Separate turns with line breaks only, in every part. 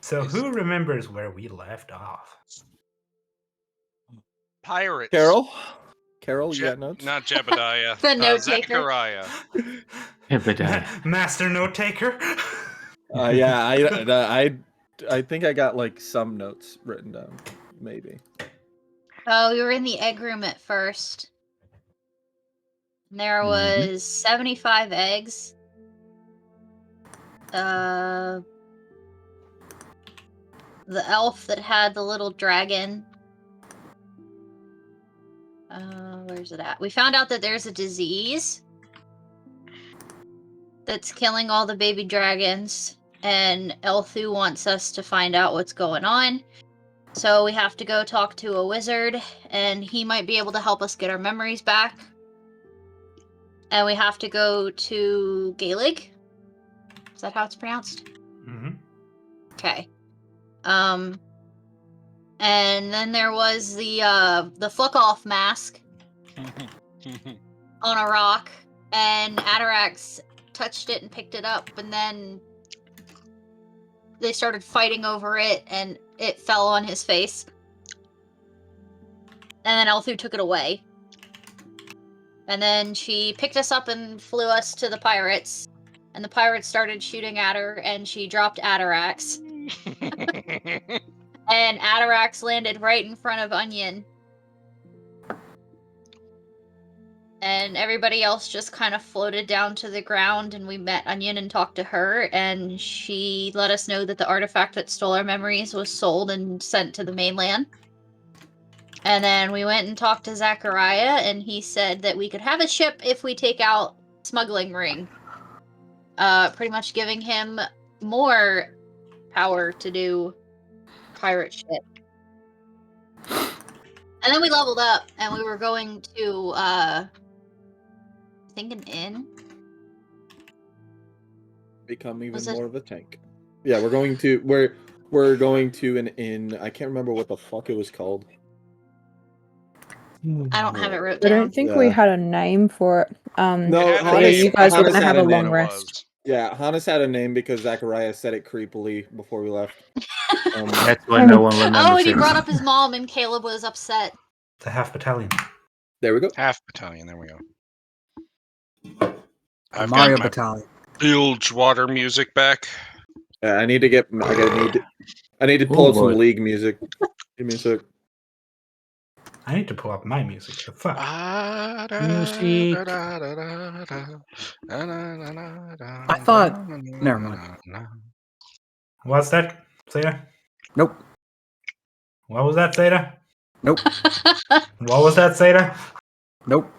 So who remembers where we left off?
Pirates.
Carol, you got notes?
Not Jebediah.
The note taker.
Zachariah.
Jebediah.
Master note taker.
I think I got like some notes written down, maybe.
Oh, we were in the egg room at first. There was 75 eggs. The elf that had the little dragon. Where's it at? We found out that there's a disease that's killing all the baby dragons, and Elthu wants us to find out what's going on. So we have to go talk to a wizard, and he might be able to help us get our memories back. And we have to go to Gaelig. Is that how it's pronounced?
Mm-hmm.
Okay. And then there was the fuck-off mask on a rock, and Atarax touched it and picked it up, and then they started fighting over it, and it fell on his face. And then Elthu took it away. And then she picked us up and flew us to the pirates. And the pirates started shooting at her, and she dropped Atarax. And Atarax landed right in front of Onion. And everybody else just kind of floated down to the ground, and we met Onion and talked to her, and she let us know that the artifact that stole our memories was sold and sent to the mainland. And then we went and talked to Zachariah, and he said that we could have a ship if we take out Smuggling Ring. Pretty much giving him more power to do pirate shit. And then we leveled up, and we were going to, I think an inn?
Become even
Was it-
more of a tank. Yeah, we're going to an inn. I can't remember what the fuck it was called.
I don't have it wrote
I
down.
don't think we had a name for it.
No,
It had a
but yeah,
name.
you guys were
Hannes
gonna
had
have a
a
long
name.
rest.
Yeah, Hannes had a name because Zachariah said it creepily before we left.
That's why no one remembers
Oh, and he
it.
brought up his mom, and Caleb was upset.
The half battalion.
There we go.
Half battalion. There we go. I've
Mario
got my
Battalion.
Bilgewater music back.
I need to pull up some League music. Give me a sec.
I need to pull up my music. The fuck?
Music.
I thought. Never mind.
What's that, Zeta?
Nope.
What was that, Zeta?
Nope.
What was that, Zeta?
Nope.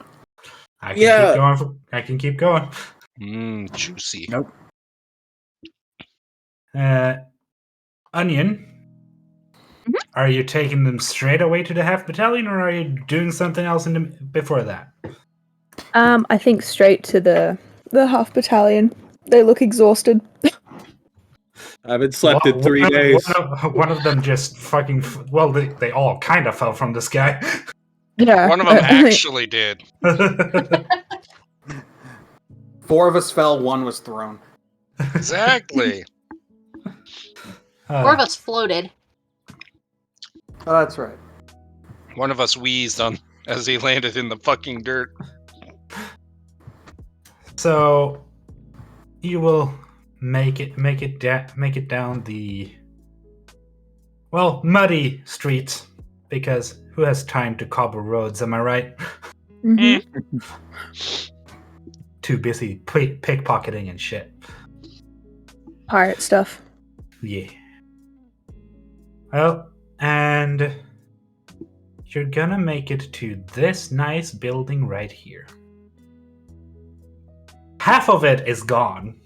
I can keep going. I can keep going.
Juicy.
Nope.
Onion, are you taking them straight away to the half battalion, or are you doing something else before that?
I think straight to the half battalion. They look exhausted.
I haven't slept in 3 days.
One of them just fucking... Well, they all kind of fell from the sky.
Yeah.
One of them actually did.
4 of us fell, 1 was thrown.
Exactly.
4 of us floated.
Oh, that's right.
One of us wheezed on as he landed in the fucking dirt.
So you will make it down the muddy streets, because who has time to cobble roads? Am I right?
Mm-hmm.
Too busy pickpocketing and shit.
Pirate stuff.
Yeah. Well, and you're gonna make it to this nice building right here. Half of it is gone.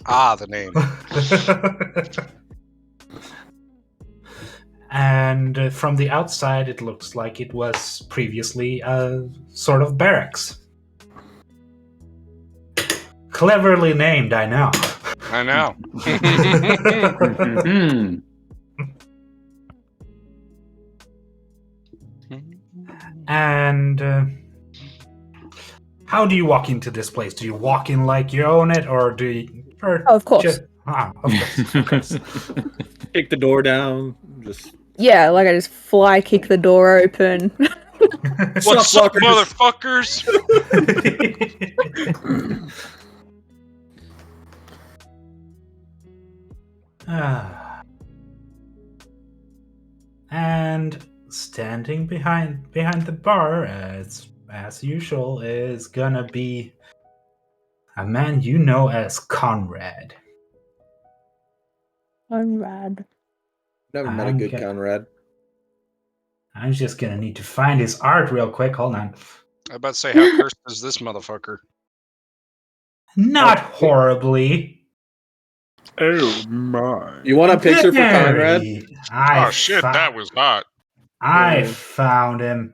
The name.
And from the outside, it looks like it was previously a sort of barracks. Cleverly named, I know.
I know.
And how do you walk into this place? Do you walk in like you own it, or do you?
Oh, of course.
Ah, of course, of course.
Kick the door down. Just
Yeah, like I just fly kick the door open.
What's up,
fuckers?
motherfuckers?
Ah. And standing behind the bar, as usual, is gonna be a man you know as Conrad.
Conrad.
Never met a good Conrad.
I'm just gonna need to find his art real quick. Hold on.
I about to say, how cursed is this motherfucker?
Not horribly.
Oh my.
You want a picture for Conrad?
Oh shit, that was hot.
I found him.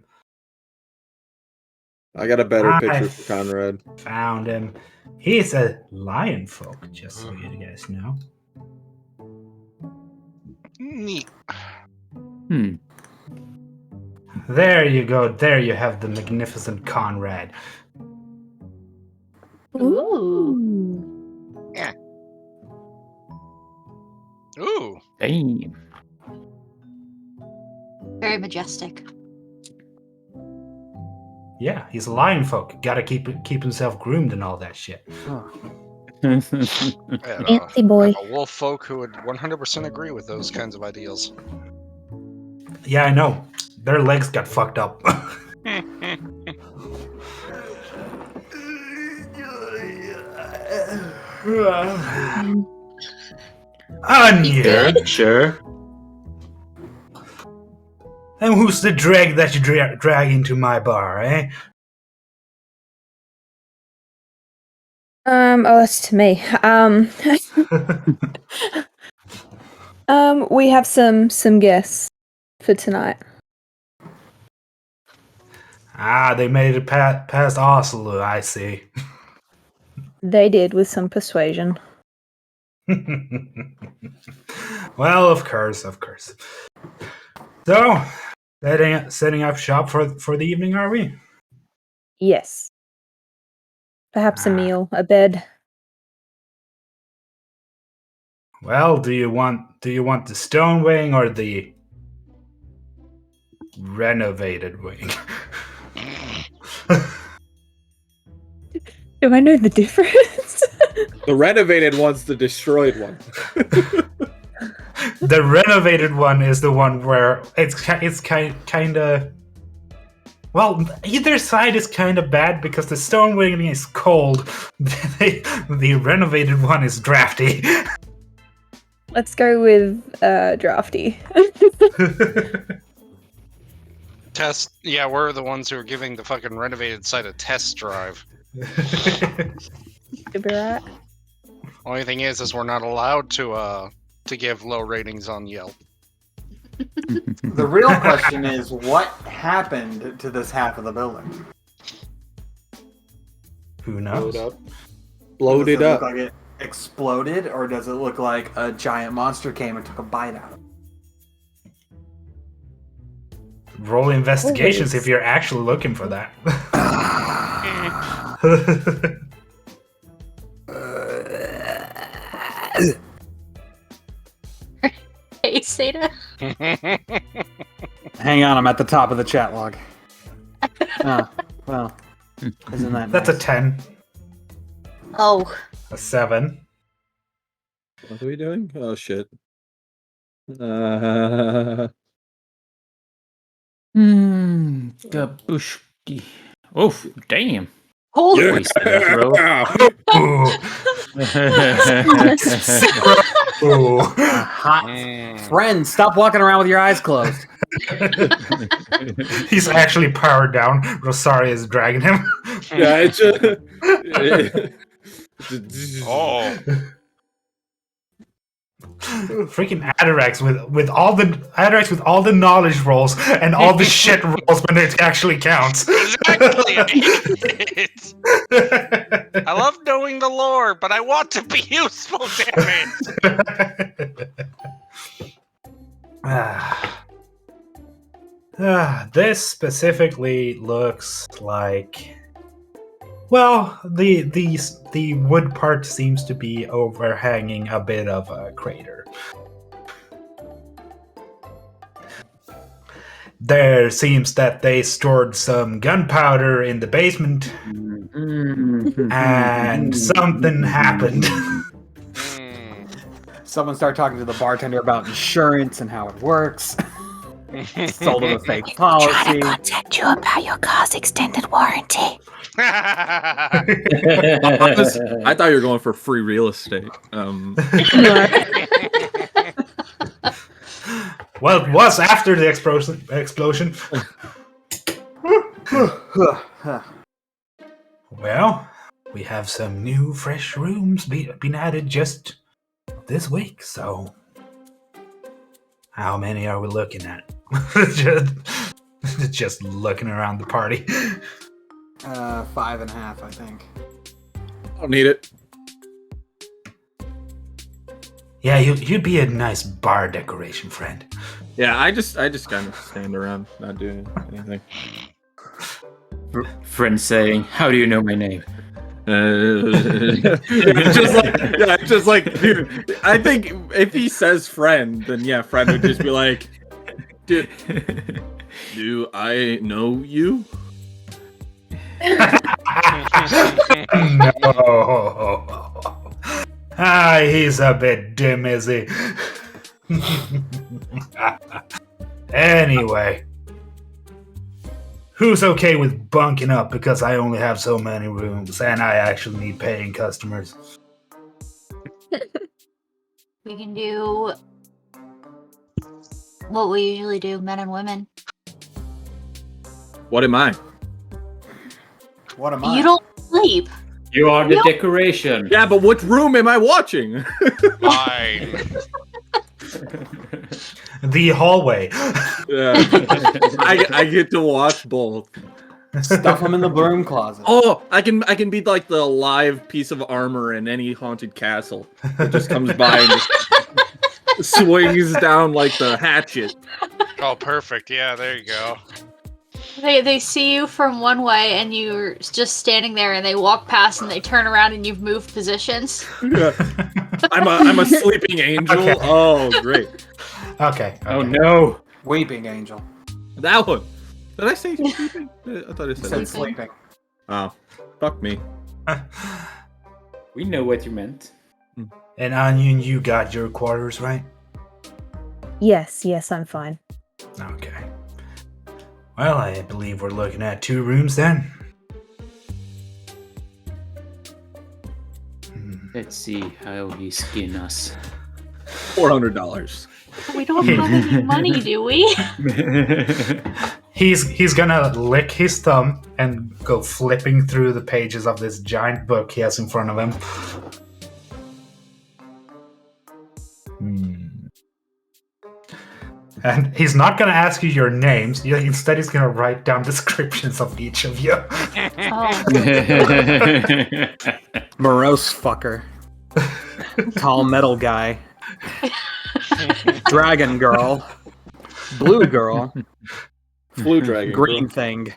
I got a better picture for Conrad.
Found him. He's a lion folk, just so you guys know.
Neat.
There you go. There you have the magnificent Conrad.
Ooh.
Yeah. Ooh.
Damn.
Very majestic.
Yeah, he's a lion folk. Gotta keep himself groomed and all that shit.
Fancy boy.
A wolf folk who would 100% agree with those kinds of ideals.
Yeah, I know. Their legs got fucked up. Onion!
Sure.
And who's the drag that you drag into my bar, eh?
Oh, that's to me. We have some guests for tonight.
They made it past Oslo, I see.
They did with some persuasion.
Well, of course. So, setting up shop for the evening, are we?
Yes. Perhaps a meal, a bed.
Well, do you want the stone wing or the renovated wing?
Do I know the difference?
The renovated one's the destroyed one.
The renovated one is the one where it's kind of. Well, either side is kind of bad because the stone wing is cold. The renovated one is drafty.
Let's go with drafty.
Test. Yeah, we're the ones who are giving the fucking renovated site a test drive.
Could be right.
Only thing is we're not allowed to give low ratings on Yelp.
The real question is, what happened to this half of the building?
Who knows?
Blowed it up.
Does it look like it exploded, or does it look like a giant monster came and took a bite out of it?
Roll investigations if you're actually looking for that.
Hey, Seda.
Hang on, I'm at the top of the chat log. Oh, well, isn't that
That's
nice?
a 10.
Oh.
A 7.
What are we doing? Oh shit.
Gabushki. Oh, damn.
Holy
Wasted that roll.
Ooh.
Hot friend, stop walking around with your eyes closed.
He's actually powered down. Rosaria is dragging him.
Yeah, it's just.
Oh.
Freaking Adarax with all the knowledge rolls and all the shit rolls when it actually counts.
Exactly. I hate it. I love knowing the lore, but I want to be useful, damn
it. This specifically looks like. Well, the wood part seems to be overhanging a bit of a crater. There seems that they stored some gunpowder in the basement, and something happened.
Hmm.
Someone started talking to the bartender about insurance and how it works. Sold him a fake policy.
contact you about your car's extended warranty.
I thought you were going for free real estate.
Well, it was after the explosion. Well, we have some new, fresh rooms been added just this week, so how many are we looking at? just looking around the party.
5.5, I think.
I don't need it.
Yeah, you'd be a nice bar decoration, friend.
Yeah, I just kind of stand around, not doing anything.
Friend saying, "How do you know my name?"
just like, dude. I think if he says friend, then yeah, friend would just be like, dude, do I know you?
No. He's a bit dim, is he? Anyway, who's okay with bunking up because I only have so many rooms and I actually need paying customers?
We can do what we usually do, men and women.
What am I?
What am I?
You don't sleep.
You are the
Yep.
decoration.
Yeah, but what room am I watching?
Fine.
The hallway.
Yeah. I get to watch both.
Stuff them in the broom closet.
Oh, I can be like the live piece of armor in any haunted castle. It just comes by and just swings down like the hatchet.
Oh, perfect. Yeah, there you go.
They see you from one way and you're just standing there and they walk past and they turn around and you've moved positions.
Yeah. I'm a sleeping angel.
Okay.
Oh, great.
Okay.
Oh no!
Weeping angel.
That one. Did I say sleeping? I thought I
He
said
said
that.
sleeping.
Oh, fuck me.
We know what you meant.
And Onion, you got your quarters, right?
Yes, I'm fine.
Okay. Well, I believe we're looking at 2 rooms then.
Let's see how he skin us.
$400.
We don't have any money, do we?
He's gonna lick his thumb and go flipping through the pages of this giant book he has in front of him. And he's not gonna ask you your names. Instead, he's gonna write down descriptions of each of you.
Oh.
Morose fucker. Tall metal guy. Dragon girl. Blue girl.
Blue dragon.
Green thing.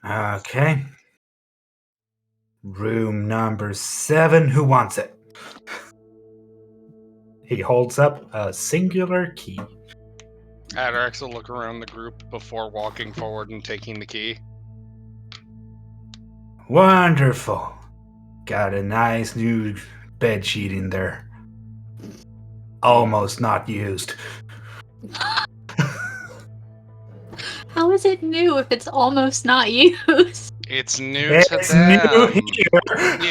Okay. Room number 7. Who wants it? He holds up a singular key.
Adarax will look around the group before walking forward and taking the key.
Wonderful. Got a nice new bed sheet in there. Almost not used.
How is it new if it's almost not used?
It's new
It's
to them.
new here.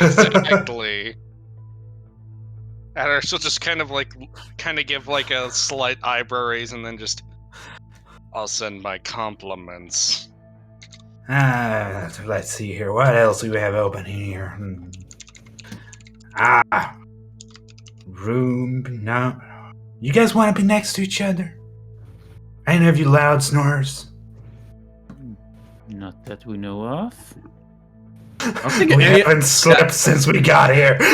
Exactly. Adarax will just kind of give like a slight eyebrow raise and then just, I'll send my compliments.
Let's see here. What else do we have open here? Room. No. You guys want to be next to each other? Any of you loud snorers?
Not that we know of.
think
We
any-
haven't slept since we got here.
I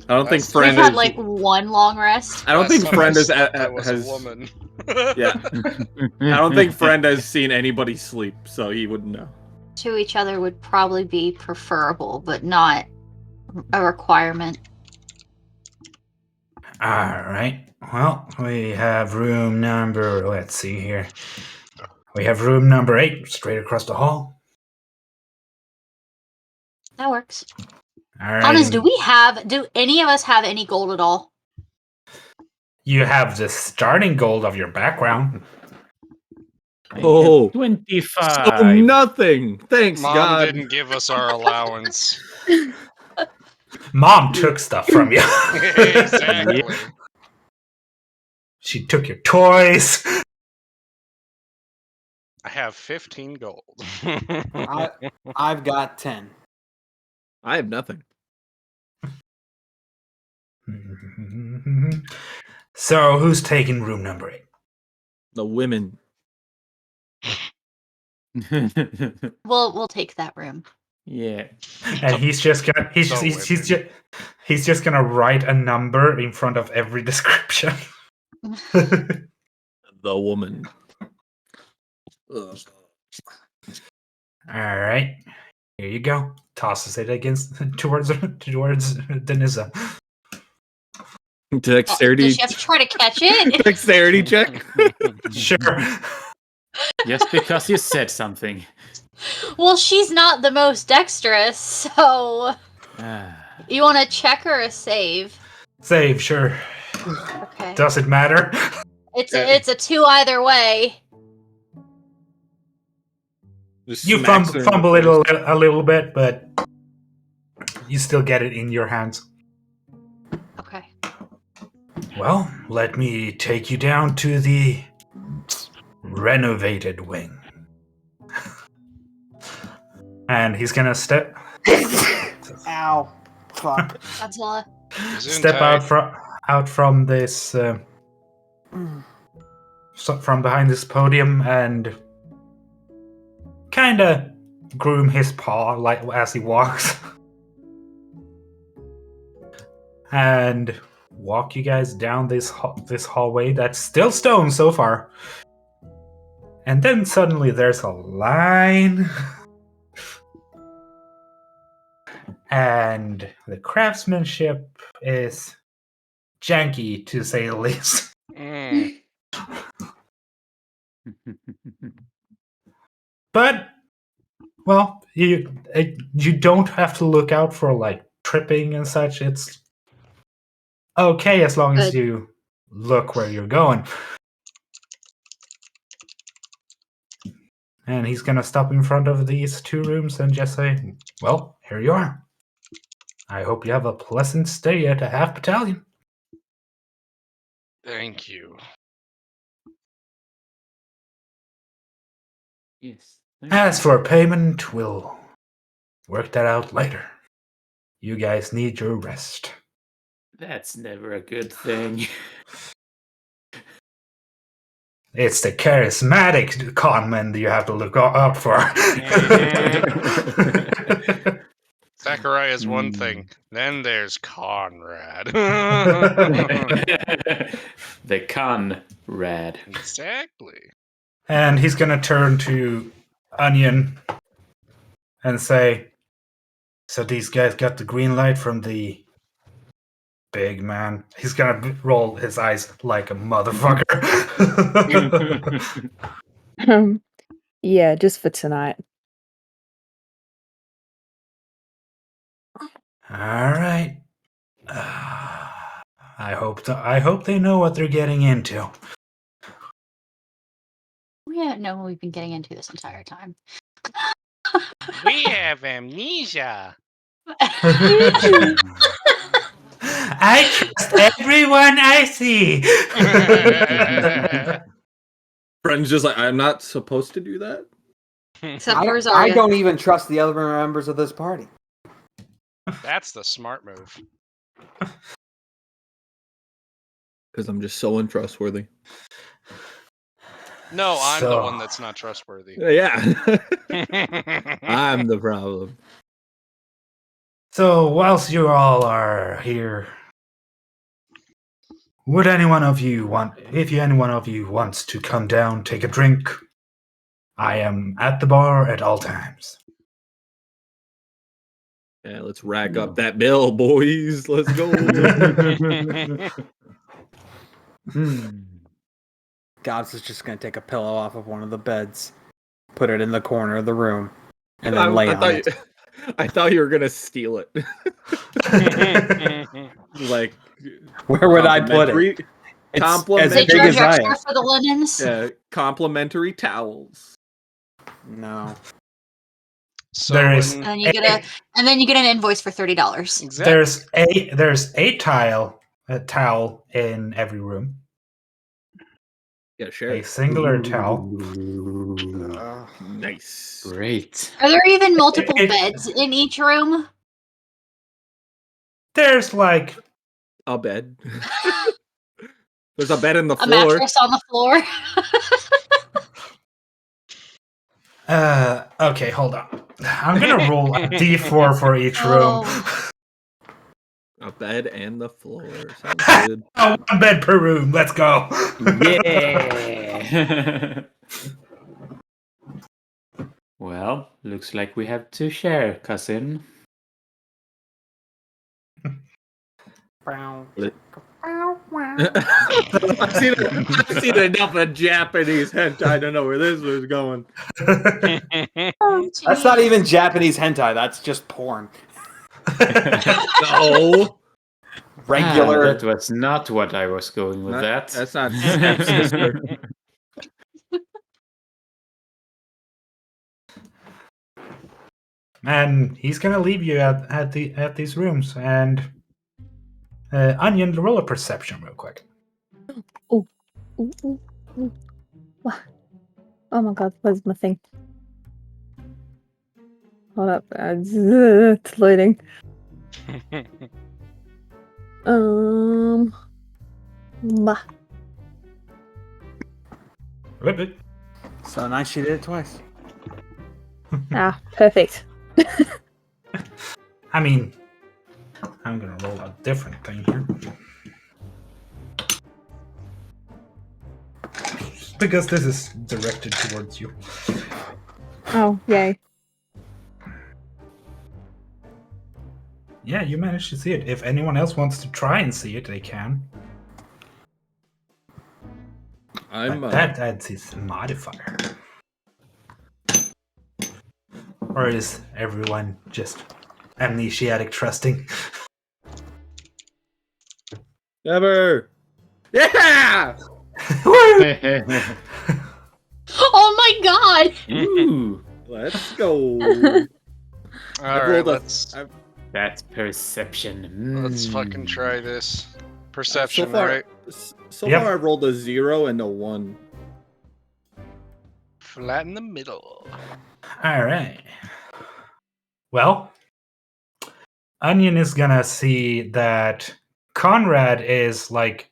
don't think
That's-
We've
friend
had
is.
like one long rest.
I don't
Last
think
time
friend is
slept, I was
has.
a woman.
Yeah, I don't think friend has seen anybody sleep, so he wouldn't know.
To each other would probably be preferable, but not a requirement.
All right. Well, we have room number. Let's see here. We have room number 8 straight across the hall.
That works.
All right.
Honest, do any of us have any gold at all?
You have the starting gold of your background.
Oh.
25.
So nothing. Thanks,
Mom
God.
didn't give us our allowance.
Mom took stuff from you.
Exactly.
She took your toys.
I have 15 gold.
I've got 10.
I have nothing.
So, who's taking room number 8?
The women.
We'll take that room.
Yeah.
And he's just gonna he's just gonna write a number in front of every description.
The woman. Ugh.
All right, here you go. Tosses it towards Denisa.
Dexterity.
Does she have to try to catch it?
Dexterity check.
Sure.
Just because you said something.
Well, she's not the most dexterous, so
Ah.
you want to check or a save?
Save, sure.
Okay.
Does it matter?
It's a 2 either way.
Just
You
smacks her in the
fumble it
face.
a little bit, but you still get it in your hands.
Okay.
Well, let me take you down to the renovated wing. And he's gonna step
Ow. Fuck.
Godzilla.
out from this from behind this podium and kind of groom his paw like as he walks, and walk you guys down this hallway that's still stone so far. And then suddenly there's a line. And the craftsmanship is janky, to say the least.
Mm.
But, well, you don't have to look out for, like, tripping and such. It's okay as long as
Good.
you look where you're going. And he's gonna stop in front of these 2 rooms and just say, well, here you are. I hope you have a pleasant stay at a half battalion.
Thank you.
Yes.
As for payment, we'll work that out later. You guys need your rest.
That's never a good thing.
It's the charismatic conman you have to look out for.
Zachariah's one thing. Then there's Conrad.
The Conrad.
Exactly.
And he's gonna turn to Onion and say, so these guys got the green light from the big man. He's gonna roll his eyes like a motherfucker.
Yeah, just for tonight.
All right. I hope they know what they're getting into.
We don't know what we've been getting into this entire time.
We have amnesia.
I trust everyone I see.
Friend's just like, I'm not supposed to do that.
Except
I,
for
I
Zarya.
don't even trust the other members of this party.
That's the smart move.
Because I'm just so untrustworthy.
No, I'm the
So-
one that's not trustworthy.
Yeah. I'm the problem.
So, whilst you all are here, would any one of you wants to come down, take a drink? I am at the bar at all times.
Yeah, let's rack up that bill, boys. Let's go.
Gobs is just gonna take a pillow off of one of the beds, put it in the corner of the room, and
I
then lay on
thought
it.
I thought you were gonna steal it. Like,
Where would I put it?
complimentary-
It's
Compliment-
as
They
big
charge
as I
extra
am.
for the linens.
complimentary towels.
No.
So
There is-
when-
And you get an invoice for $30.
Exactly.
There's a towel in every room.
Yeah, share.
A singular towel.
Nice.
Great.
Are there even multiple
It-
beds in each room?
There's like
A bed. There's a bed in the
A
floor.
mattress on the floor?
okay, hold on. I'm gonna roll a d4 for each room.
Oh.
A bed and the floor. Sounds good.
One bed per room. Let's go.
Yeah. Well, looks like we have to share, cousin.
I've seen enough of Japanese hentai to know where this was going.
That's not even Japanese hentai. That's just porn.
No.
Regular.
That was not what I was going with that.
That's not stepsister.
And he's gonna leave you at these rooms. And Onion, roll a perception real quick.
Ooh, ooh, ooh. Wah. Oh my god, where's my thing? Hold up. It's loading. Bah.
So nice she did it twice.
Ah, perfect.
I mean, I'm gonna roll a different thing here. Because this is directed towards you.
Oh, yay.
Yeah, you managed to see it. If anyone else wants to try and see it, they can.
I'm
But that adds his modifier. Or is everyone just amnesiac trusting?
Never. Yeah.
Oh my god!
Ooh,
Let's go.
All
I've
right,
rolled a-
let's
that's perception.
let's fucking try this. Perception,
so far,
right?
So
Yep.
far, I've rolled a 0 and a 1.
Flat in the middle.
All right. Well, Onion is gonna see that Conrad is like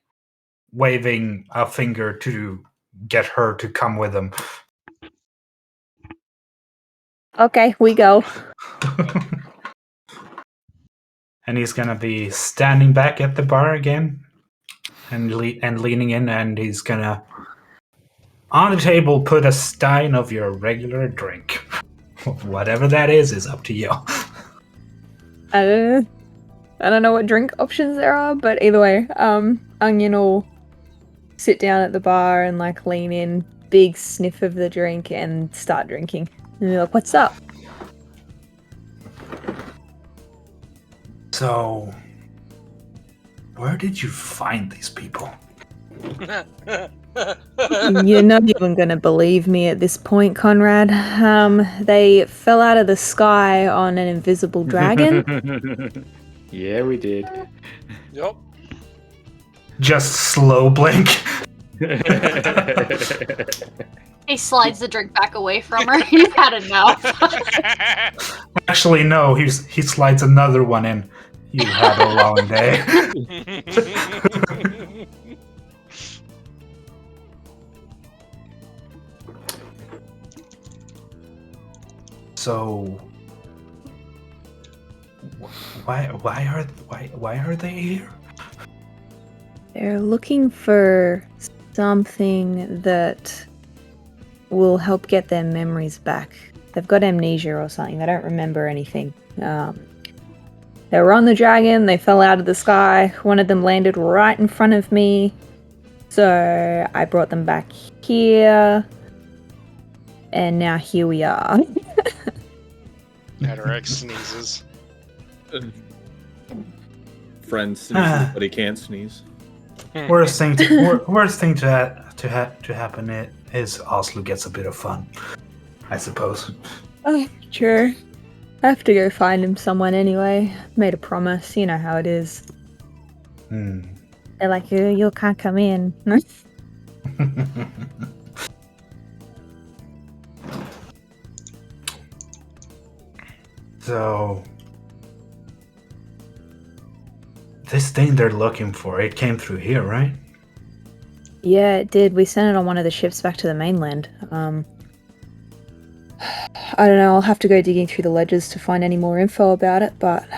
waving a finger to get her to come with him.
Okay, we go.
And he's gonna be standing back at the bar again, and leaning in, and he's gonna on the table put a stein of your regular drink. Whatever that is up to you.
I don't know what drink options there are, but either way, Onion will sit down at the bar and like lean in, big sniff of the drink, and start drinking. And be like, "What's up?"
So, where did you find these people?
You're not even gonna believe me at this point, Conrad. They fell out of the sky on an invisible dragon.
Yeah, we did.
Yep.
Just slow blink.
He slides the drink back away from her. You've had enough.
Actually, no. He slides another one in. You had a long day. So why are they here?
They're looking for something that will help get their memories back. They've got amnesia or something. They don't remember anything. They were on the dragon. They fell out of the sky. One of them landed right in front of me. So I brought them back here. And now here we are.
Atarax sneezes.
Friend sneezes, but he can't sneeze.
Worst thing to happen is Oslo gets a bit of fun, I suppose.
Oh, sure. I have to go find him someone anyway. Made a promise. You know how it is. They're like, you can't come in.
So, this thing they're looking for, it came through here, right?
Yeah, it did. We sent it on one of the ships back to the mainland. I don't know, I'll have to go digging through the ledgers to find any more info about it, but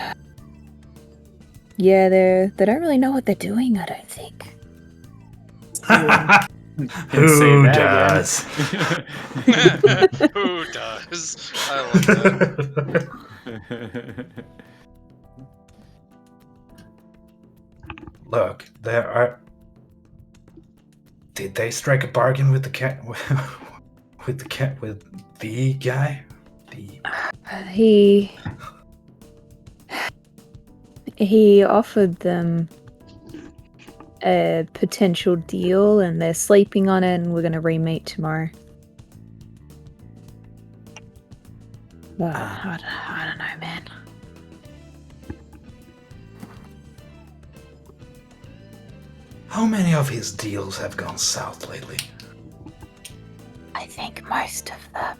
yeah, they don't really know what they're doing, I don't think.
Who
that
does?
Who does? I love that.
Look, there are. Did they strike a bargain with the cat? With the guy?
He offered them a potential deal, and they're sleeping on it, and we're going to re-meet tomorrow. Well, I don't know, man.
How many of his deals have gone south lately?
I think most of them.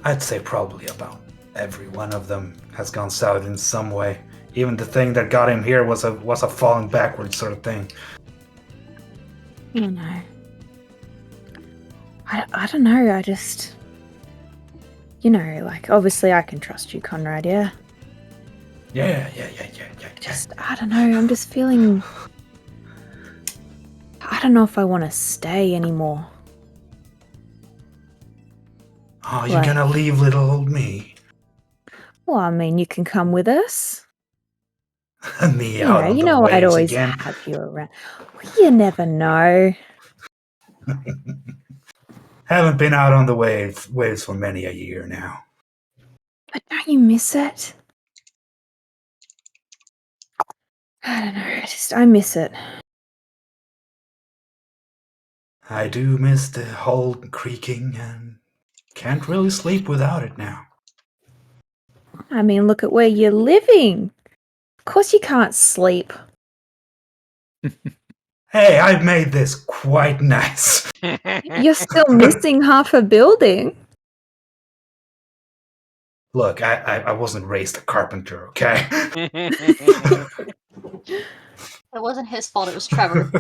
I'd say probably about every one of them has gone south in some way. Even the thing that got him here was a falling backwards sort of thing.
You know. I don't know, I just... You know, like, obviously I can trust you, Conrad, yeah?
Yeah.
Just, I don't know, I'm just feeling... I don't know if I want to stay anymore.
Oh, you're gonna leave little old me?
Well, I mean, you can come with us.
Me out on
You
the
know I'd
waves
always
again.
have you around. Well, you never know.
Haven't been out on the waves for many a year now.
But don't you miss it? I don't know, I miss it.
I do miss the hull creaking and can't really sleep without it now.
I mean, look at where you're living. Of course you can't sleep.
Hey, I've made this quite nice.
You're still missing half a building.
Look, I wasn't raised a carpenter, okay?
It wasn't his fault, it was Trevor.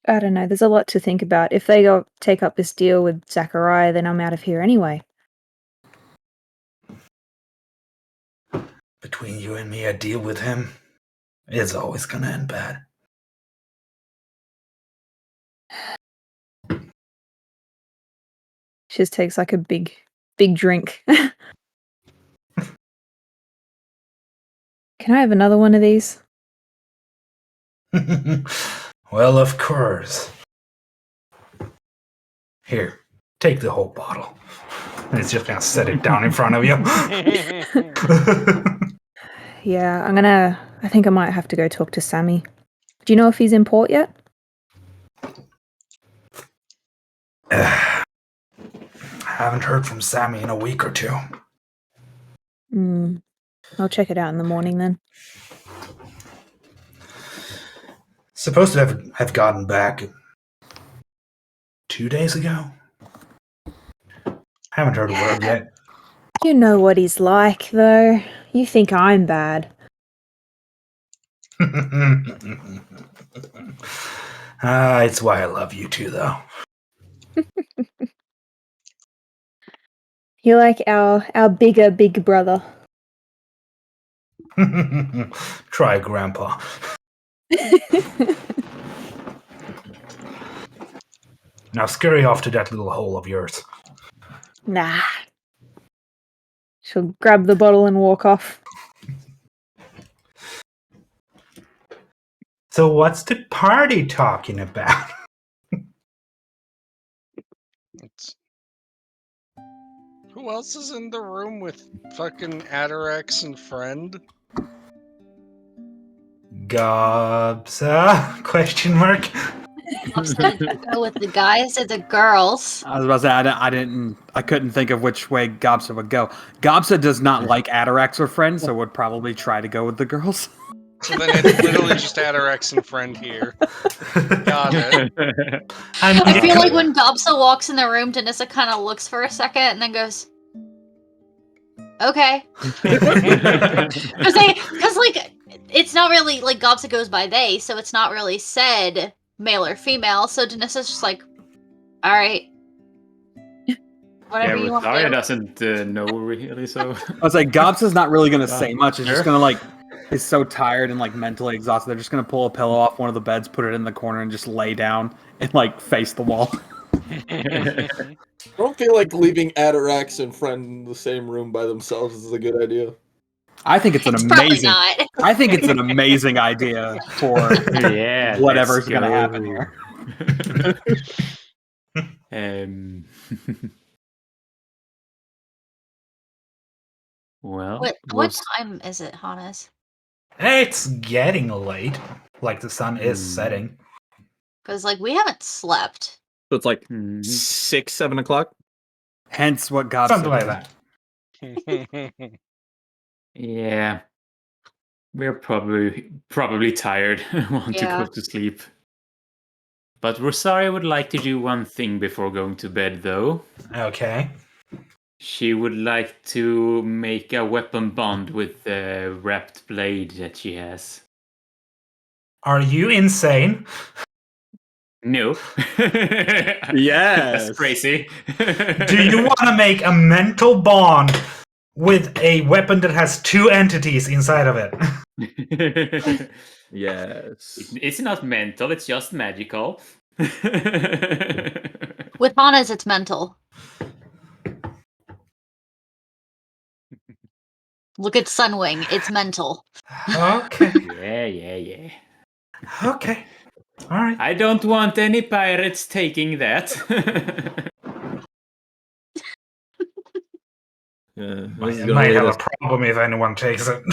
I don't know, there's a lot to think about. If they go take up this deal with Zachariah, then I'm out of here anyway.
Between you and me, a deal with him is always gonna end bad.
She just takes like a big drink. Can I have another one of these?
Well, of course. Here, take the whole bottle. And it's just gonna set it down in front of you.
Yeah, I think I might have to go talk to Sammy. Do you know if he's in port yet?
I haven't heard from Sammy in a week or two.
I'll check it out in the morning then.
Supposed to have gotten back 2 days ago. Haven't heard a word yet.
You know what he's like, though. You think I'm bad.
It's why I love you too, though.
You're like our bigger big brother.
Try, Grandpa. Now scurry off to that little hole of yours.
Nah. She'll grab the bottle and walk off.
So what's the party talking about?
It's... Who else is in the room with fucking Adarex and friend?
Gobsa? Question mark.
Go with the guys or the girls.
I was about to say I couldn't think of which way Gobsa would go. Gobsa does not like Atarax or friends, so would probably try to go with the girls.
So then it's literally just Adarex and friend here. Got it.
I feel like when Gobsa walks in the room, Danissa kind of looks for a second and then goes, "Okay," because like it's not really like Gobsa goes by they, so it's not really said male or female. So Danissa's just like, "All right, whatever you want to
Rutaria
do."
doesn't know really, so.
I was like, Gobsa's not really gonna say much. It's just
Sure.
gonna like, is so tired and like mentally exhausted. They're just gonna pull a pillow off one of the beds, put it in the corner, and just lay down and like face the wall.
I don't feel like leaving Atarax and friend in the same room by themselves is a good idea.
I think it's an
It's probably
amazing.
not.
I think it's an amazing idea for
Yeah.
whatever's
let's
gonna
go.
happen here.
Well,
What
was-
time is it, Hannes?
It's getting late. Like the sun is setting.
Because like we haven't slept.
So it's like
Mhm.
6, 7 o'clock.
Hence what Gobsa
Something like
did.
that.
Yeah. We're probably tired and want to
Yeah.
go to sleep. But Rosaria would like to do one thing before going to bed, though.
Okay.
She would like to make a weapon bond with the wrapped blade that she has.
Are you insane?
No.
Yes.
That's crazy.
Do you want to make a mental bond with a weapon that has two entities inside of it?
Yes.
It's not mental, it's just magical.
With Hannes, it's mental. Look at Sunwing. It's mental.
Okay.
Yeah.
Okay. All right.
I don't want any pirates taking that.
Yeah,
I
this is gonna
might
lead
have a
us-
problem if anyone takes it.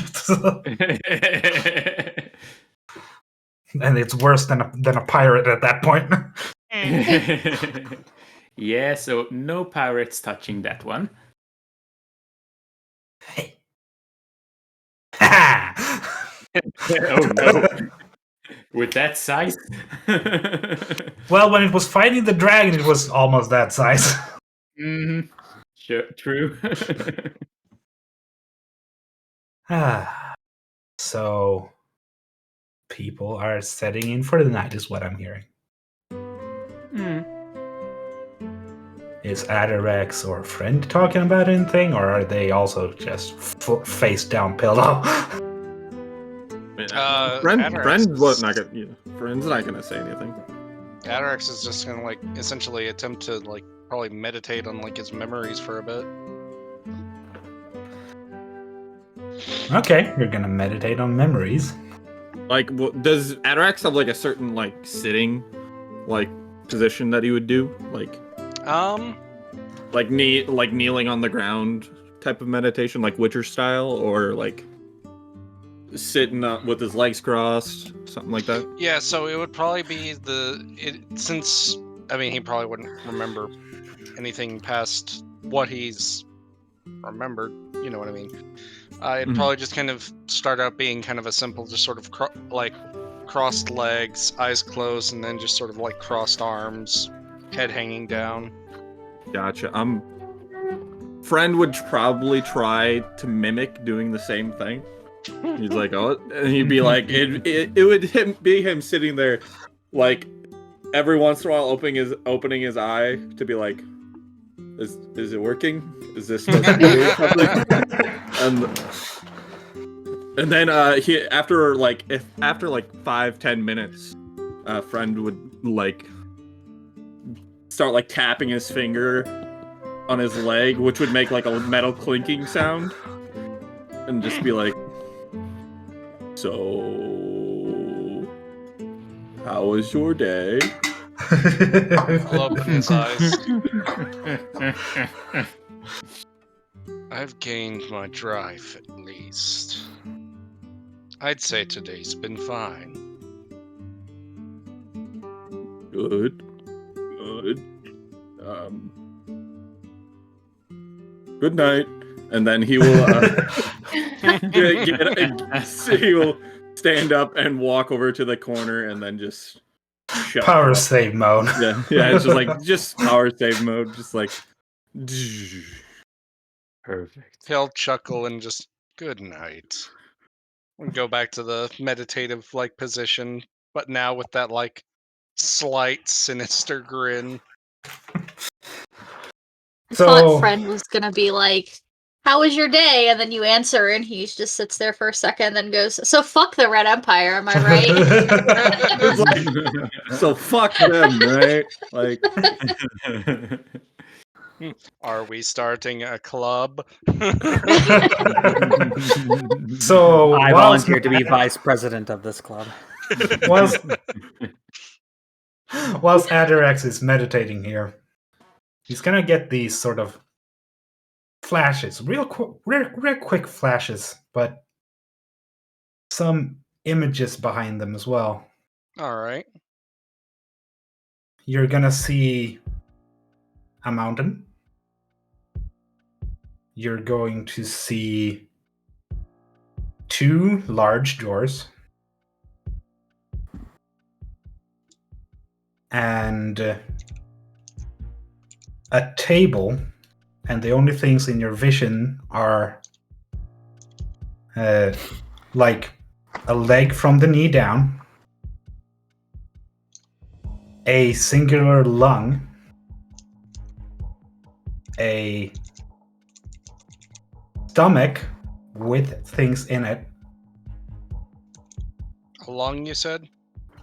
And it's worse than a pirate at that point.
Yeah, so no pirates touching that one.
Hey.
Oh no. With that size?
Well, when it was fighting the dragon, it was almost that size.
Mhm. Sure, true.
So, people are setting in for the night, is what I'm hearing.
Hmm.
Is Adarex or friend talking about anything, or are they also just face down pillow?
Friend's not gonna say anything.
Adarex is just gonna like essentially attempt to like probably meditate on like his memories for a bit.
Okay, you're gonna meditate on memories.
Like, does Atarax have like a certain like sitting, like position that he would do, like kneeling on the ground type of meditation, like Witcher style, or like sitting up with his legs crossed, something like that?
Yeah, so it would probably be since I mean he probably wouldn't remember anything past what he's remembered. You know what I mean? It'd probably just kind of start out being kind of a simple, just sort of crossed legs, eyes closed, and then just sort of like crossed arms, head hanging down.
Gotcha. Friend would probably try to mimic doing the same thing. He's like, oh, and he'd be like, it would be him sitting there, like, every once in a while opening his eye to be like, is it working? Is this still doing something? And then he after 5-10 minutes, a friend would like start like tapping his finger on his leg, which would make like a metal clinking sound, and just be like, so how was your day?
I'll open his eyes. I've gained my drive at least. I'd say today's been fine.
Good. Good night. And then he will he will stand up and walk over to the corner and then just shut
Power
up.
save mode.
Yeah, it's just like power save mode, just like
Perfect.
He'll chuckle and just good night. And go back to the meditative like position, but now with that like slight sinister grin.
I
So-
thought friend was gonna be like, "How was your day?" And then you answer, and he just sits there for a second, then goes, "So fuck the Red Empire, am I right?"
It's like, so fuck them, right? Like,
Are we starting a club?
So
I
whilst
volunteer to be vice president of this club.
whilst Adarex is meditating here, he's gonna get these sort of flashes, real quick flashes, but some images behind them as well.
All right.
You're gonna see a mountain. You're going to see 2 large doors. And a table, and the only things in your vision are like a leg from the knee down, a singular lung, a stomach with things in it.
A lung, you said?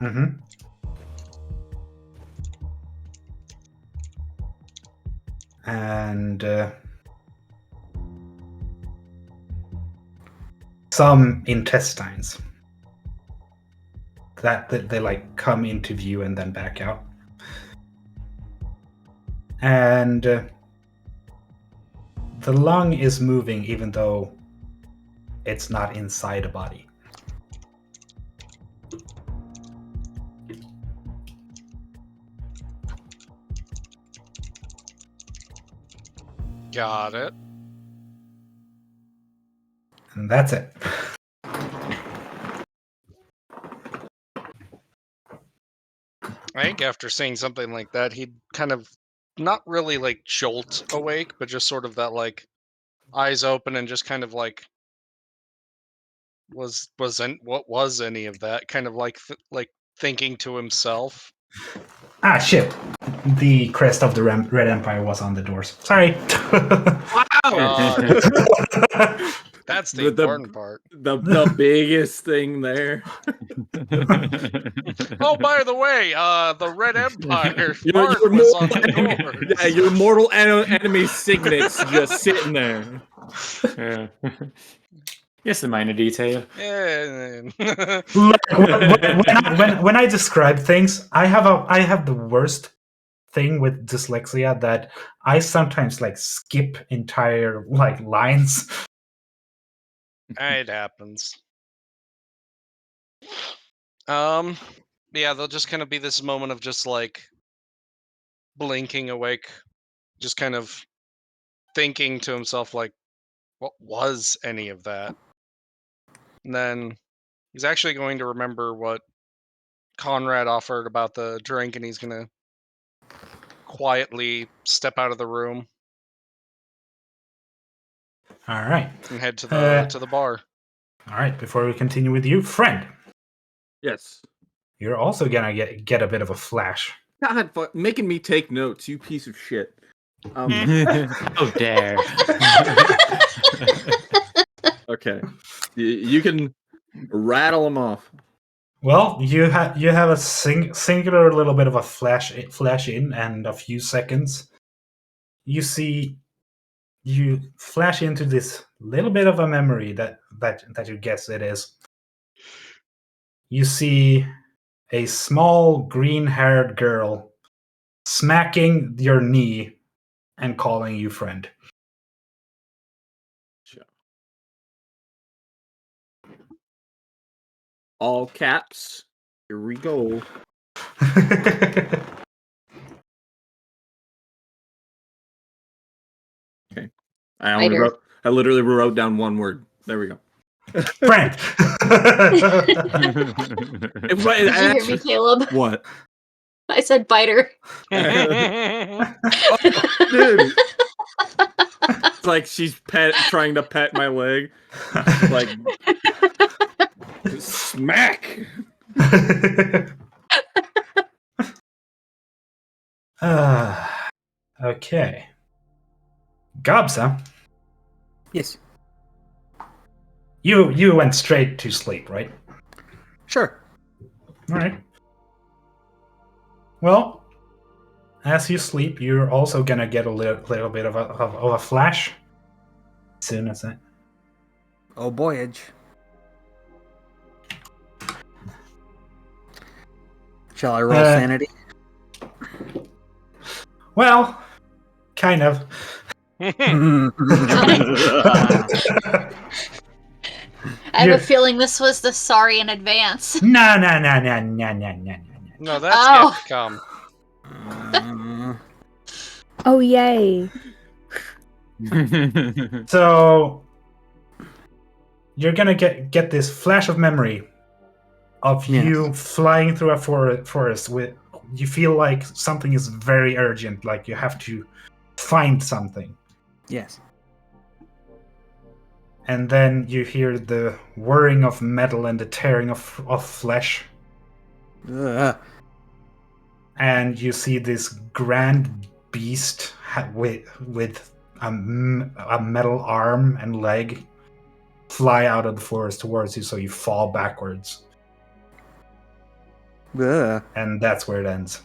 Mm-hmm. And some intestines that they like come into view and then back out. And the lung is moving even though it's not inside a body.
Got it.
And that's it.
I think after seeing something like that, he'd kind of not really like jolt awake, but just sort of that like eyes open and just kind of like what was any of that? Kind of like like thinking to himself.
Ah, shit. The crest of the Red Empire was on the doors. Sorry.
That's the important part.
The biggest thing there.
Oh, by the way, the Red Empire
Your
mark was on the door.
Yeah, your mortal enemy signets just sitting there.
Yeah. Yes, a minor detail.
Yeah.
Look, when I describe things, I have the worst thing with dyslexia that I sometimes like skip entire like lines.
It happens. Yeah, there'll just kind of be this moment of just like blinking awake, just kind of thinking to himself like, what was any of that? And then he's actually going to remember what Conrad offered about the drink, and he's gonna quietly step out of the room
All right.
and head to the
Uh,
to the bar.
All right, before we continue with you, friend,
Yes.
you're also gonna get a bit of a flash.
God, making me take notes, you piece of shit.
Oh dare.
Okay. You can rattle them off.
Well, you have a singular little bit of a flash in, and a few seconds. You see, you flash into this little bit of a memory that you guess it is. You see a small green-haired girl smacking your knee and calling you friend.
All caps. Here we go. Okay.
Spider.
I literally wrote down one word. There we go.
Friend.
Did
Did you hear me, Caleb?
What?
I said biter.
Dude. It's like she's trying to pet my leg. Like smack.
Okay. Gobsa,
Yes.
you went straight to sleep, right?
Sure.
All right. Well, as you sleep, you're also gonna get a little bit of a flash. As soon as that.
Oh boyage. Shall I roll sanity?
Well, kind of.
I have a feeling this was the sorry in advance.
No.
No, that's
Oh.
Capcom.
Oh yay!
So you're gonna get this flash of memory of you flying through a forest with. You feel like something is very urgent, like you have to find something.
Yes.
And then you hear the whirring of metal and the tearing of flesh. And you see this grand beast with a metal arm and leg fly out of the forest towards you, so you fall backwards. And that's where it ends.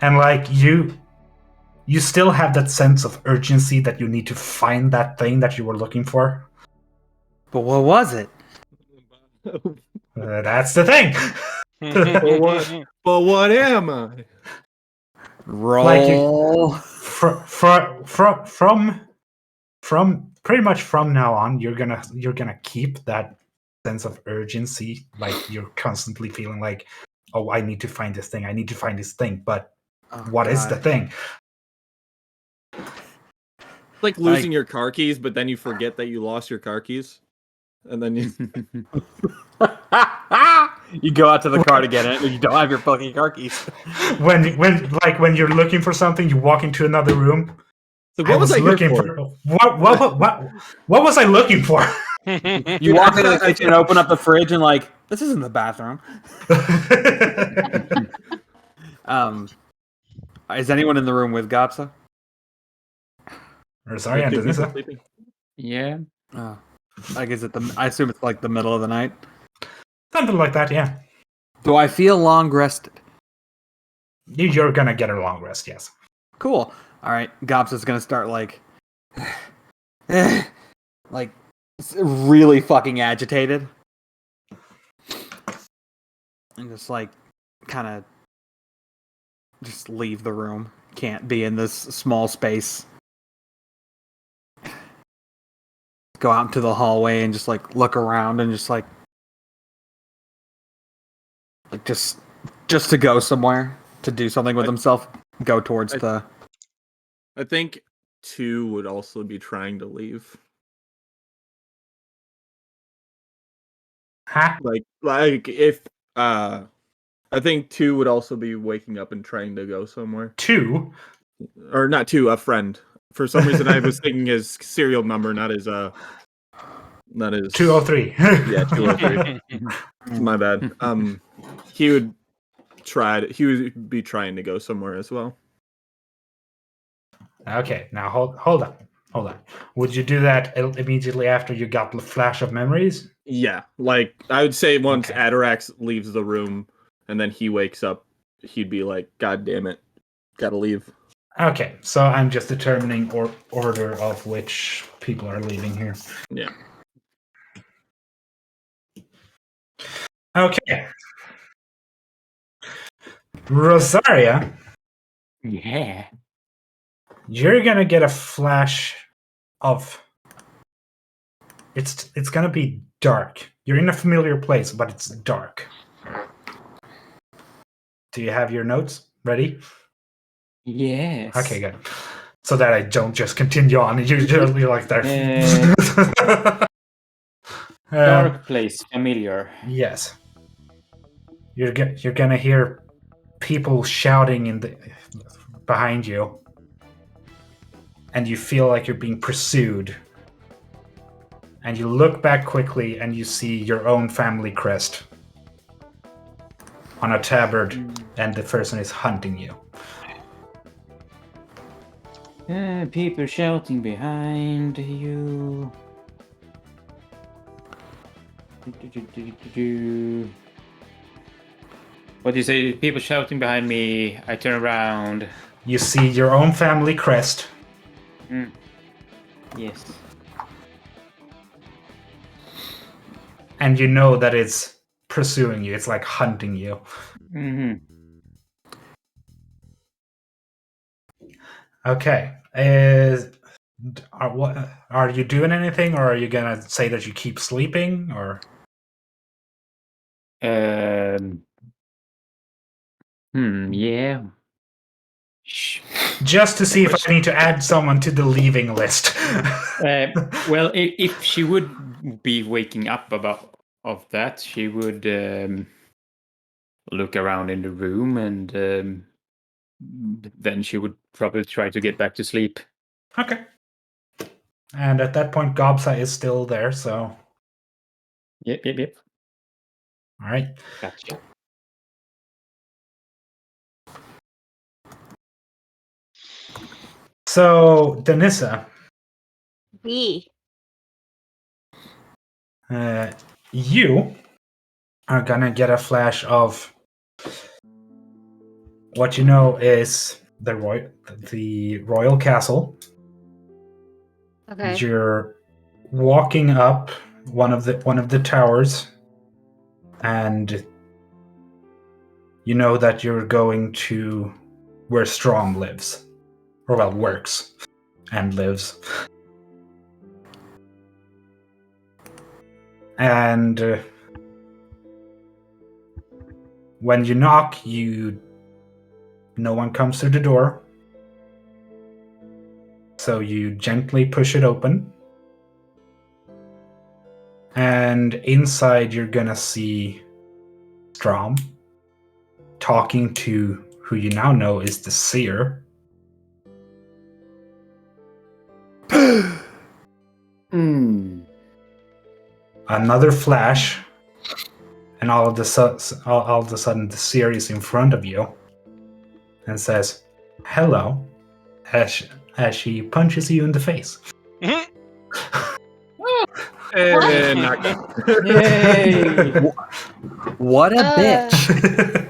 And like you still have that sense of urgency that you need to find that thing that you were looking for.
But what was it?
That's the thing.
But what am I?
Roll.
Like you, from pretty much from now on, you're gonna keep that sense of urgency. Like you're constantly feeling like, oh, I need to find this thing. I need to find this thing. But what is the thing?
Like losing your car keys, but then you forget that you lost your car keys, and then you
you go out to the car to get it, and you don't have your fucking car keys.
when you're looking for something, you walk into another room.
So what was I
looking
here for?
What was I looking for?
You walk into the kitchen and open up the fridge and like, this isn't the bathroom. Is anyone in the room with Gopsa?
Or sorry, Antonisa?
Yeah.
Oh. Like, is it I assume it's like the middle of the night?
Something like that, yeah.
Do I feel long rested?
You're gonna get a long rest, yes.
Cool. All right, Gopsa's gonna start like really fucking agitated, and just like kind of just leave the room. Can't be in this small space. Go out into the hallway and just like look around and just like just to go somewhere to do something with himself. Go towards the.
I think 2 would also be trying to leave.
Huh?
Like if I think 2 would also be waking up and trying to go somewhere.
2?
or not two, a friend. For some reason, I was thinking his serial number, not his
203.
Yeah, 203. My bad. He would he would be trying to go somewhere as well.
Okay, now hold on. Would you do that immediately after you got the flash of memories?
Yeah, like I would say once
Okay.
Atarax leaves the room and then he wakes up, he'd be like, "God damn it, gotta leave."
Okay, so I'm just determining order of which people are leaving here.
Yeah.
Okay. Rosaria,
Yeah.
you're gonna get a flash of it's gonna be dark. You're in a familiar place, but it's dark. Do you have your notes ready?
Yes.
Okay, good. So that I don't just continue on. You're like there.
Dark place, familiar.
Yes. You're gonna hear people shouting in the behind you, and you feel like you're being pursued. And you look back quickly, and you see your own family crest on a tabard, and the person is hunting you.
People shouting behind you. What do you say? People shouting behind me. I turn around.
You see your own family crest.
Yes.
And you know that it's pursuing you. It's like hunting you.
Mm-hmm.
Okay. Are you doing anything, or are you gonna say that you keep sleeping, or?
Yeah.
Just to see if I need to add someone to the leaving list.
Well, if she would be waking up of that, she would look around in the room, and then she would probably try to get back to sleep.
Okay. And at that point, Gobsa is still there, so.
Yep.
All right.
Gotcha.
So, Denissa,
B.
you are gonna get a flash of what you know is the royal castle.
Okay.
You're walking up one of the towers, and you know that you're going to where Strom lives, or well, works and lives. And when you knock, no one comes to the door. So you gently push it open. And inside you're gonna see Strom talking to who you now know is the seer. Another flash, and all of a sudden the seer is in front of you and says, "Hello," as she punches you in the face.
Not good.
Yay!
What a bitch!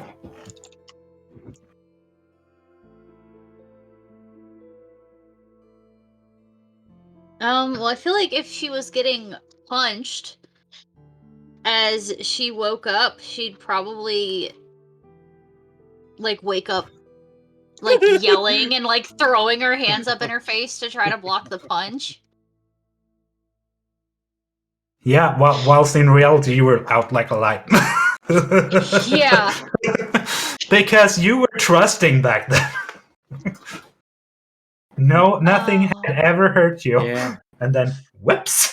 Well, I feel like if she was getting punched as she woke up, she'd probably like wake up like yelling and like throwing her hands up in her face to try to block the punch.
Yeah, whilst in reality you were out like a light.
Yeah.
Because you were trusting back then. No, nothing had ever hurt you.
Yeah.
And then, whoops.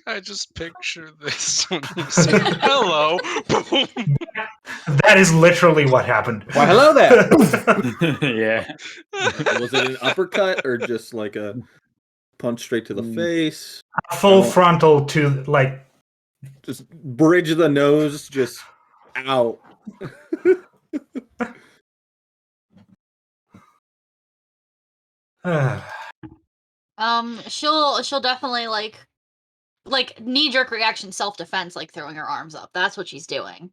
I just picture this when you say hello. Boom.
That is literally what happened.
Why, hello there.
Yeah.
Was it an uppercut or just like a punch straight to the face?
Full frontal to like.
Just bridge the nose, just out.
She'll definitely like knee-jerk reaction, self-defense, like throwing her arms up. That's what she's doing.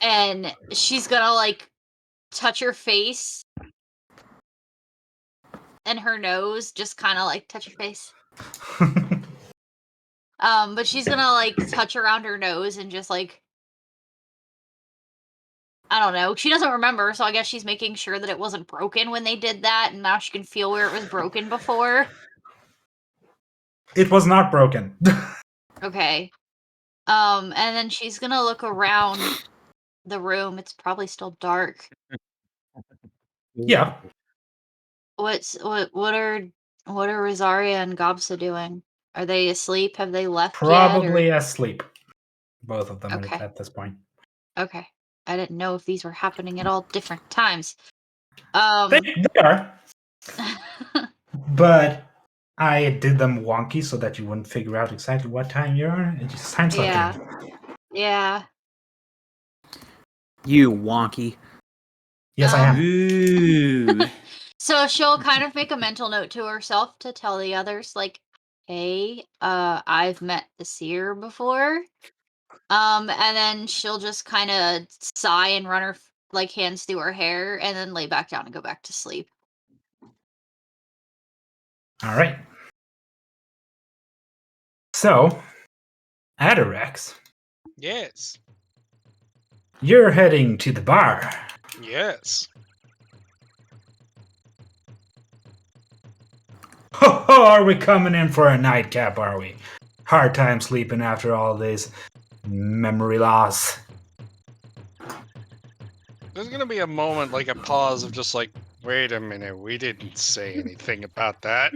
And she's gonna like touch her face and her nose, just kind of like touch her face. But she's gonna like touch around her nose and just like, I don't know. She doesn't remember, so I guess she's making sure that it wasn't broken when they did that, and now she can feel where it was broken before.
It was not broken.
Okay. And then she's gonna look around the room. It's probably still dark.
Yeah.
What are Rosaria and Gobsa doing? Are they asleep? Have they left
Probably
yet?
asleep. Both of them
Okay.
at this point.
Okay. I didn't know if these were happening at all different times.
They are. But I did them wonky so that you wouldn't figure out exactly what time you are. It's just time slot.
Yeah. Yeah.
You wonky.
Yes, I am.
Ooh.
So she'll kind of make a mental note to herself to tell the others, like, hey, I've met the seer before. And then she'll just kind of sigh and run her like hands through her hair and then lay back down and go back to sleep.
All right. So, Adarex,
Yes.
you're heading to the bar.
Yes.
Are we coming in for a nightcap, are we? Hard time sleeping after all this memory loss.
There's gonna be a moment, like a pause of just like, wait a minute, we didn't say anything about that.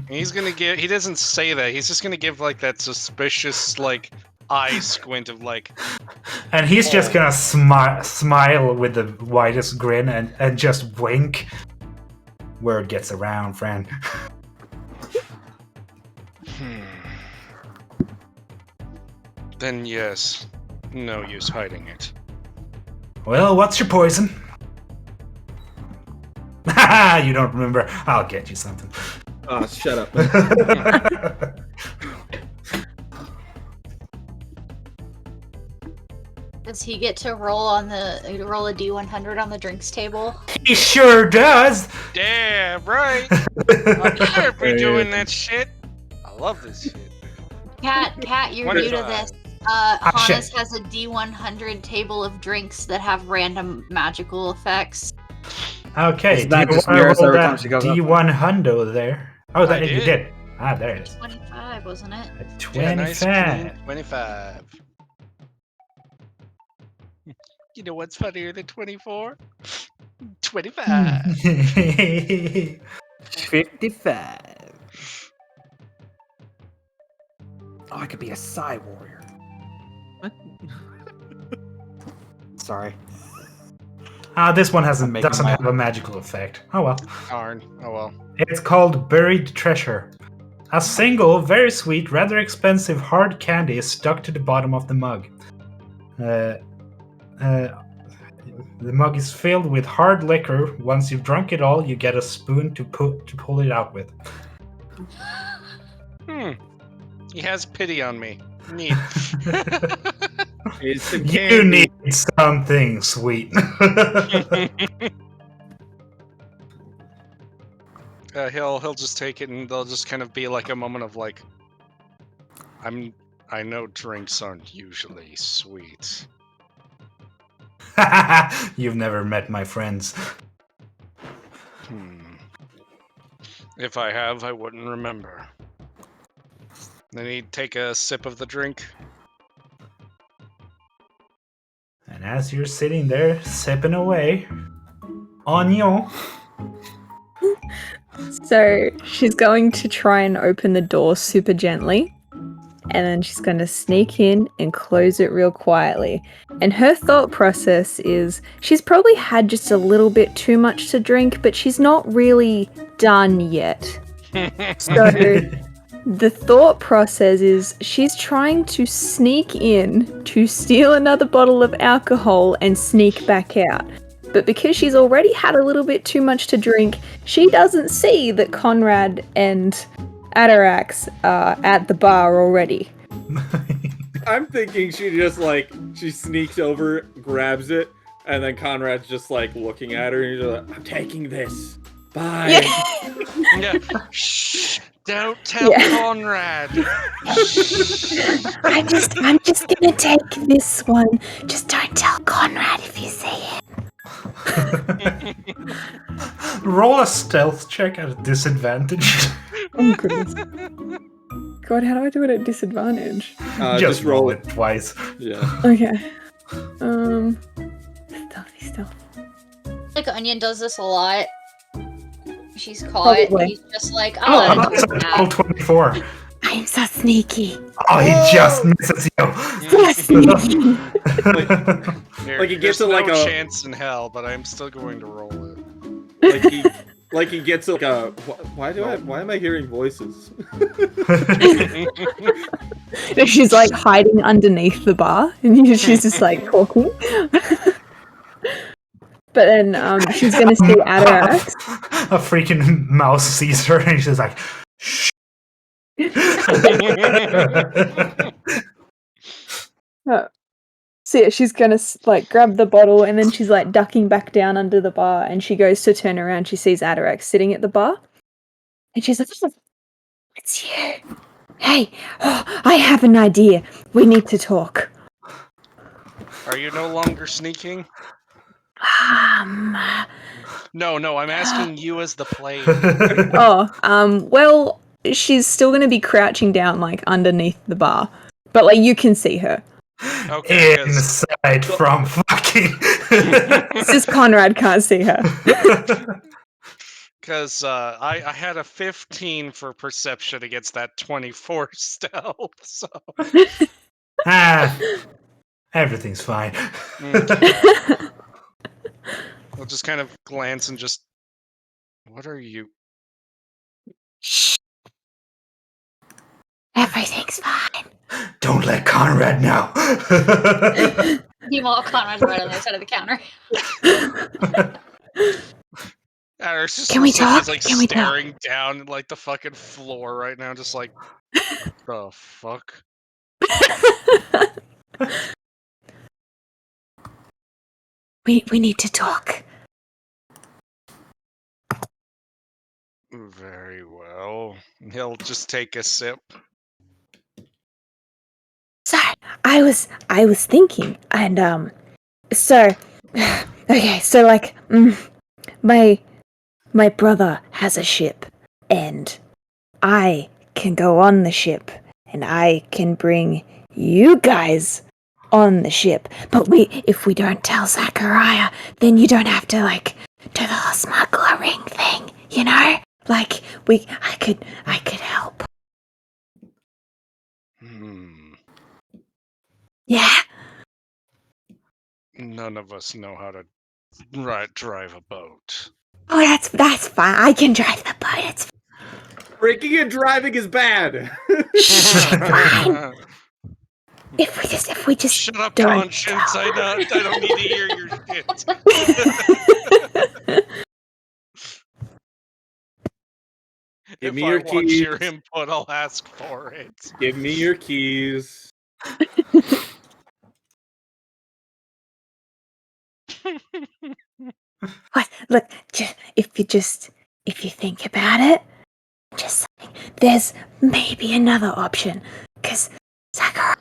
He's gonna give. He doesn't say that. He's just gonna give like that suspicious like eye squint of like.
And he's just gonna smile with the widest grin and just wink. Word gets around, friend.
Then yes, no use hiding it.
Well, what's your poison? Haha, you don't remember. I'll get you something.
Oh, shut up.
Does he get to roll a D100 on the drinks table?
He sure does.
Damn right. I can't be doing that shit. I love this shit.
Cat, you're new to this. Hannes has a D100 table of drinks that have random magical effects.
Okay,
Isn't that
do you
just
want to
mirrors
roll
every time
that
she goes up?
D100 there? Oh, that you did. Ah, there it is.
25, wasn't it?
A 25.
Yeah, nice clean 25. You know what's funnier than 24? 25.
55. Oh, I could be a Psy warrior.
What?
Sorry.
This one
I'm making
doesn't
my-
have a magical effect. Oh well.
Darn. Oh well.
It's called Buried Treasure. A single, very sweet, rather expensive hard candy is stuck to the bottom of the mug. The mug is filled with hard liquor. Once you've drunk it all, you get a spoon to pull it out with.
He has pity on me. Neat.
It's some
You
candy.
need something sweet.
He'll just take it and there'll just kind of be like a moment of like, I know drinks aren't usually sweet.
You've never met my friends.
If I have, I wouldn't remember. Then he'd take a sip of the drink.
And as you're sitting there sipping away, Onion.
So she's going to try and open the door super gently. and then she's going to sneak in and close it real quietly. And her thought process is she's probably had just a little bit too much to drink, but she's not really done yet. So the thought process is she's trying to sneak in to steal another bottle of alcohol and sneak back out. But because she's already had a little bit too much to drink, she doesn't see that Conrad and Atarax are at the bar already.
I'm thinking she sneaks over, grabs it, and then Conrad's just like looking at her and he's like, I'm taking this. Bye.
Yeah. Shh. Don't tell Conrad.
I'm just gonna take this one. Just don't tell Conrad if you see it.
Roll a stealth check at a disadvantage.
Oh goodness. God, how do I do it at disadvantage?
Just roll it twice.
Yeah.
Okay. Stealth.
Like Onion does this a lot. She's caught.
Probably.
He's just like,
Oh,
oh,
that's a roll 24.
I'm so sneaky.
Oh, he just misses you.
So sneaky.
Like he gets
There's
like
no
a
chance in hell, but I'm still going to roll it.
like he gets like a why am I hearing voices?
She's like hiding underneath the bar, and she's just like talking. But then she's gonna see Atarax.
A freaking mouse sees her and she's like, shh.
So yeah, she's gonna like grab the bottle, and then she's like ducking back down under the bar, and she goes to turn around. She sees Atarax sitting at the bar, and she's like, "Oh, it's you. Hey, I have an idea. We need to talk."
Are you no longer sneaking? No, I'm asking you as the player.
Well, she's still gonna be crouching down like underneath the bar, but like you can see her.
Okay,
Inside from fucking.
It's just Conrad can't see her.
Because I had a 15 for perception against that 24 stealth, so...
Everything's fine.
I'll just kind of glance and just... What are you...
Shh. Everything's fine.
Don't let Conrad know.
Meanwhile, Conrad's right on the other side of the counter.
Can we talk?
He's like
Can we talk?
staring down at like the fucking floor right now, just like, the fuck?
We need to talk.
Very well. He'll just take a sip.
So I was thinking, and okay, so like, my brother has a ship, and I can go on the ship, and I can bring you guys on the ship. But if we don't tell Zachariah, then you don't have to like do the whole smuggler ring thing, you know? Like I could help. Yeah.
None of us know how to drive a boat.
Oh, that's fine. I can drive the boat. It's
Drinking and driving is bad.
fine. If we just
Shut up,
don't
conscience.
tell.
I don't need to hear your shit.
Give
If
me
I
your
want
keys.
your input, I'll ask for it.
Give me your keys.
What? Look, if you think about it, just saying, there's maybe another option. Because Zachariah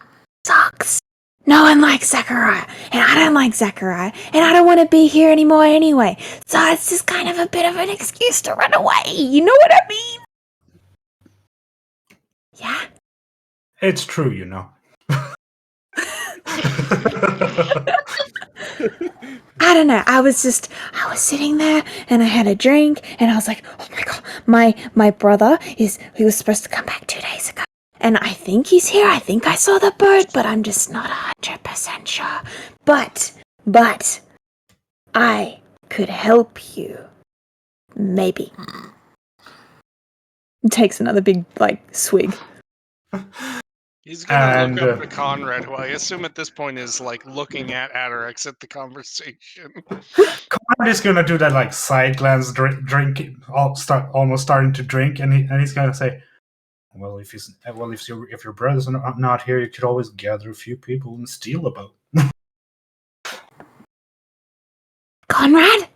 sucks. No one likes Zachariah, and I don't like Zachariah, and I don't want to be here anymore anyway. So it's just kind of a bit of an excuse to run away. You know what I mean? Yeah.
It's true, you know.
I don't know. I was sitting there and I had a drink and I was like, oh my god, my brother he was supposed to come back 2 days ago and I think he's here. I think I saw the boat, but I'm just not 100% sure. But I could help you. Maybe. Takes another big, swig.
He's gonna look
And
up to Conrad, who I assume at this point is like looking at Adarex at the conversation.
Conrad is gonna do that like side glance, drink, almost starting to drink, and he's gonna say, "Well, if your brother's not here, you could always gather a few people and steal a boat."
Conrad?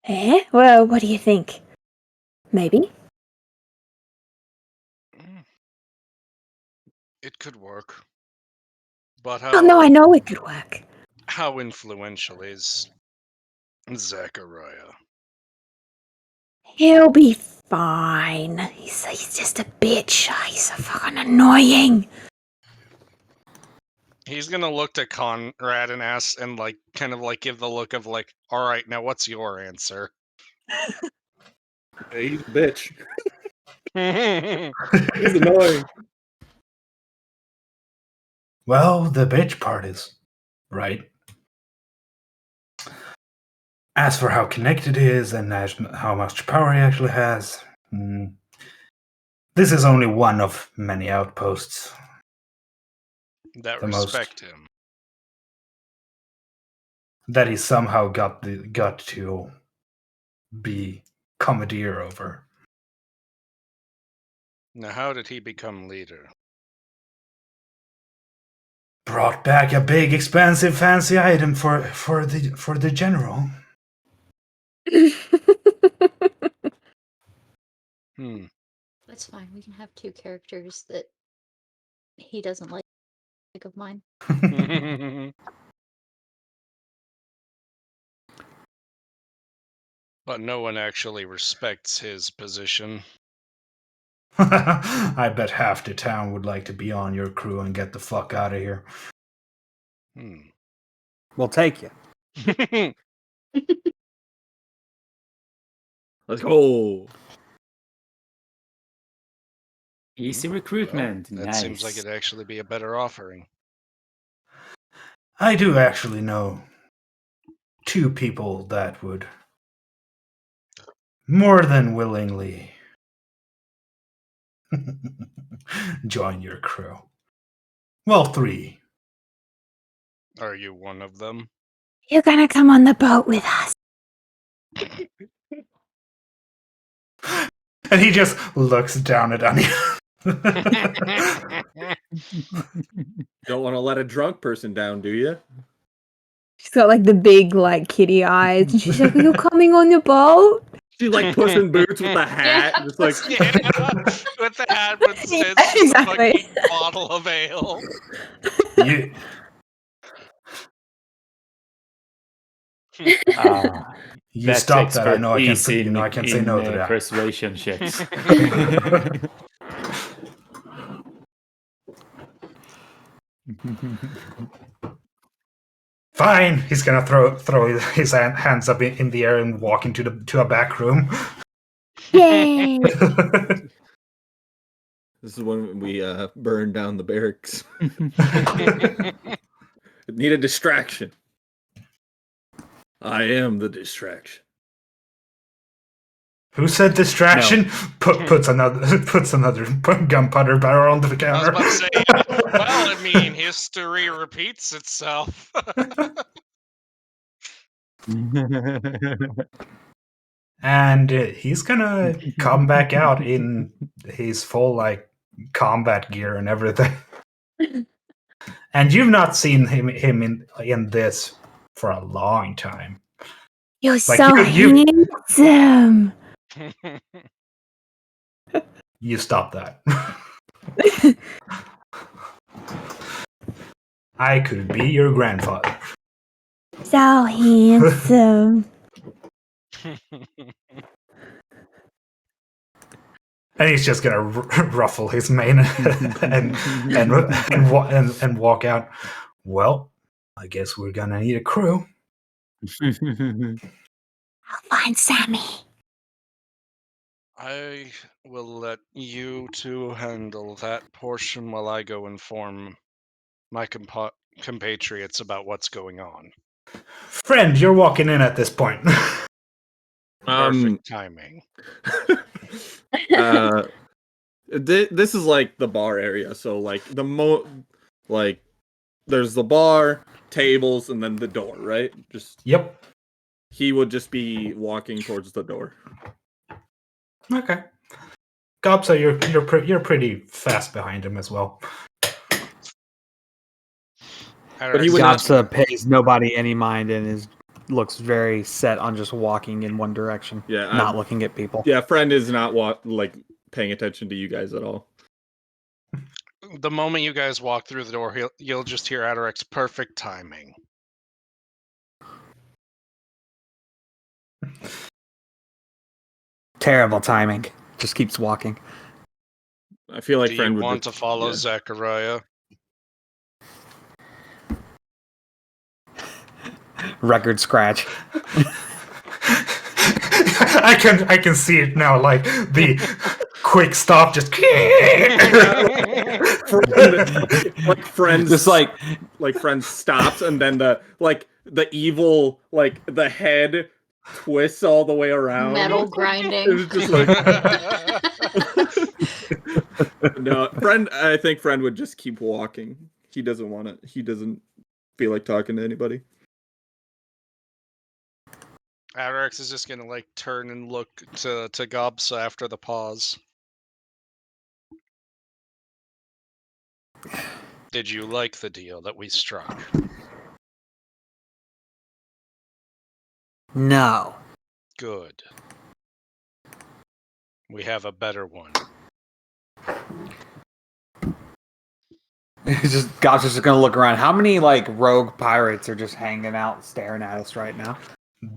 Eh? Well, what do you think? Maybe?
It could work. But
Oh, no, I know it could work.
how influential is Zachariah?
He'll be fine. He's just a bitch. He's so fucking annoying.
He's gonna look to Conrad and ask, and like kind of like give the look of like, all right, now what's your answer?
Hey, he's a bitch.
He's
He's annoying.
Well, the bitch part is right. As for how connected he is and how much power he actually has, this is only one of many outposts.
that
The most.
respect him.
That he somehow got to be commandeer over.
Now, how did he become leader?
Brought back a big, expensive, fancy item for the general.
That's fine. We can have two characters that he doesn't like of mine.
But no one actually respects his position.
I bet half the town would like to be on your crew and get the fuck out of here.
We'll take you.
Let's go.
Easy recruitment.
Well, that
nice.
seems like it'd actually be a better offering.
I do actually know two people that would more than willingly join your crew. Well, three.
Are you one of them?
You're gonna come on the boat with us.
And he just looks down at Anya.
Don't want to let a drunk person down, do you?
She's got the big kitty eyes, and she's like, "Are you coming on the boat?"
She like Puss in Boots with a hat,
Yeah,
just like
Yeah, with the hat, but
Yeah,
it's just
exactly.
a fucking bottle of ale.
you, you
That's
stop that. I know I can.
expertise
I can say no to that.
persuasion checks.
Fine. He's gonna throw his hands up in the air and walk to a back room.
Yay!
this is when we burned down the barracks. It need a distraction. I am the distraction.
Who said distraction? Puts another gunpowder barrel on the
I was
counter.
about to say, well, I mean, history repeats itself.
And he's gonna come back out in his full combat gear and everything. And you've not seen him in this for a long time.
You're
Like,
so
you-
handsome.
You stop that. I could be your grandfather.
So handsome.
And he's just gonna ruffle his mane and walk out. Well, I guess we're gonna need a crew.
I'll find Sammy.
I will let you two handle that portion while I go inform my compatriots about what's going on.
Friend, you're walking in at this point.
Perfect timing.
This is like the bar area, so like there's the bar, tables, and then the door, right?
Yep.
He would just be walking towards the door.
Okay. Gobsa, you're pretty fast behind him as well.
But he would not.
Gobsa pays nobody any mind and looks very set on just walking in one direction.
Yeah,
not looking at people.
Yeah, friend is not paying attention to you guys at all.
The moment you guys walk through the door, you'll just hear Adorek's perfect timing.
Terrible timing. Just keeps walking.
I feel like
Do
friend
you
would
want to follow Zachariah?
Record scratch.
I can see it now, like the quick stop, just
like friends,
just like
friends stops, and then the evil the head twists all the way around.
Metal grinding.
It's just like no, friend. I think friend would just keep walking. He doesn't want it. He doesn't feel like talking to anybody.
Adorex is just gonna turn and look to Gobsa after the pause. Did you like the deal that we struck?
No.
Good. We have a better one.
Gobsa's just gonna look around. How many rogue pirates are just hanging out, staring at us right now?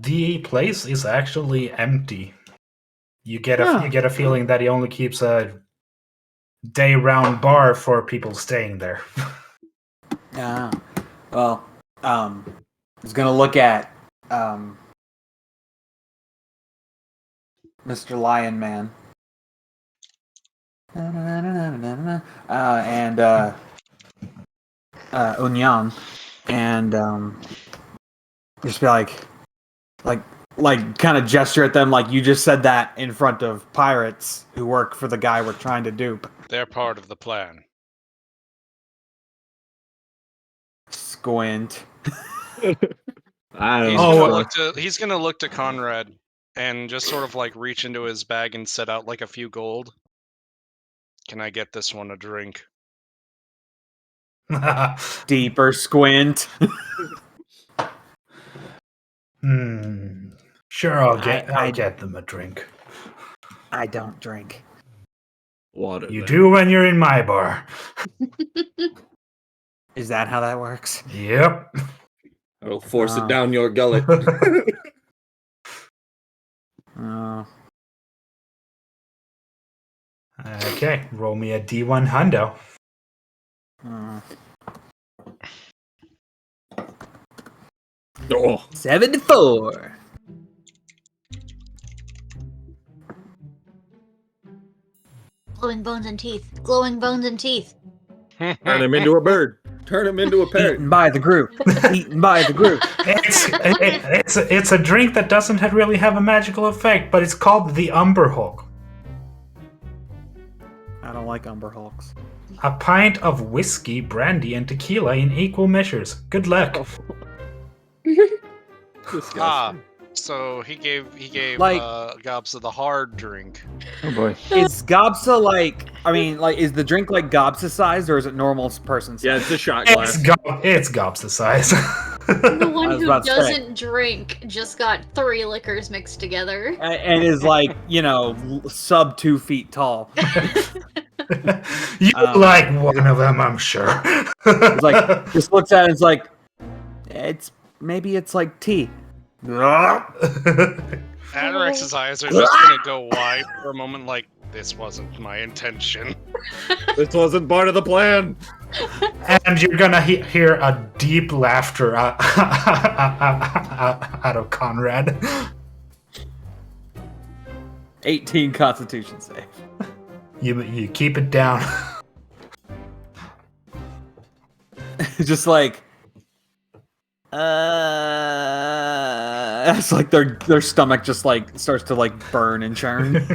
The place is actually empty. You get a feeling that he only keeps a day-round bar for people staying there.
Yeah. Well, I was gonna look at Mr. Lion Man. And Unyan, and just be like kind of gesture at them like you just said that in front of pirates who work for the guy we're trying to dupe.
They're part of the plan.
Squint.
He's gonna look to Conrad and just sort of reach into his bag and set out a few gold. Can I get this one a drink?
Deeper squint.
Sure, I'll get them a drink.
I don't drink.
Water.
You do when you're in my bar.
Is that how that works?
Yep.
I'll force it down your gullet.
Okay, roll me a D1 hundo.
74.
Glowing bones and teeth. Glowing bones and teeth.
Turn him into a bird. Turn him into a parrot.
Eaten by the group. Eaten by the group.
It's a drink that doesn't really have a magical effect, but it's called the Umber Hulk.
I don't like Umber Hulks.
A pint of whiskey, brandy, and tequila in equal measures. Good luck.
So he gave Gobsa the hard drink.
Oh boy.
Is Gobsa is the drink Gobsa sized or is it normal person sized?
Yeah, it's a shot glass.
It's Gobsa size.
The one who doesn't drink just got 3 liquors mixed together.
And is sub 2 feet tall.
You like one of them, I'm sure.
It's just looks at it and it's tea.
Adorex's eyes are just gonna go wide for a moment, this wasn't my intention.
This wasn't part of the plan.
And you're gonna hear a deep laughter out of Conrad.
18 Constitution save.
You keep it down.
Just like, it's like their stomach just like starts to like burn and churn.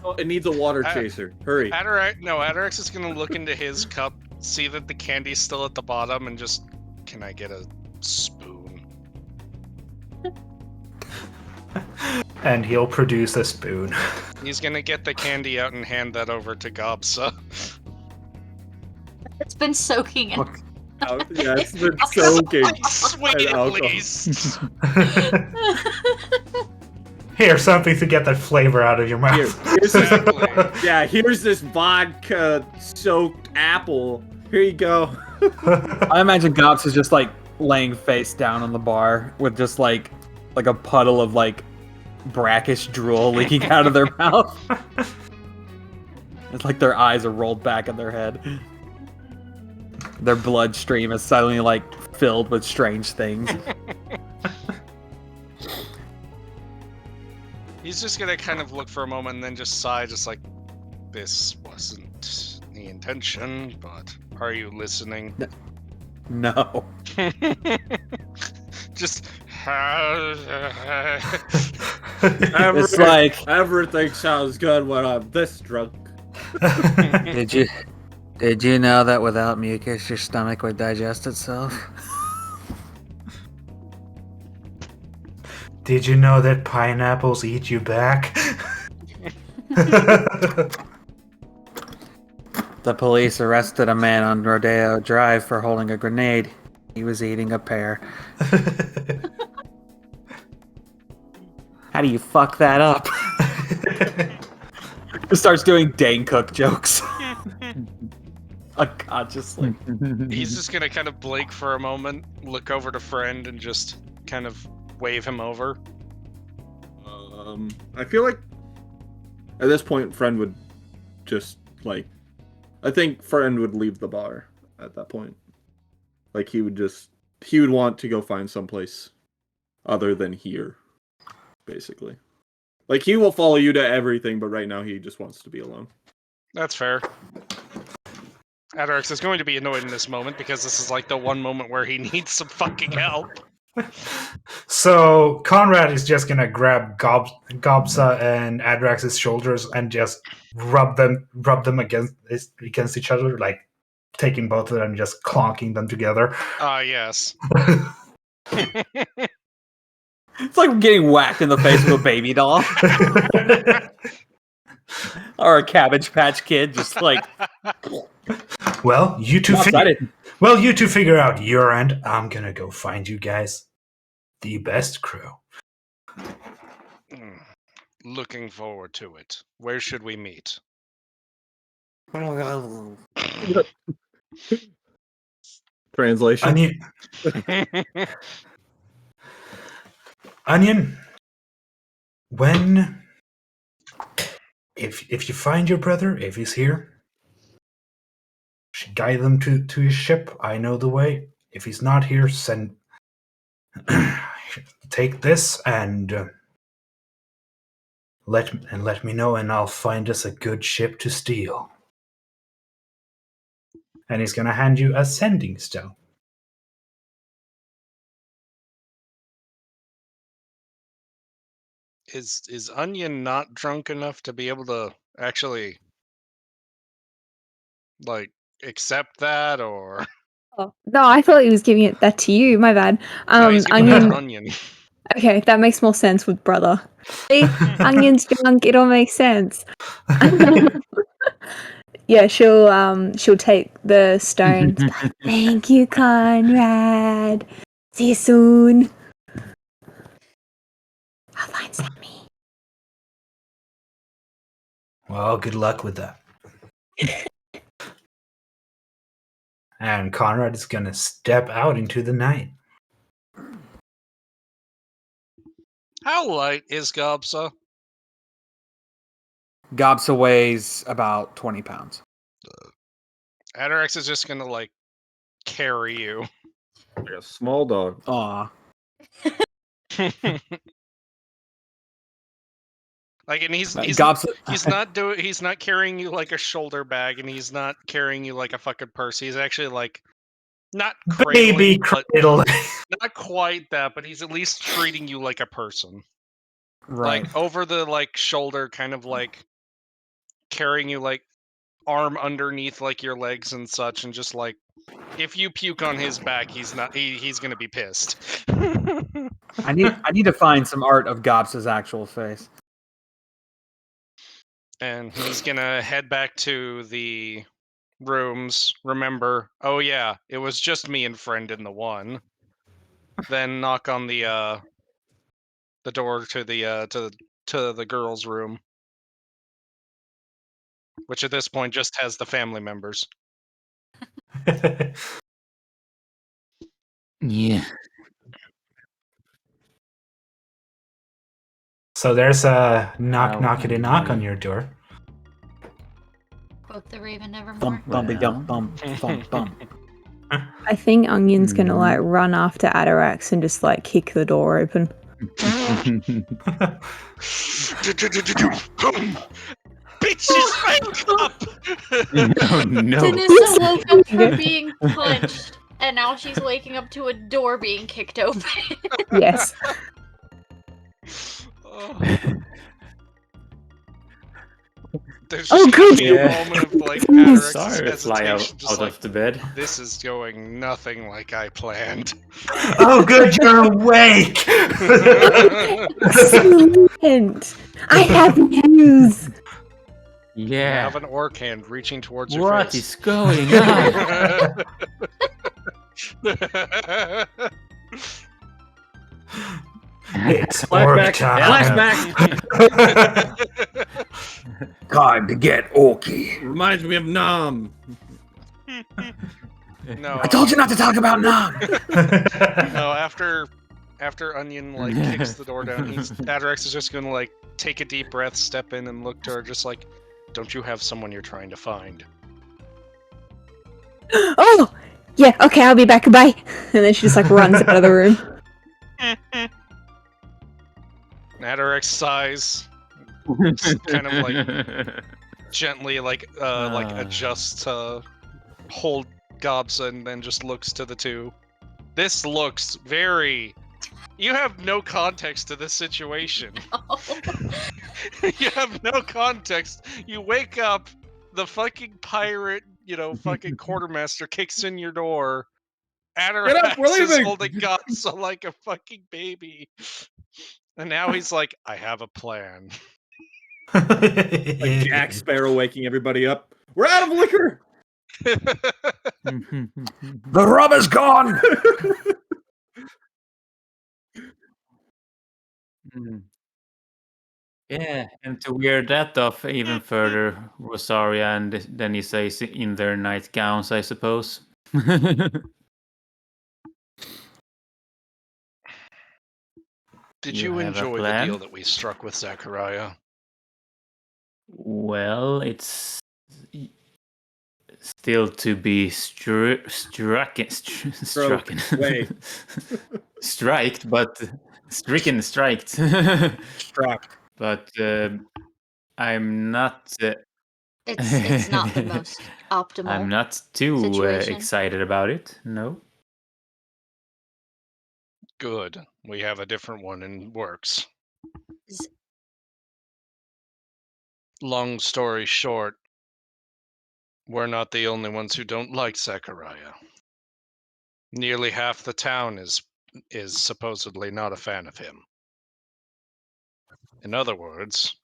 Oh, it needs a water chaser. Hurry.
Atarax is gonna look into his cup, see that the candy's still at the bottom, and just, can I get a spoon?
And he'll produce a spoon.
He's gonna get the candy out and hand that over to Gobsa.
It's been soaking in.
Yeah, it's been soaking.
Swing
And
it,
alcohol.
please.
Here's something to get that flavor out of your mouth.
Here's
Exactly.
Yeah, here's this vodka-soaked apple. Here you go.
I imagine Gops is just like laying face down on the bar with just like a puddle of like brackish drool leaking out of their mouth. It's like their eyes are rolled back in their head. Their bloodstream is suddenly like filled with strange things.
He's just gonna kind of look for a moment and then just sigh, just like, this wasn't the intention, but are you listening?
No.
Just.
It's like,
Everything sounds good when I'm this drunk.
Did you know that without mucus, your stomach would digest itself?
Did you know that pineapples eat you back?
The police arrested a man on Rodeo Drive for holding a grenade. He was eating a pear. How do you fuck that up?
just starts doing Dane Cook jokes. Unconsciously.
He's just gonna kind of blink for a moment, look over to Friend, and just kind of wave him over.
I feel like at this point, Friend would just like, I think Friend would leave the bar at that point. Like he would want to go find someplace other than here, basically. Like he will follow you to everything, but right now he just wants to be alone.
That's fair. Atarax is going to be annoyed in this moment because this is like the one moment where he needs some fucking help.
So Conrad is just gonna grab Gobsa and Adrax's shoulders and just rub them against each other, like taking both of them and just clonking them together.
Yes.
It's like getting whacked in the face with a baby doll. Or a Cabbage Patch Kid, just like...
Well, you two figure out your end. I'm gonna go find you guys the best crew.
Looking forward to it. Where should we meet?
Translation.
Onion, when if you find your brother, if he's here, guide them to his ship. I know the way. If he's not here, send take this and let me know, and I'll find us a good ship to steal. And he's gonna hand you a sending stone.
Is Onion not drunk enough to be able to actually like accept that, or
Oh, no, I thought he was giving that to you. My bad.
no, he's giving that to
Onion.
Onion.
Okay, that makes more sense with brother. See, Onion's drunk. It all makes sense. Yeah, she'll take the stone. Thank you, Conrad. See you soon. I'll find Sammy.
Well, good luck with that. And Conrad is gonna step out into the night.
How light is Gobsa?
Gobsa weighs about 20 pounds.
Atarax is just gonna like carry you.
Like a small dog.
Aw.
Like, and he's
Gobs,
he's not carrying you like a shoulder bag, and he's not carrying you like a fucking purse. He's actually like not
Baby
cradling, but
cradle.
not quite that, but he's at least treating you like a person.
right.
Like over the like shoulder, kind of like carrying you like arm underneath like your legs and such, and just like if you puke on his back, he's gonna be pissed.
I need to find some art of Gobs' actual face.
And he's gonna head back to the rooms. Remember, oh yeah, it was just me and friend in the one. Then knock on the door to the girls' room, which at this point just has the family members.
Yeah.
So there's a knock
How
knockity-knock on
hungry.
your door.
Quote the Raven Nevermore.
Bump, bumpy, dump, bump, bump, bump.
I think Onion's gonna
Mhm.
like run after Atarax and just like kick the door open.
Bitches, wake up!
Oh no.
Danissa woke up from being punched, and now she's waking up to a door being kicked open.
Yes.
Oh. There's
Oh,
just
good.
gonna be a
Yeah.
moment of like
Sorry to
Atarex's
fly
hesitation,
out
just like
of the bed.
this is going nothing like I planned.
Oh, good, you're awake!
Excellent. I have news.
You
Yeah.
have an orc hand reaching towards your
What
face.
is going on?
It's orc
Flashback.
time.
Flashback.
Time to get orky.
Reminds me of Nom.
No,
I told you not to talk about Nom.
no. After Onion like kicks the door down, Adorex is just gonna like take a deep breath, step in, and look to her, just like, "Don't you have someone you're trying to find?"
Oh, yeah. Okay, I'll be back. Bye. And then she just like runs out of the room.
Adorex sighs, kind of like gently like adjusts to hold Gobs, and then just looks to the two. This looks very. You have no context to this situation. You have no context. You wake up, the fucking pirate, fucking quartermaster kicks in your door.
Get up,
Atarax
we're
is
leaving!
holding Gobs like a fucking baby. And now he's like, I have a plan.
Like Jack Sparrow waking everybody up. We're out of liquor.
The rum is gone.
Yeah, and to wear that off even further, Rosaria, and then he says in their nightgowns, I suppose.
Did
You
you
have a
enjoy the
plan?
deal that we struck with Zachariah?
Well, it's still to be strucken,
Wait.
striked, but striked.
Struck.
But I'm not.
It's not the most optimal.
I'm not too
situation.
excited about it. No.
Good. We have a different one in works.
Z-
Long story short, we're not the only ones who don't like Zachariah. Nearly half the town is supposedly not a fan of him. In other words,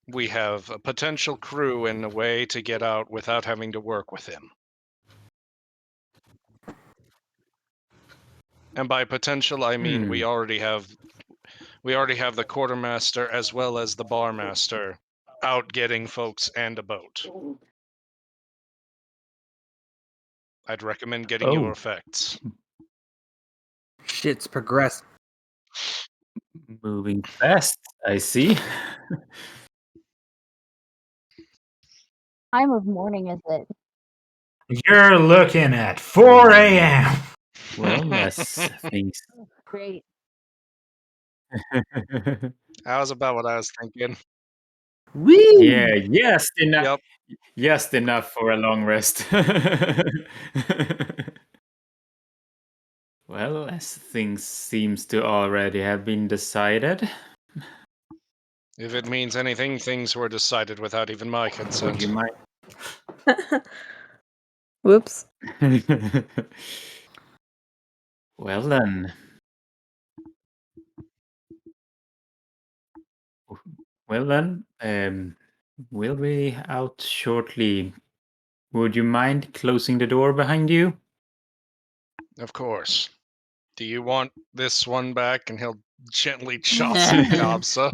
we have a potential crew and a way to get out without having to work with him. And by potential, I mean we already have the quartermaster as well as the barmaster out getting folks and a boat. I'd recommend getting your effects.
Shit's progressed.
Moving fast, I see.
Time of morning is it?
You're looking at 4 a.m.
Well, that's things.
Great.
That was about what I was thinking.
Woo!
Yeah, just enough.
Yep.
Just enough for a long rest. Well, as things seems to already have been decided,
If it means anything, things were decided without even my
would
consent.
you mind?
Whoops.
Well then. Well then, we'll be out shortly. Would you mind closing the door behind you?
Of course. Do you want this one back? And he'll gently chop some gobsa.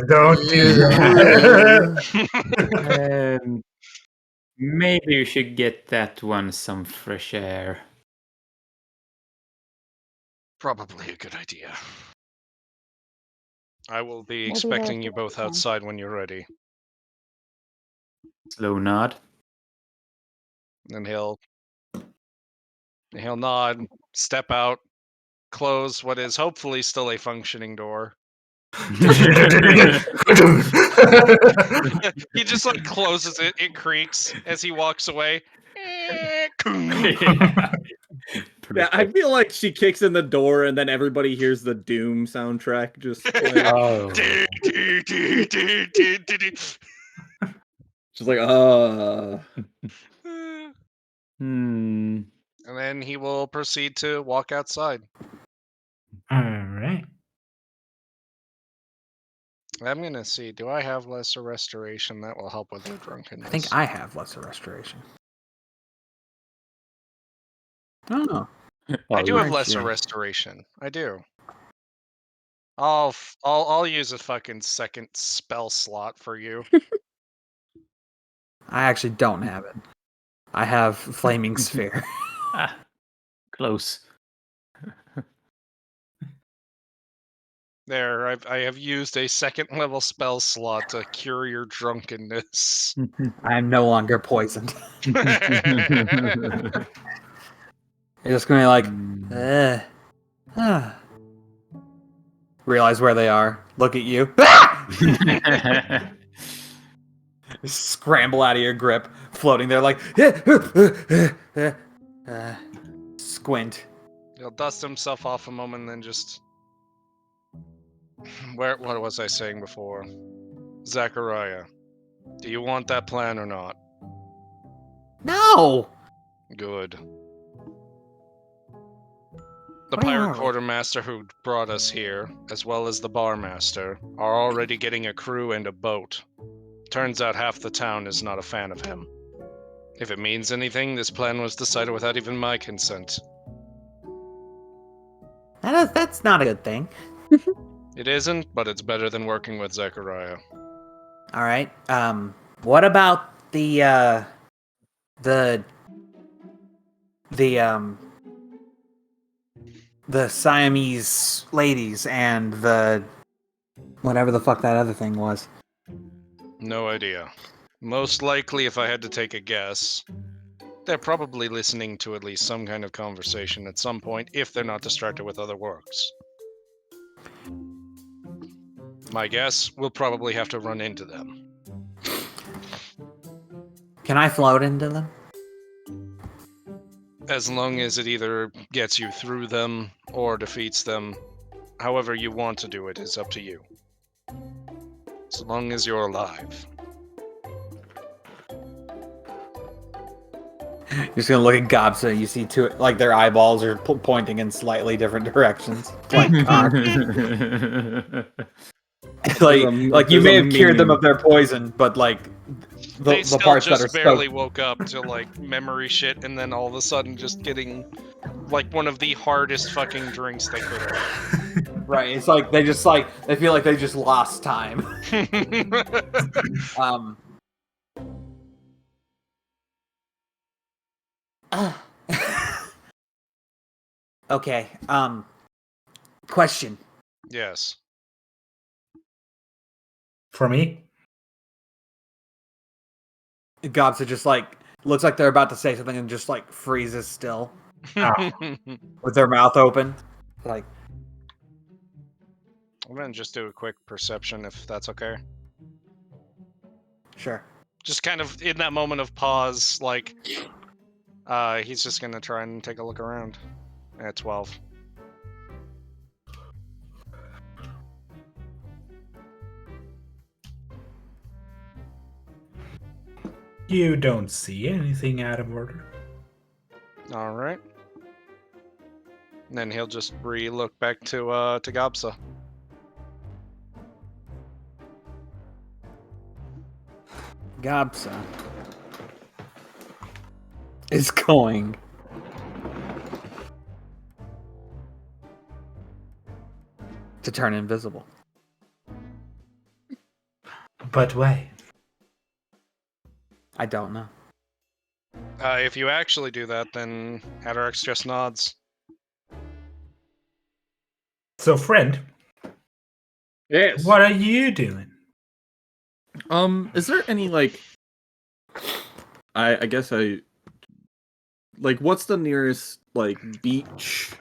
Don't do that.
Maybe you should get that one some fresh air.
Probably a good idea. I will be
We'll be there
expecting
if
you
you
both
can.
outside when you're ready.
Slow nod.
And he'll nod, step out, close what is hopefully still a functioning door. He just like closes it, it creaks as he walks away.
Yeah, I feel like she kicks in the door and then everybody hears the Doom soundtrack just play.
Oh.
She's like,
Hmm.
And then he will proceed to walk outside.
All right.
I'm gonna see. Do I have lesser restoration? That will help with their
I
drunkenness.
think I have lesser restoration. Oh,
I do have
Aren't
lesser
you?
restoration. I do. I'll use a fucking second spell slot for you.
I actually don't have it. I have flaming sphere.
Ah, close.
There, I have used a second level spell slot to cure your drunkenness.
I am no longer poisoned. You're just gonna be like, realize where they are. Look at you. Scramble out of your grip, floating there like, squint.
He'll dust himself off a moment and then just... What was I saying before? Zachariah, do you want that plan or not?
No.
Good. The
Where
pirate
are we?
quartermaster who brought us here, as well as the barmaster, are already getting a crew and a boat. Turns out half the town is not a fan of him. If it means anything, this plan was decided without even my consent.
That's not a good thing.
It isn't, but it's better than working with Zachariah.
All right. What about the Siamese ladies and the whatever the fuck that other thing was?
No idea. Most likely, if I had to take a guess, they're probably listening to at least some kind of conversation at some point, if they're not distracted with other works. My guess, we'll probably have to run into them.
Can I float into them?
As long as it either gets you through them or defeats them, however you want to do it is up to you. As long as you're alive.
You're just gonna look at Gobsa. You see two, like their eyeballs are pointing in slightly different directions. Like, like you may have cured them of their poison, but like
They
the
still
parts that are
just barely
soaked.
woke up to like memory shit, and then all of a sudden just getting like one of the hardest fucking drinks they could have.
Right. It's like they feel like they just lost time. Okay. Question.
Yes.
For me?
Gobsa just like looks like they're about to say something and just like freezes still with their mouth open. Like,
I'm gonna just do a quick perception if that's okay.
Sure.
Just kind of in that moment of pause, like he's just gonna try and take a look around. At 12.
You don't see anything out of order.
All right. And then he'll just re-look back to Gobsa.
Gobsa is going to turn invisible.
But why?
I don't know.
If you actually do that, then Hadarix just nods.
So, friend,
Yes.
what are you doing?
Is there any like I guess like what's the nearest like beach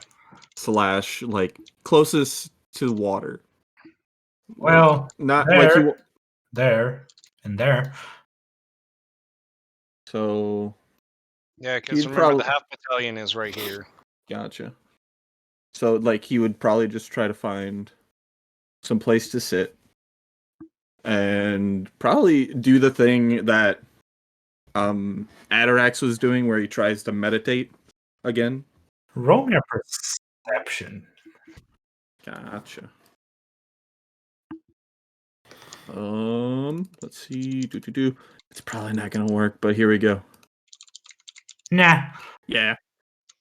/ like closest to water?
Well,
Not
there,
like you
there, and there.
so
Yeah, because
He'd
remember the
probably-
half battalion is right here.
gotcha. So like he would probably just try to find some place to sit and probably do the thing that Atarax was doing where he tries to meditate again.
Roll me a perception.
Gotcha. Let's see. It's probably not gonna work, but here we go.
Nah.
Yeah.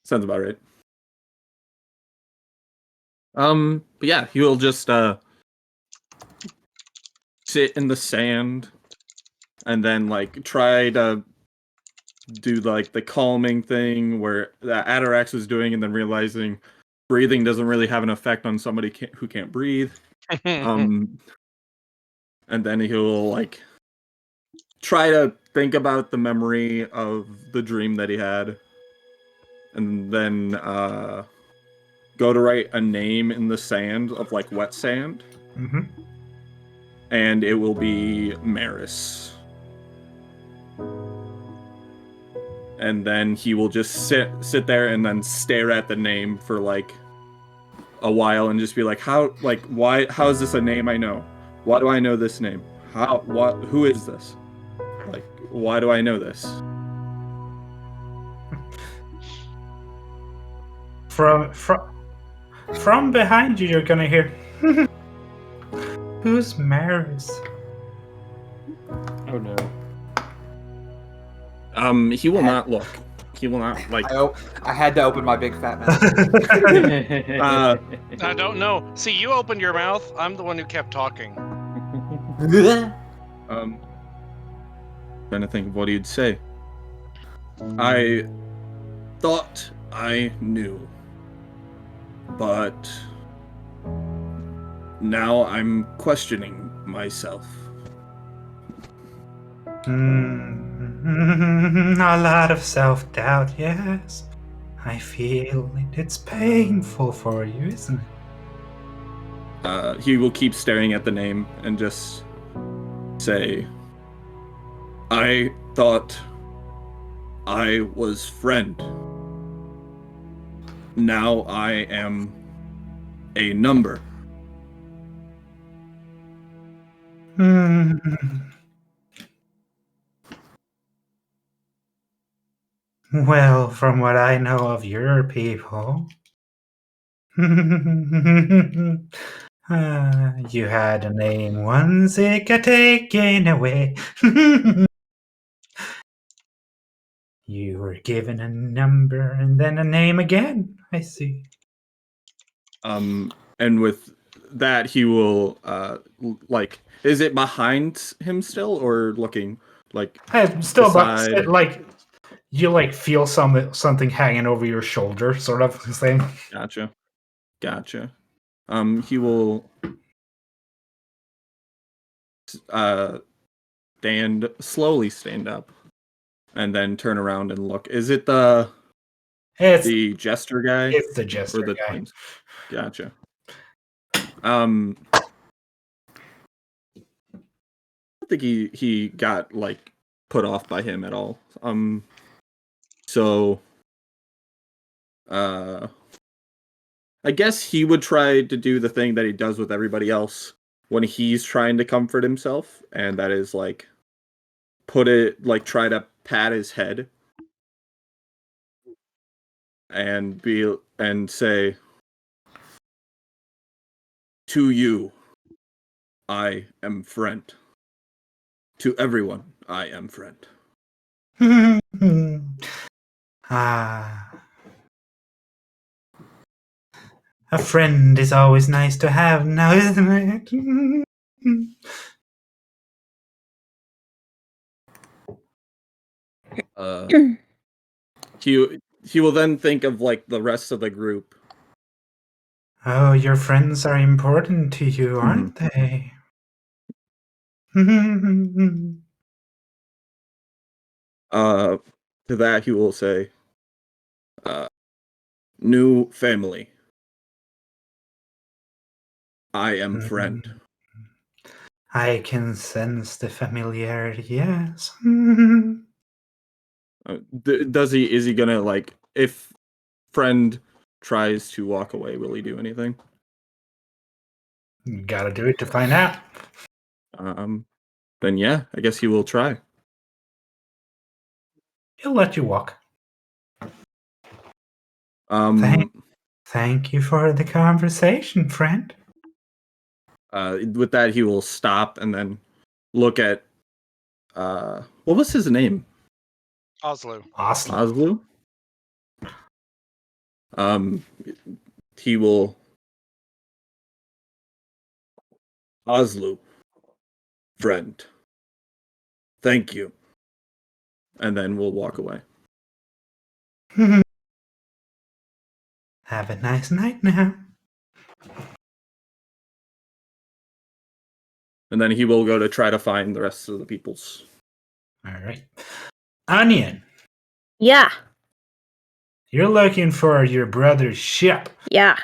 Sounds about right. But yeah, he'll just sit in the sand and then like try to do like the calming thing where the Atarax was doing and then realizing breathing doesn't really have an effect on somebody who can't breathe. And then he'll like try to think about the memory of the dream that he had and then go to write a name in the sand of like wet sand.
Mm-hmm.
And it will be Maris. And then he will just sit there and then stare at the name for like a while and just be like, how is this a name I know? Why do I know this name? Who is this? Like, why do I know this?
From behind you, you're gonna hear, "Who's Maris?"
Oh no.
He will not look. He will not like.
I had to open my big fat mouth.
I don't know. See, you opened your mouth. I'm the one who kept talking.
Trying to think of what he'd say. I thought I knew, but now I'm questioning myself.
A lot of self-doubt, yes. I feel it's painful for you, isn't it?
He will keep staring at the name and just say, I thought I was friend. Now I am a number.
Well, from what I know of your people, you had a name once, it got taken away. You were given a number and then a name again. I see.
And with that, he will like. Is it behind him still, or looking like?
I'm still
beside-
like you like feel something hanging over your shoulder, sort of the same.
Gotcha. He will slowly stand up, and then turn around and look. Is it the jester guy?
It's the jester
or the
guy.
twins? Gotcha. I don't think he got like put off by him at all. So I guess he would try to do the thing that he does with everybody else when he's trying to comfort himself, and that is like try to pat his head and say, "To you, I am friend. To everyone, I am friend."
Ah. A friend is always nice to have now, isn't it?
He will then think of like the rest of the group.
Oh, your friends are important to you, aren't they?
To that he will say, "New family. I am friend."
I can sense the familiarity, yes.
Is he gonna like, if friend tries to walk away, will he do anything?
Gotta do it to find out.
Then yeah, I guess he will try.
He'll let you walk. Thank you for the conversation, friend.
With that, he will stop and then look at what was his name?
Oslo.
Oslo. He will Oslo, friend. Thank you. And then we'll walk away.
Have a nice night now.
And then he will go to try to find the rest of the peoples.
All right. Onion,
Yeah.
you're looking for your brother's ship.
Yeah.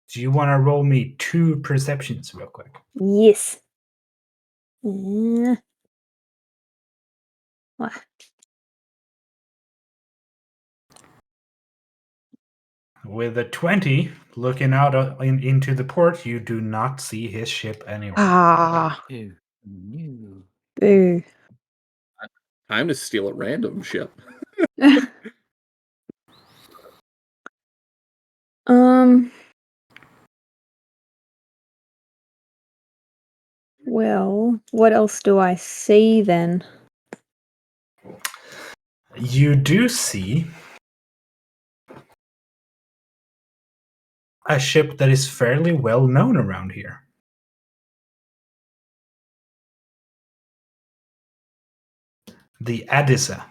Do you want to roll me 2 perceptions real quick?
Yes. What?
With a 20, looking out into the port, you do not see his ship anywhere.
Ah.
Ew. Ew.
Boo.
Time to steal a random ship.
Well, what else do I see then?
You do see a ship that is fairly well known around here. The Adisa.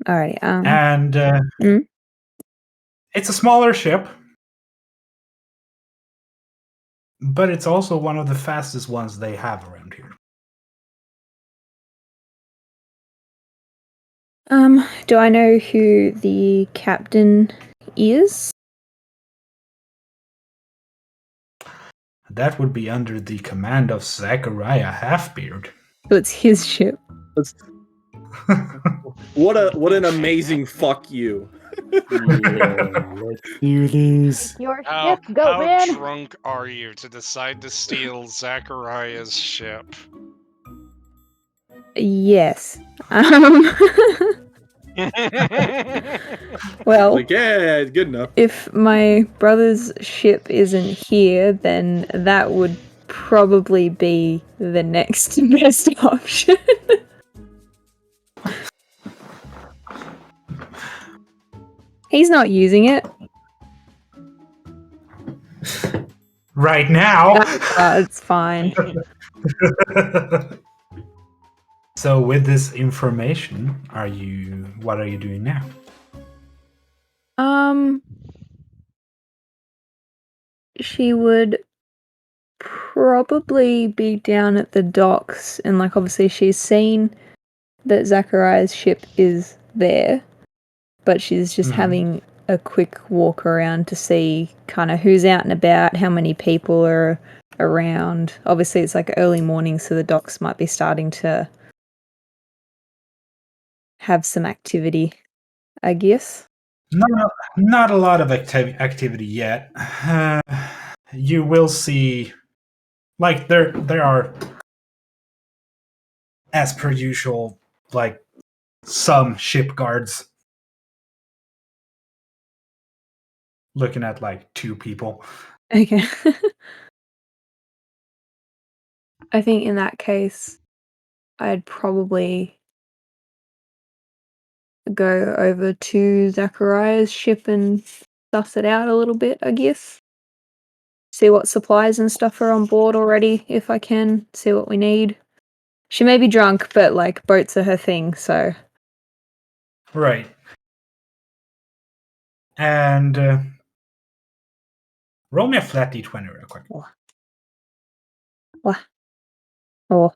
Alrighty.
And
Mm?
it's a smaller ship, but it's also one of the fastest ones they have around here.
Do I know who the captain is?
That would be under the command of Zachariah Halfbeard.
So it's his ship.
What an amazing fuck you.
Let's do this.
Your
How,
ship, Goat Man.
drunk are you to decide to steal Zachariah's ship?
Yes. Well,
Like, yeah, it's good enough.
if my brother's ship isn't here, then that would probably be the next best option. He's not using it.
Right now.
It's fine.
So with this information, what are you doing now?
She would probably be down at the docks, and like obviously she's seen that Zachariah's ship is there, but she's just having a quick walk around to see kind of who's out and about, how many people are around. Obviously, it's like early morning, so the docks might be starting to have some activity, I guess.
Not a lot of activity yet. You will see, like there are, as per usual, like some ship guards looking at like 2 people.
Okay. I think in that case, I'd probably go over to Zachariah's ship and suss it out a little bit, I guess. See what supplies and stuff are on board already, if I can. See what we need. She may be drunk, but like boats are her thing, so.
Right. And roll me a flat d20 real quick.
What? Oh.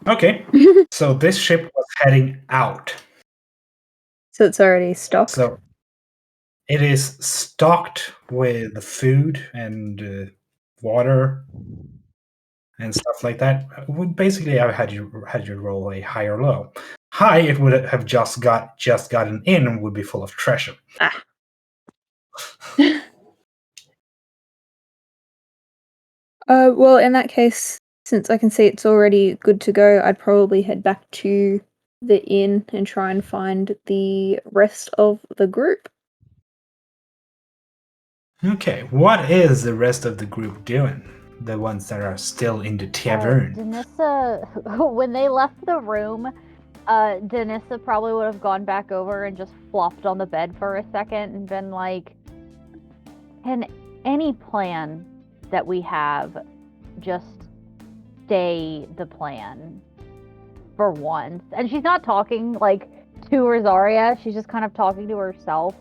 Okay. So this ship was heading out.
So it's already stocked?
So it is stocked with food and water and stuff like that. Basically, I had you roll a high or low. High, it would have just gotten in and would be full of treasure.
Ah. Well, in that case, since I can see it's already good to go, I'd probably head back to the inn and try and find the rest of the group.
Okay, what is the rest of the group doing? The ones that are still in the tavern.
Denissa, when they left the room, Denissa probably would have gone back over and just flopped on the bed for a second and been like, can any plan that we have just stay the plan for once? And she's not talking like to Rosaria, she's just kind of talking to herself.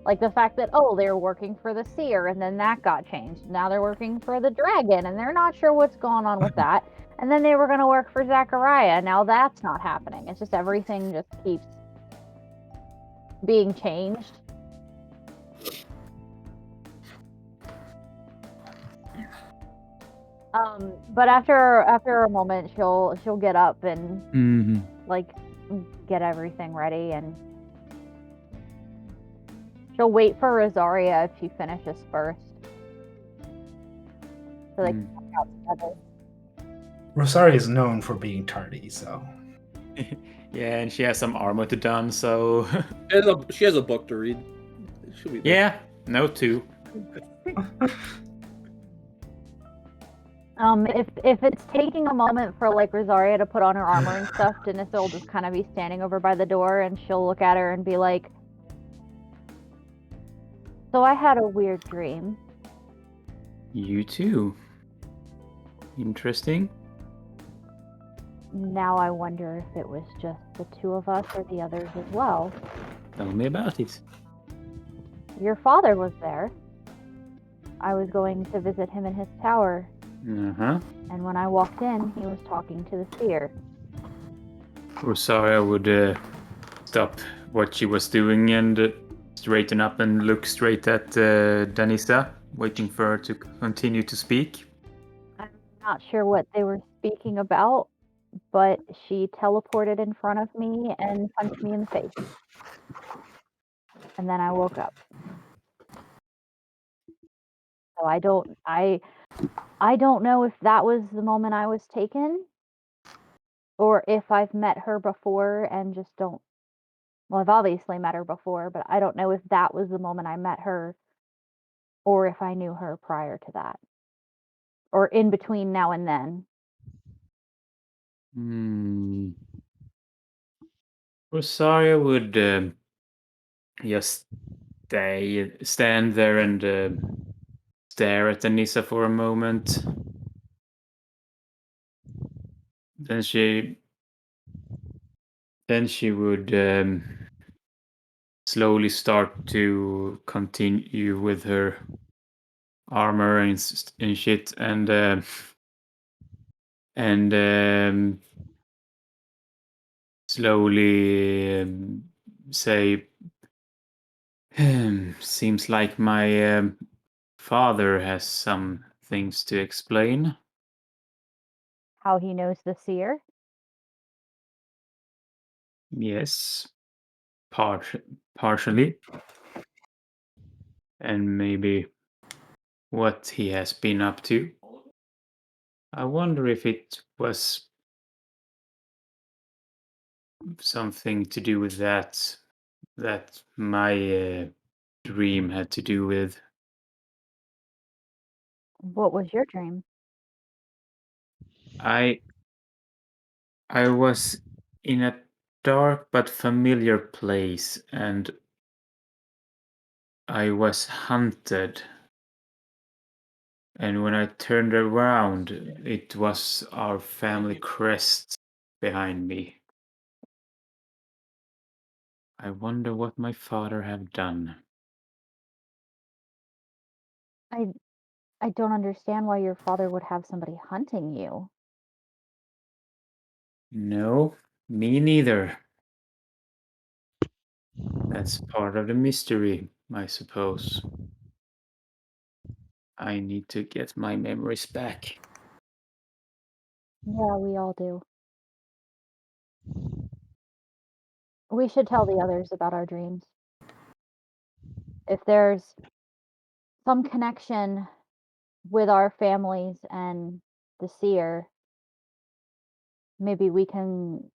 Like the fact that, oh, they were working for the seer and then that got changed. Now they're working for the dragon and they're not sure what's going on with that. And then they were going to work for Zachariah. Now that's not happening. It's just everything just keeps being changed. But after a moment, she'll get up and like get everything ready, and she'll wait for Rosaria if she finishes first, so they can walk out together.
Rosaria is known for being tardy, so.
Yeah, and she has some armor to don, so.
She has a book to read. She'll be there.
Yeah, no 2.
If it's taking a moment for like Rosaria to put on her armor and stuff, Denissa will just kind of be standing over by the door, and she'll look at her and be like, "So I had a weird dream."
You too. Interesting.
Now I wonder if it was just the 2 of us or the others as well.
Tell me about it.
Your father was there. I was going to visit him in his tower.
Uh-huh.
And when I walked in, he was talking to the seer.
Rosaria would stop what she was doing and straighten up and look straight at Danissa, waiting for her to continue to speak.
I'm not sure what they were speaking about, but she teleported in front of me and punched me in the face. And then I woke up. So I don't know if that was the moment I was taken, or if I've met her before and just don't. Well, I've obviously met her before, but I don't know if that was the moment I met her, or if I knew her prior to that, or in between now and then.
Rosaria would just stand there and stare at Anissa for a moment. Then she would slowly start to continue with her armor and shit, and slowly say, seems like my father has some things to explain.
How he knows the seer?
Yes, partially. And maybe what he has been up to. I wonder if it was something to do with that my dream had to do with.
What was your dream?
I was in a dark but familiar place, and I was hunted. And when I turned around, it was our family crest behind me. I wonder what my father had done.
I don't understand why your father would have somebody hunting you.
No, me neither. That's part of the mystery, I suppose. I need to get my memories back.
Yeah, we all do. We should tell the others about our dreams. If there's some connection with our families and the seer, maybe we can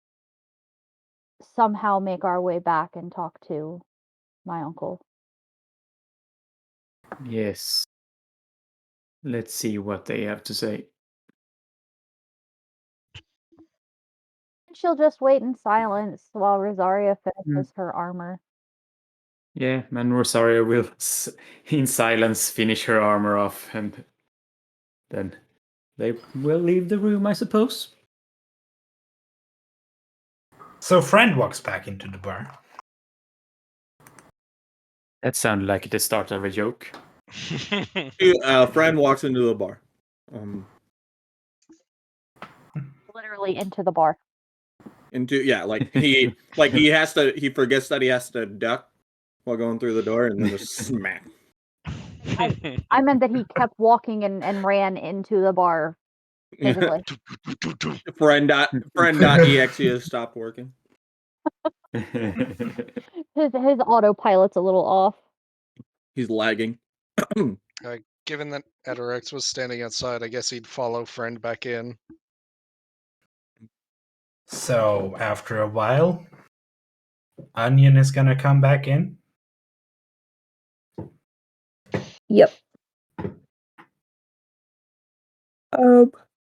somehow make our way back and talk to my uncle.
Yes. Let's see what they have to say.
She'll just wait in silence while Rosaria finishes her armor.
Yeah, and Rosario will, in silence, finish her armor off, and then they will leave the room, I suppose.
So friend walks back into the bar.
That sounded like the start of a joke.
Friend walks into the bar.
Literally into the bar.
He forgets that he has to duck while going through the door, and then just smack.
I meant that he kept walking and ran into the bar physically.
Friend.exe has stopped working.
His autopilot's a little off.
He's lagging.
Given that Adarex was standing outside, I guess he'd follow friend back in.
So after a while, Onion is gonna come back in.
Yep.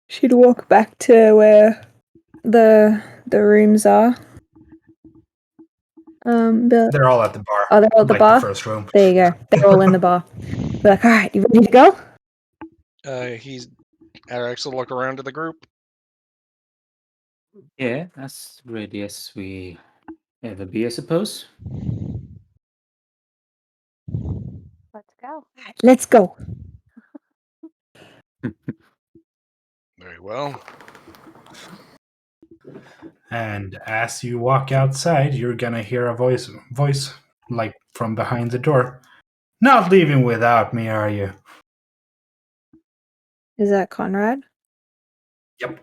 She'd walk back to where the rooms are.
They're all at the bar.
Oh, they're all at the
like
bar?
The first room.
There you go. They're all in the bar. Be like, all right, you ready to go?
Adarex will look around to the group.
Yeah, as ready as we ever be, I suppose.
Let's go.
Let's go.
Very well.
And as you walk outside, you're gonna hear a voice like from behind the door. Not leaving without me, are you?
Is that Conrad?
Yep.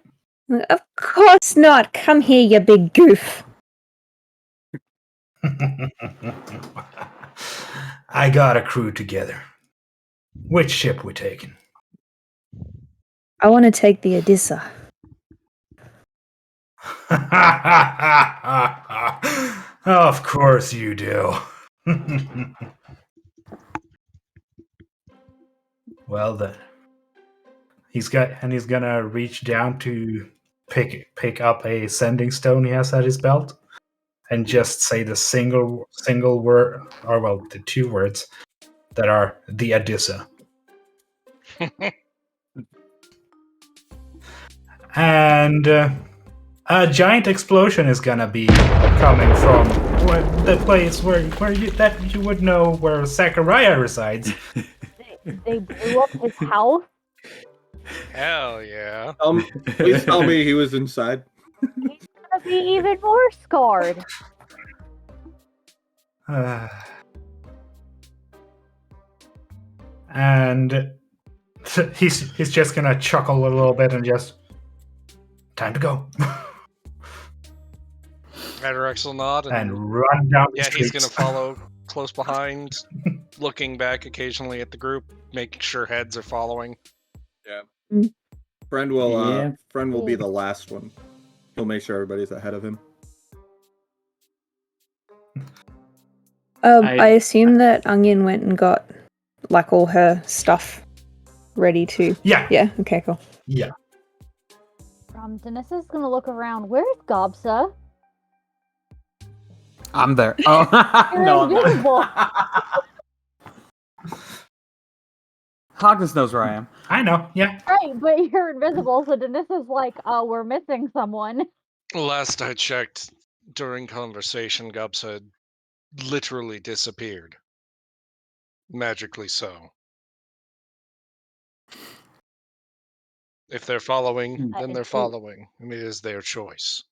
Of course not. Come here, you big goof.
I got a crew together. Which ship we taking?
I want to take the Odessa.
Of course you do. Well then. He's gonna reach down to pick up a sending stone he has at his belt and just say the single word, or well, the two words that are the Odessa. And a giant explosion is gonna be coming from the place where you would know where Zachariah resides.
They blew up his house?
Hell yeah.
Please tell me he was inside.
He's gonna be even more scarred.
And he's just gonna chuckle a little bit and just time to go
Adarex will nod
and run down the
yeah,
streets.
he's gonna follow close behind, looking back occasionally at the group, making sure heads are following.
Friend will
Yeah.
friend will be the last one. He'll make sure everybody's ahead of him.
I assume that Onion went and got like all her stuff ready to.
Yeah.
Yeah. Okay. Cool.
Yeah.
Denissa's gonna look around. Where's Gobsa?
I'm there. Oh,
You're
no, I'm
invisible.
not. Hognes knows where I am.
I know. Yeah.
Right, but you're invisible, so Denissa's like, oh, we're missing someone.
Last I checked, during conversation, Gubs had literally disappeared. Magically so. If they're following, then they're following. And it is their choice.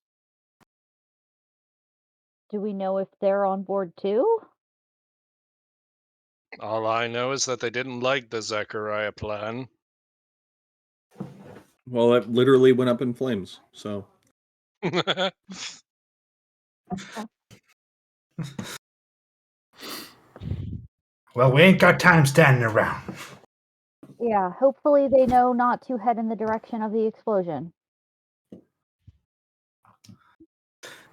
Do we know if they're on board too?
All I know is that they didn't like the Zechariah plan.
Well, it literally went up in flames. So
Well, we ain't got time standing around.
Yeah, hopefully they know not to head in the direction of the explosion.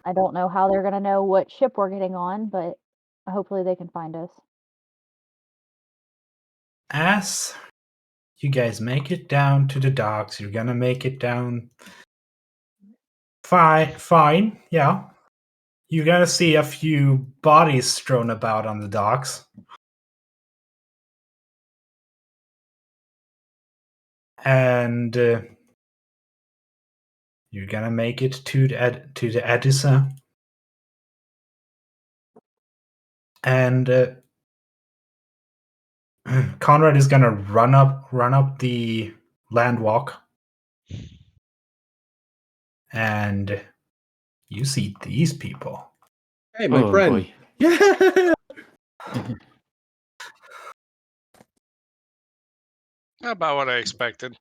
I don't know how they're gonna know what ship we're getting on, but hopefully they can find us.
As you guys make it down to the docks, you're gonna make it down. Fine. Yeah. You're gonna see a few bodies strewn about on the docks. And you're gonna make it to the Edessa. And Conrad is gonna run up the land walk. And you see these people.
hey, my friend.
Boy.
Yeah.
About what I expected.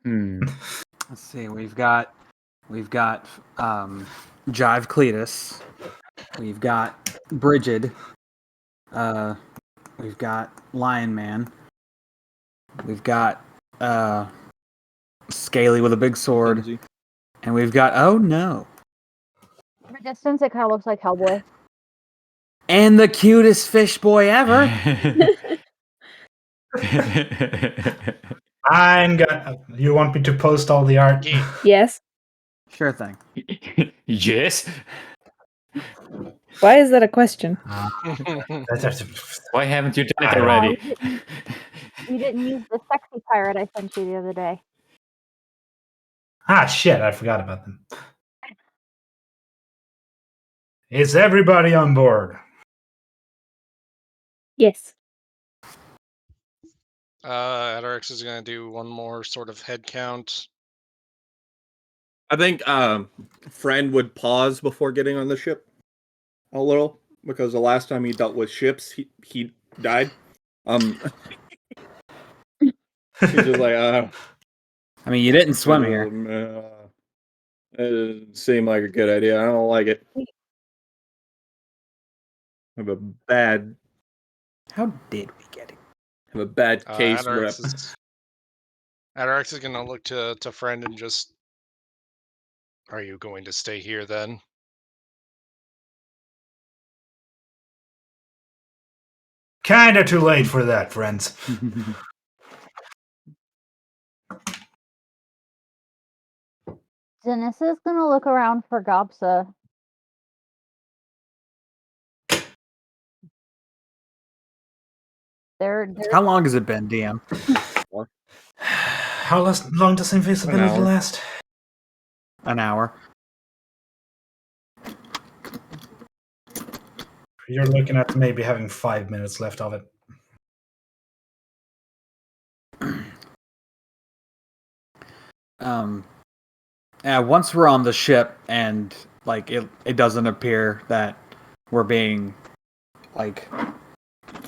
Let's see. We've got Jive Cletus. We've got Brigid. We've got Lion Man. We've got Scaly with a big sword.
Kenzie.
And we've got oh no.
From a distance, it kind of looks like Hellboy.
And the cutest fish boy ever.
I'm gonna. You want me to post all the art?
Yes.
Sure thing.
Yes.
Why is that a question?
Why haven't you done it
I don't
already?
You didn't use the sexy pirate I sent you the other day.
Ah, shit! I forgot about them. Is everybody on board?
Yes.
Adarex is going to do one more sort of head count.
I think friend would pause before getting on the ship a little because the last time he dealt with ships, he died. He's just like,
I mean, you didn't swim here.
It doesn't seem like a good idea. I don't like it. I have a bad
How did we get it?
have a bad case rep.
Adarex is going to look to friend and just, are you going to stay here then?
Kinda too late for that, friends.
Denissa's gonna look around for Gobsa. They're
How long has it been, DM?
How long does invisibility
hour.
last?
An hour.
You're looking at maybe having 5 minutes left of it.
Once we're on the ship and like it doesn't appear that we're being like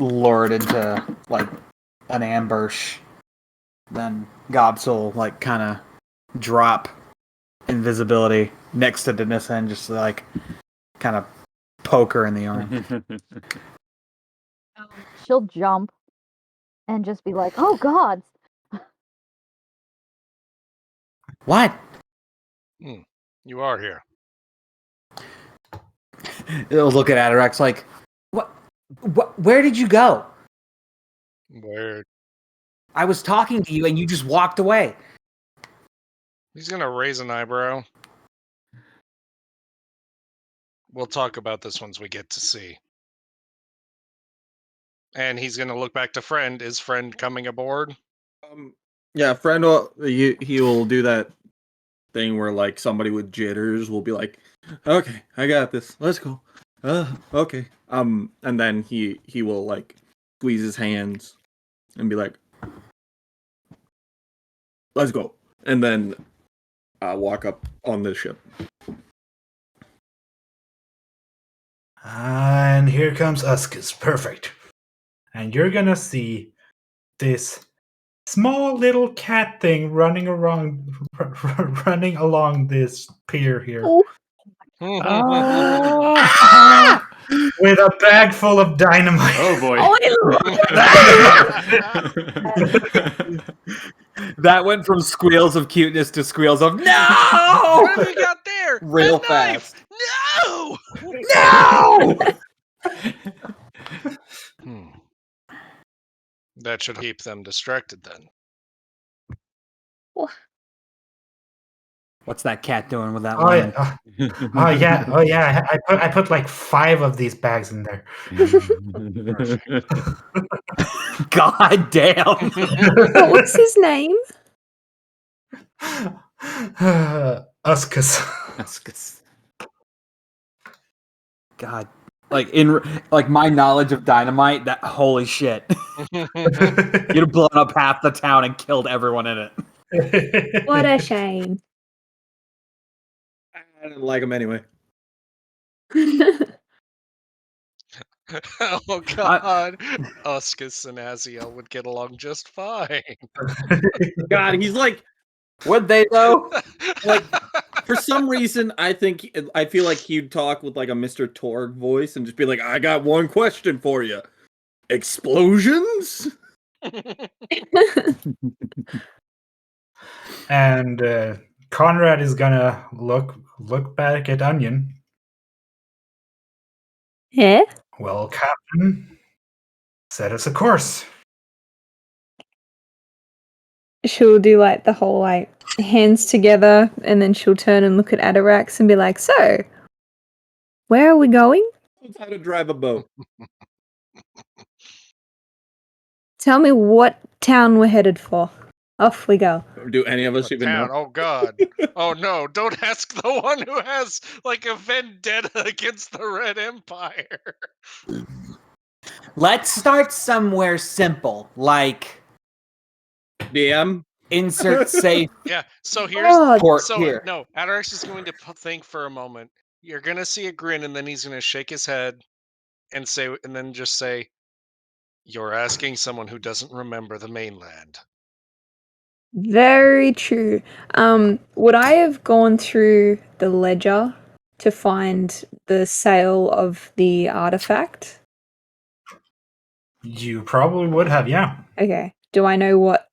lured into like an ambush, then Gobs will like kind of drop invisibility next to Denissa and just like kind of poke her in the arm.
She'll jump and just be like, "Oh God!"
What?
You are here.
It'll look at Atarax like, what? Where did you go?
Where?
I was talking to you and you just walked away.
He's gonna raise an eyebrow. We'll talk about this once we get to see. And he's gonna look back to Friend. Is Friend coming aboard?
Yeah, friend will he will do that thing where like somebody with jitters will be like, "Okay, I got this. Let's go." Okay. And then he will like squeeze his hands and be like, "Let's go." And then walk up on the ship.
And here comes Uskus. Perfect. And you're gonna see this small little cat thing running along this pier here.
Oh.
Ah! With a bag full of dynamite.
Oh boy.
Oh,
That went from squeals of cuteness to squeals of no!
What have you got there?
Real
A knife!
fast.
No!
No!
That should keep them distracted then.
What's that cat doing with that
Oh
lemon?
yeah. Oh yeah. I put like 5 of these bags in there.
God damn!
what was his name?
Uskus.
Uskus.
God, like my knowledge of dynamite. That holy shit! You'd have blown up half the town and killed everyone in it.
What a shame.
I didn't like him anyway.
Oh God, Uskus and Aziel would get along just fine.
God, he's like,
Would they though?
like for some reason, I feel like he'd talk with like a Mr. Torg voice and just be like, "I got one question for you: explosions?"
And Conrad is gonna look back at Onion.
Yeah?
Well, Captain, set us a course.
She'll do like the whole like hands together and then she'll turn and look at Atarax and be like, "So, where are we going?
How to drive a boat.
Tell me what town we're headed for." Off we go.
Do any of us even
Town.
know?
Oh God. Oh no, don't ask the one who has like a vendetta against the Red Empire.
Let's start somewhere simple, like
DM?
insert safe
Yeah, so here's
Oh,
port
so
here.
no, Atarax is going to think for a moment. You're gonna see a grin and then he's gonna shake his head and say and then just say, "You're asking someone who doesn't remember the mainland."
very true. Would I have gone through the ledger to find the sale of the artifact?
You probably would have, yeah.
Okay. Do I know what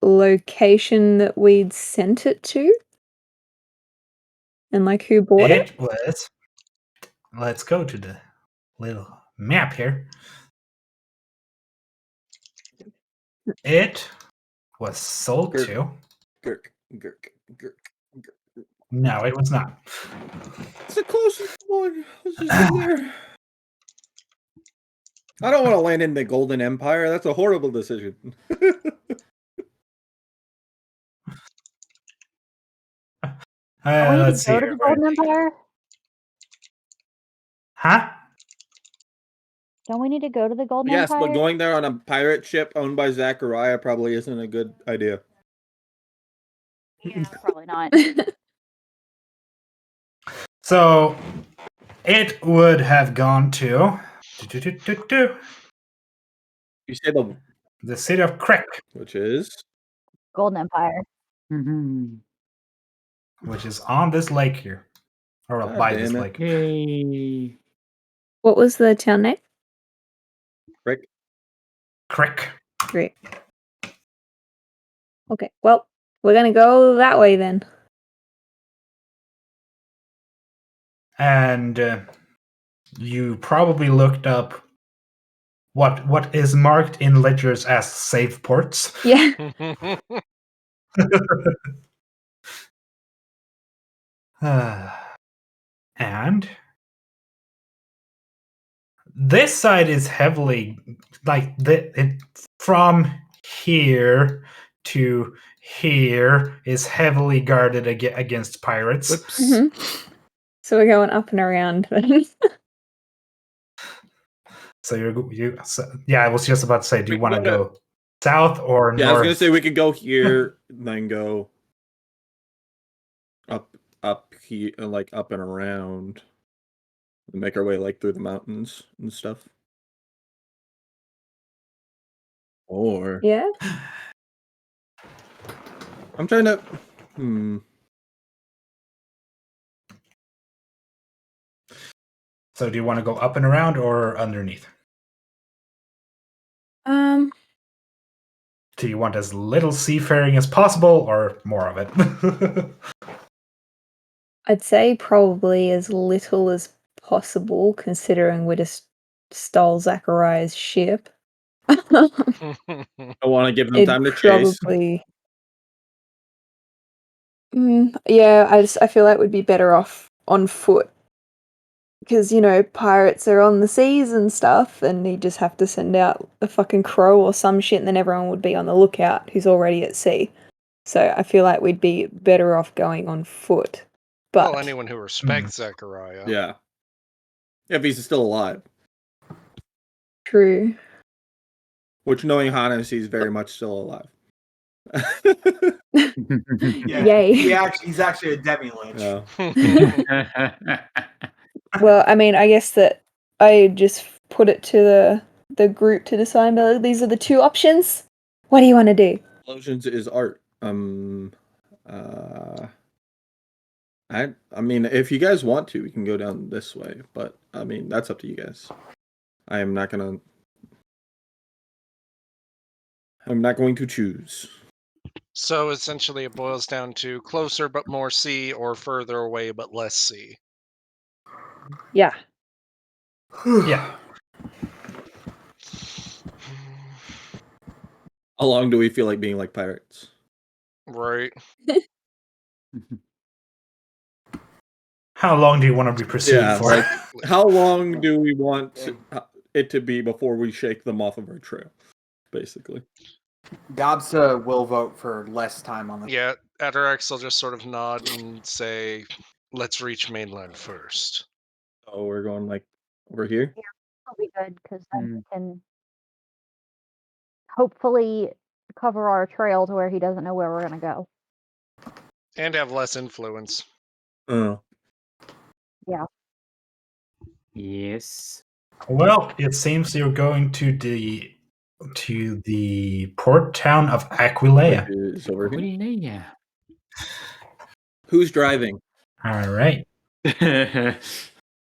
location that we'd sent it to? And like who bought it?
It was. Let's go to the little map here. It was sold
Gurk.
to.
Gurk.
No, it was not.
It's the closest one. Let's just go there. I don't want to land in the Golden Empire. That's a horrible decision.
Don't we need
Let's
to
see.
go to
here.
the Golden Empire?
Huh?
Don't we need to go to the Golden
Yes,
Empire?
but going there on a pirate ship owned by Zachariah probably isn't a good idea.
Yeah, probably not.
So it would have gone to
You say
the city of Crick,
which is
Golden Empire.
which is on this lake here, or
God
by
damn
this
it.
lake.
Yay.
What was the town name?
Rick.
Crick.
Great. Okay, well, we're gonna go that way then.
And you probably looked up what is marked in ledgers as save ports.
Yeah.
And this side is heavily from here to here is heavily guarded against pirates.
Whoops.
So we're going up and around then.
So I was just about to say, do you want to go south or
Yeah, I was
north?
gonna say we could go here, then go up here, like up and around, and make our way like through the mountains and stuff. Or
Yeah.
I'm trying to.
So do you want to go up and around or underneath? Do you want as little seafaring as possible or more of it?
I'd say probably as little as possible, considering we just stole Zachariah's ship.
I want to give them time to chase.
Probably. Yeah, I feel like we'd be better off on foot. Because, pirates are on the seas and stuff, and you just have to send out a fucking crow or some shit, and then everyone would be on the lookout who's already at sea. So I feel like we'd be better off going on foot. But
well, anyone who respects Zachariah.
Yeah. If he's still alive.
True.
Which, knowing Hannes, he's very much still alive.
Yeah,
Yay.
he's actually a demi-lich.
Yeah.
Well, I mean, I guess that I just put it to the group to decide. But these are the two options. What do you want to do?
Explosions is art. I mean, if you guys want to, we can go down this way, but I mean, that's up to you guys. I'm not going to choose.
So essentially, it boils down to closer but more sea, or further away but less sea.
Yeah.
Yeah.
How long do we feel like being like pirates?
Right.
How long do you want to be pursued
Yeah,
for?
like how long do we want it to be before we shake them off of our trail? Basically.
Gobsa will vote for less time on the.
Yeah, Atarax will just sort of nod and say, let's reach mainland first.
Oh, we're going like over here?
That'll be good because then we can hopefully cover our trail to where he doesn't know where we're gonna go.
And have less influence.
Oh.
Yeah.
Yes.
Well, it seems you're going to the port town of Aquileia.
Which is over here.
Aquileia.
Who's driving?
All right.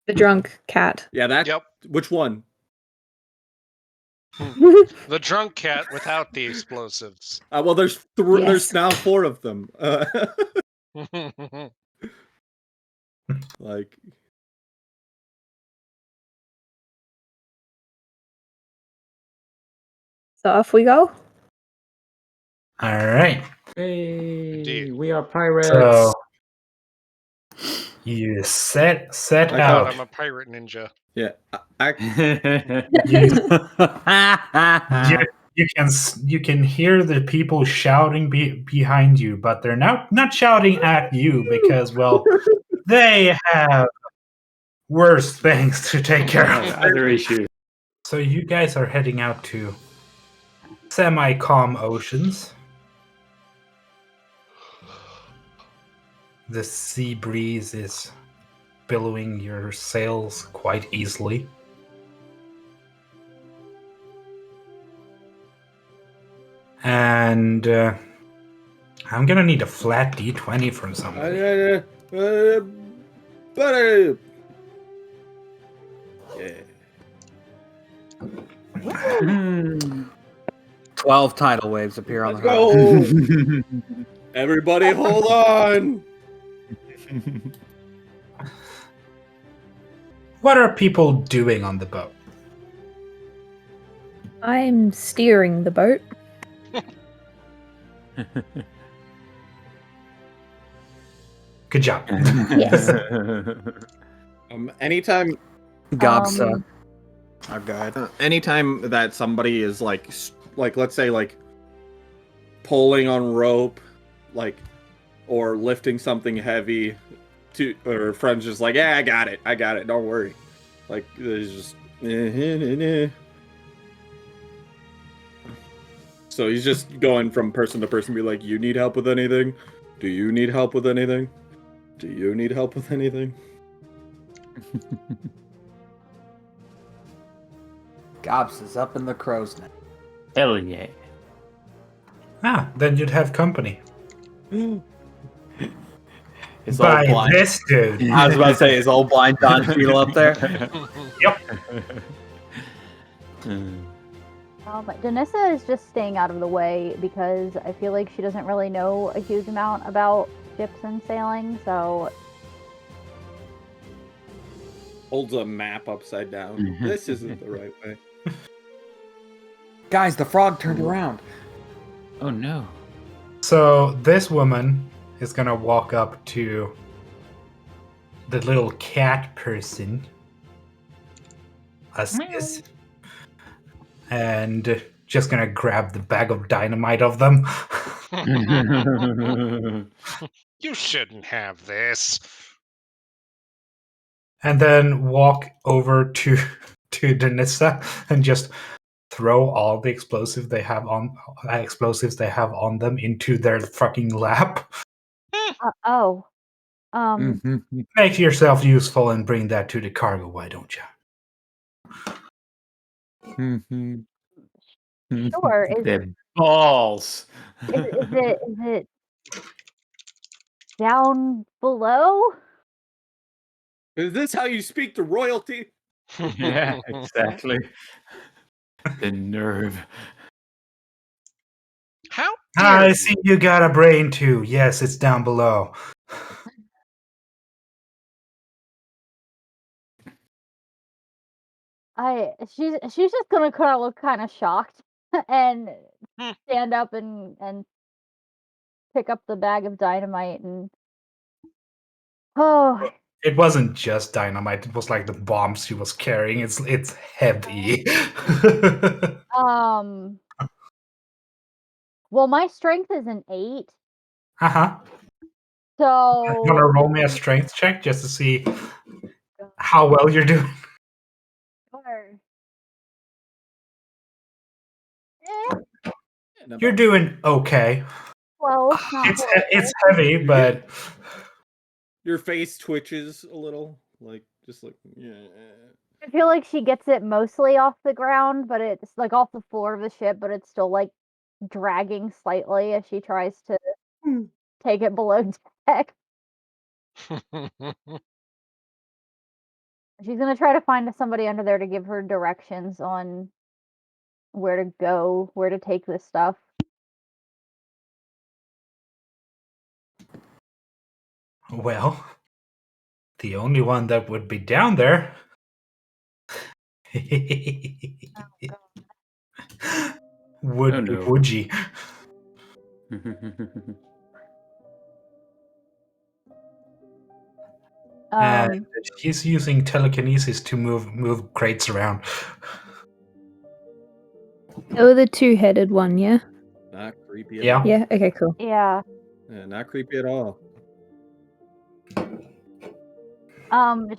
The drunk cat.
Yeah, that.
Yep.
Which one?
The drunk cat without the explosives.
Well, there's
Yes.
there's now 4 of them. Like.
So off we go.
All right.
Hey,
Indeed.
we are pirates.
So you set
I
God,
out.
I'm a pirate ninja.
Yeah.
You can hear the people shouting behind you, but they're not shouting at you because, well, they have worse things to take care of.
Other issue.
So you guys are heading out to semi-calm oceans. The sea breeze is billowing your sails quite easily. And I'm gonna need a flat d20 from somebody.
Yeah.
12 tidal waves appear on
Let's
the horizon.
go! Everybody hold on!
What are people doing on the boat?
I'm steering the boat.
Good job.
Yes.
Anytime
Gobsa. Oh, God.
anytime that somebody is like let's say like pulling on rope, like, or lifting something heavy, or friends just like, yeah, I got it, don't worry. Like, there's just so he's just going from person to person, be like, you need help with anything? Do you need help with anything? Do you need help with anything?
Gobsa's up in the crow's nest.
Hell yeah.
Then you'd have company.
His
By
old blind.
this dude.
I was about to say, his old blind Don Cheadle up there.
Danissa is just staying out of the way because I feel like she doesn't really know a huge amount about ships and sailing, so
Holds a map upside down. This isn't the right way.
Guys, the frog turned around.
Oh no.
So this woman is gonna walk up to the little cat person, Astis, and just gonna grab the bag of dynamite of them.
You shouldn't have this.
And then walk over to Danissa and just throw all the explosives they have on them into their fucking lap.
oh.
Make yourself useful and bring that to the cargo, why don't you?
Sure.
The balls.
Is it down below?
Is this how you speak to royalty?
Yeah, exactly. The nerve.
How?
I see you got a brain too. Yes, it's down below.
She's just gonna kind of look kind of shocked and stand up and pick up the bag of dynamite and
It wasn't just dynamite, it was like the bombs she was carrying. It's heavy.
well, my strength is an 8.
Uh-huh.
So
You wanna roll me a strength check just to see how well you're doing?
Sure.
You're doing okay.
Well, not
It's heavy, but
Your face twitches a little, like, just like, yeah.
I feel like she gets it mostly off the ground, but it's like off the floor of the ship, but it's still like dragging slightly as she tries to take it below deck. She's gonna try to find somebody under there to give her directions on where to go, where to take this stuff.
well, the only one that would be down there would be Woodgie. And he's using telekinesis to move crates around.
Oh, the two-headed one, yeah?
Not creepy at
Yeah.
all.
Yeah, okay, cool.
Yeah.
Yeah, not creepy at all.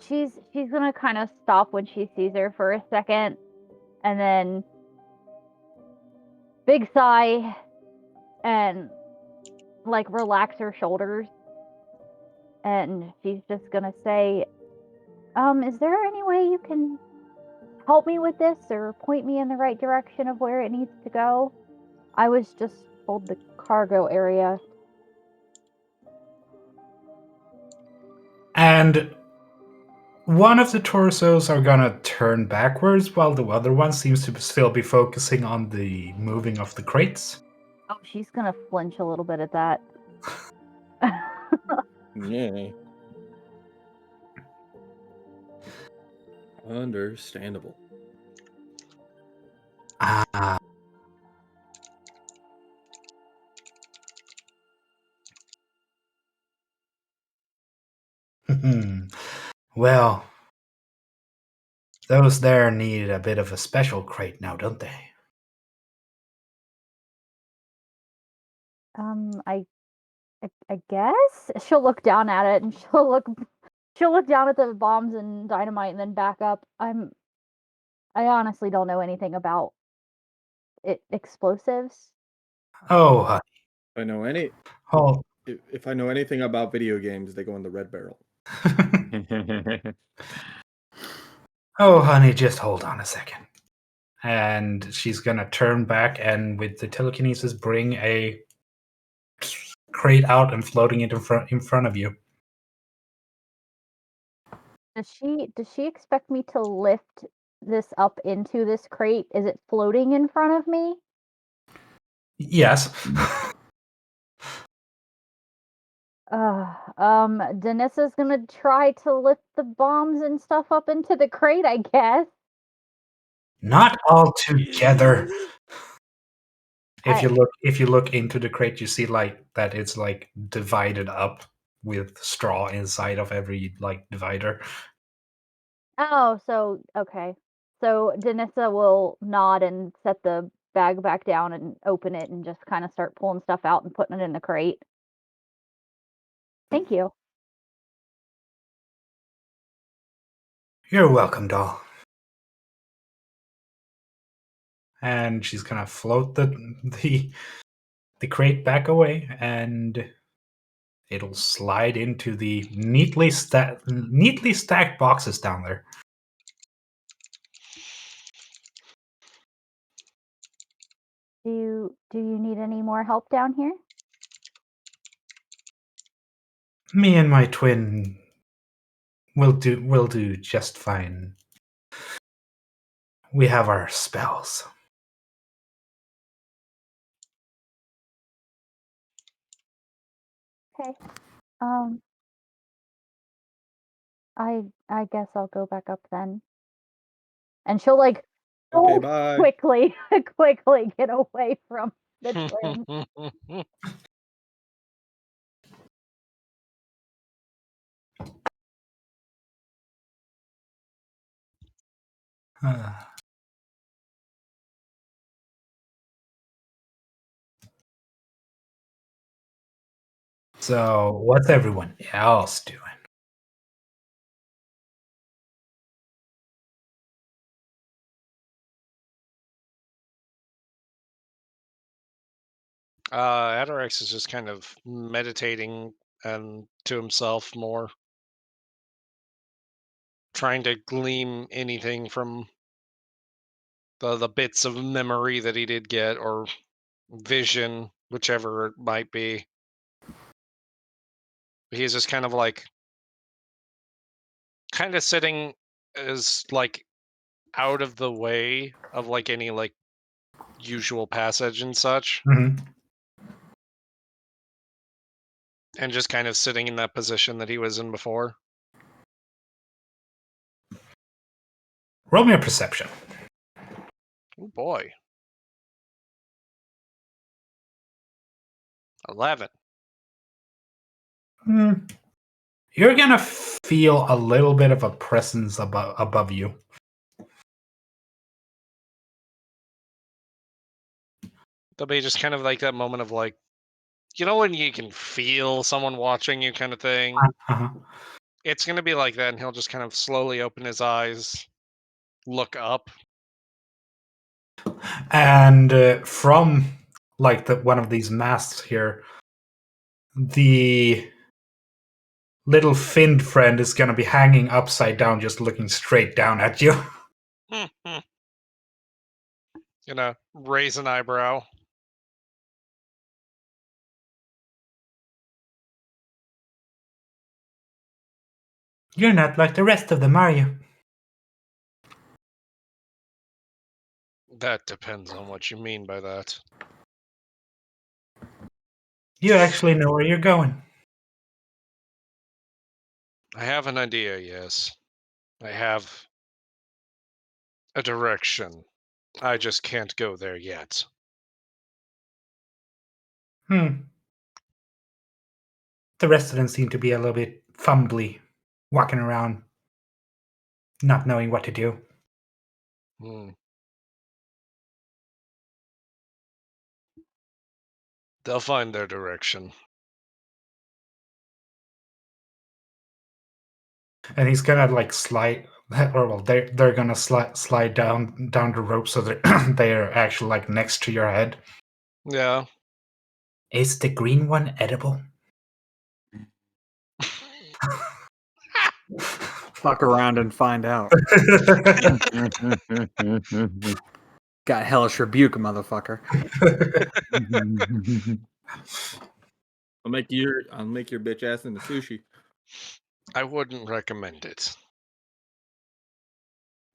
She's gonna kind of stop when she sees her for a second, and then big sigh, and like relax her shoulders, and she's just gonna say, Is there any way you can help me with this or point me in the right direction of where it needs to go? I was just told the cargo area.
And one of the torsos are gonna turn backwards while the other one seems to still be focusing on the moving of the crates.
Oh, she's gonna flinch a little bit at that.
Yeah. Understandable.
Ah. Well, those there need a bit of a special crate now, don't they?
I guess she'll look down at it and she'll look down at the bombs and dynamite and then back up. I honestly don't know anything about explosives.
Oh, honey.
If I know any,
Oh.
if I know anything about video games, they go in the red barrel.
Oh, honey, just hold on a second. And she's gonna turn back and with the telekinesis bring a crate out and floating it in front of you.
Does she expect me to lift this up into this crate? Is it floating in front of me?
Yes.
Denissa's gonna try to lift the bombs and stuff up into the crate, I guess.
Not all together.
I-
If you look into the crate, you see like that it's like divided up with straw inside of every like divider.
Oh, so okay. So Denissa will nod and set the bag back down and open it and just kind of start pulling stuff out and putting it in the crate. Thank you.
You're welcome, doll. And she's gonna float the crate back away, and it'll slide into the neatly stacked boxes down there.
Do you need any more help down here?
Me and my twin will do just fine. We have our spells.
Okay. I guess I'll go back up then. And she'll like
Okay, bye.
quickly get away from the twin.
So, what's everyone else doing?
Adorex is just kind of meditating and to himself more, trying to glean anything from the bits of memory that he did get or vision, whichever it might be. He's just kind of like sitting as like out of the way of like any like usual passage and such,
Mhm.
and just kind of sitting in that position that he was in before.
Roll me a perception.
Oh boy. 11.
You're gonna feel a little bit of a presence above you.
There'll be just kind of like that moment of like, you know, when you can feel someone watching you kind of thing.
Uh-huh.
It's going to be like that, and he'll just kind of slowly open his eyes, look up.
And from like one of these masks here, the little finned friend is gonna be hanging upside down, just looking straight down at you.
Gonna raise an eyebrow.
You're not like the rest of them, are you?
That depends on what you mean by that.
You actually know where you're going.
I have an idea, yes. I have a direction. I just can't go there yet.
The rest of them seem to be a little bit fumbly, walking around, not knowing what to do.
They'll find their direction.
And he's gonna like slide, or well, they're gonna slide down the rope so that they're actually like next to your head.
Yeah.
Is the green one edible?
Fuck around and find out. Got hellish rebuke, motherfucker.
I'll make your bitch ass into sushi.
I wouldn't recommend it.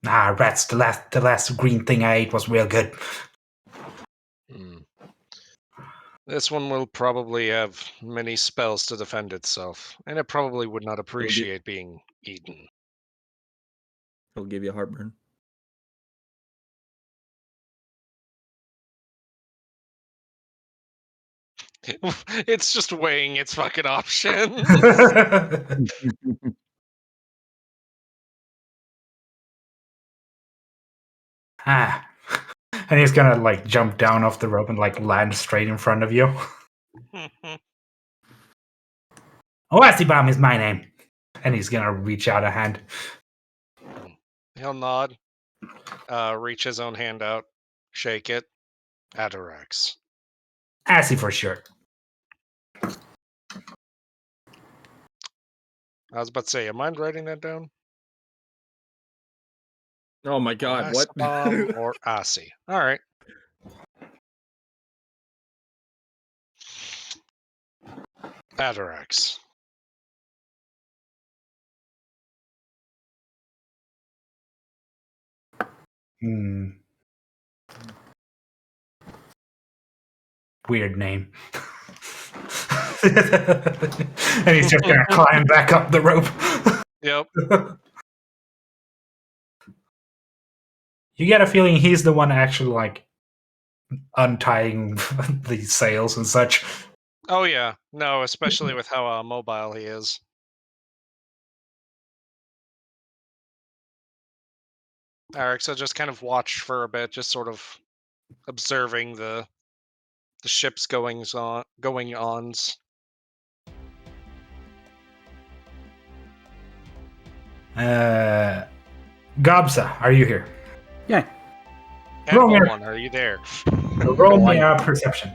Nah, rats. The last green thing I ate was real good.
This one will probably have many spells to defend itself, and it probably would not appreciate being eaten.
It'll give you heartburn.
It's just weighing its fucking options.
And he's gonna like jump down off the rope and like land straight in front of you. Oasibam is my name. And he's gonna reach out a hand.
He'll nod, reach his own hand out, shake it. Atarax.
Assy for sure.
I was about to say, you mind writing that down?
Oh my god, what?
Asbam or Asi. All right. Atarax.
Weird name. And he's just gonna climb back up the rope.
Yep.
You get a feeling he's the one actually like untying the sails and such.
Oh yeah. No, especially with how mobile he is. Eric, so just kind of watch for a bit, just sort of observing the ship's goings ons.
Gobsa, are you here?
Yeah.
Roll me,
One, are you there?
roll me a perception.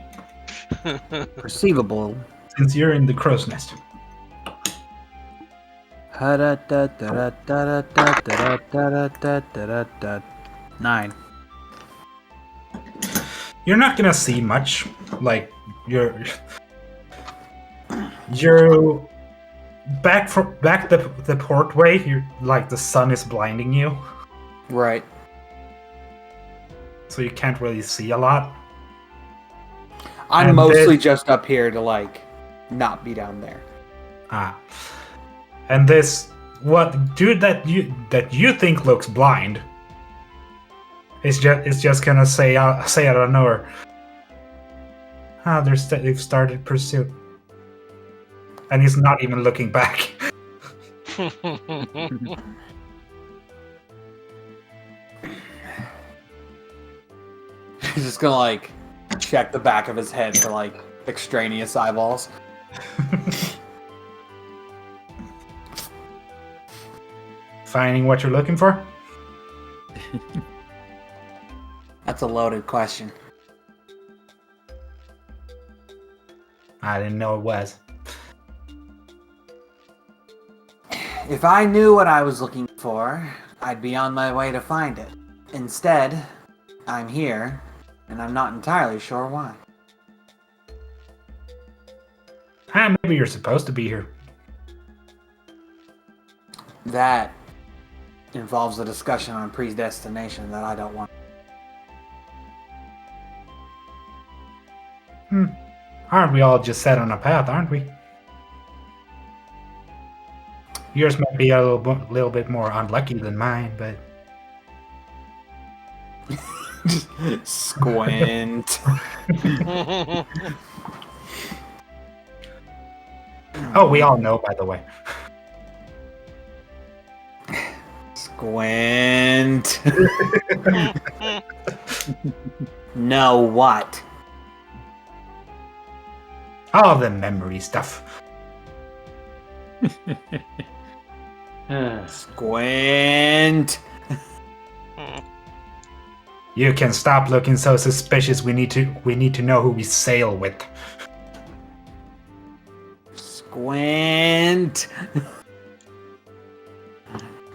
Perceivable.
Since you're in the crow's nest.
Nine.
You're not gonna see much. Like you're back the portway. You're like the sun is blinding you,
Right.
so you can't really see a lot.
I'm
And
mostly
this-
just up here to like not be down there.
And this what dude that you think looks blind is just gonna say out of nowhere. They've started pursuit, and he's not even looking back.
He's just gonna like check the back of his head for like extraneous eyeballs.
Finding what you're looking for?
That's a loaded question.
I didn't know it was.
If I knew what I was looking for, I'd be on my way to find it. Instead, I'm here, and I'm not entirely sure why.
Maybe you're supposed to be here.
That involves a discussion on predestination that I don't want.
Aren't we all just set on a path, aren't we? Yours might be a little bit more unlucky than mine, but
Squint.
oh, we all know, by the way.
Squint. No, what?
All the memory stuff.
Squint.
You can stop looking so suspicious. We need to know who we sail with.
Squint.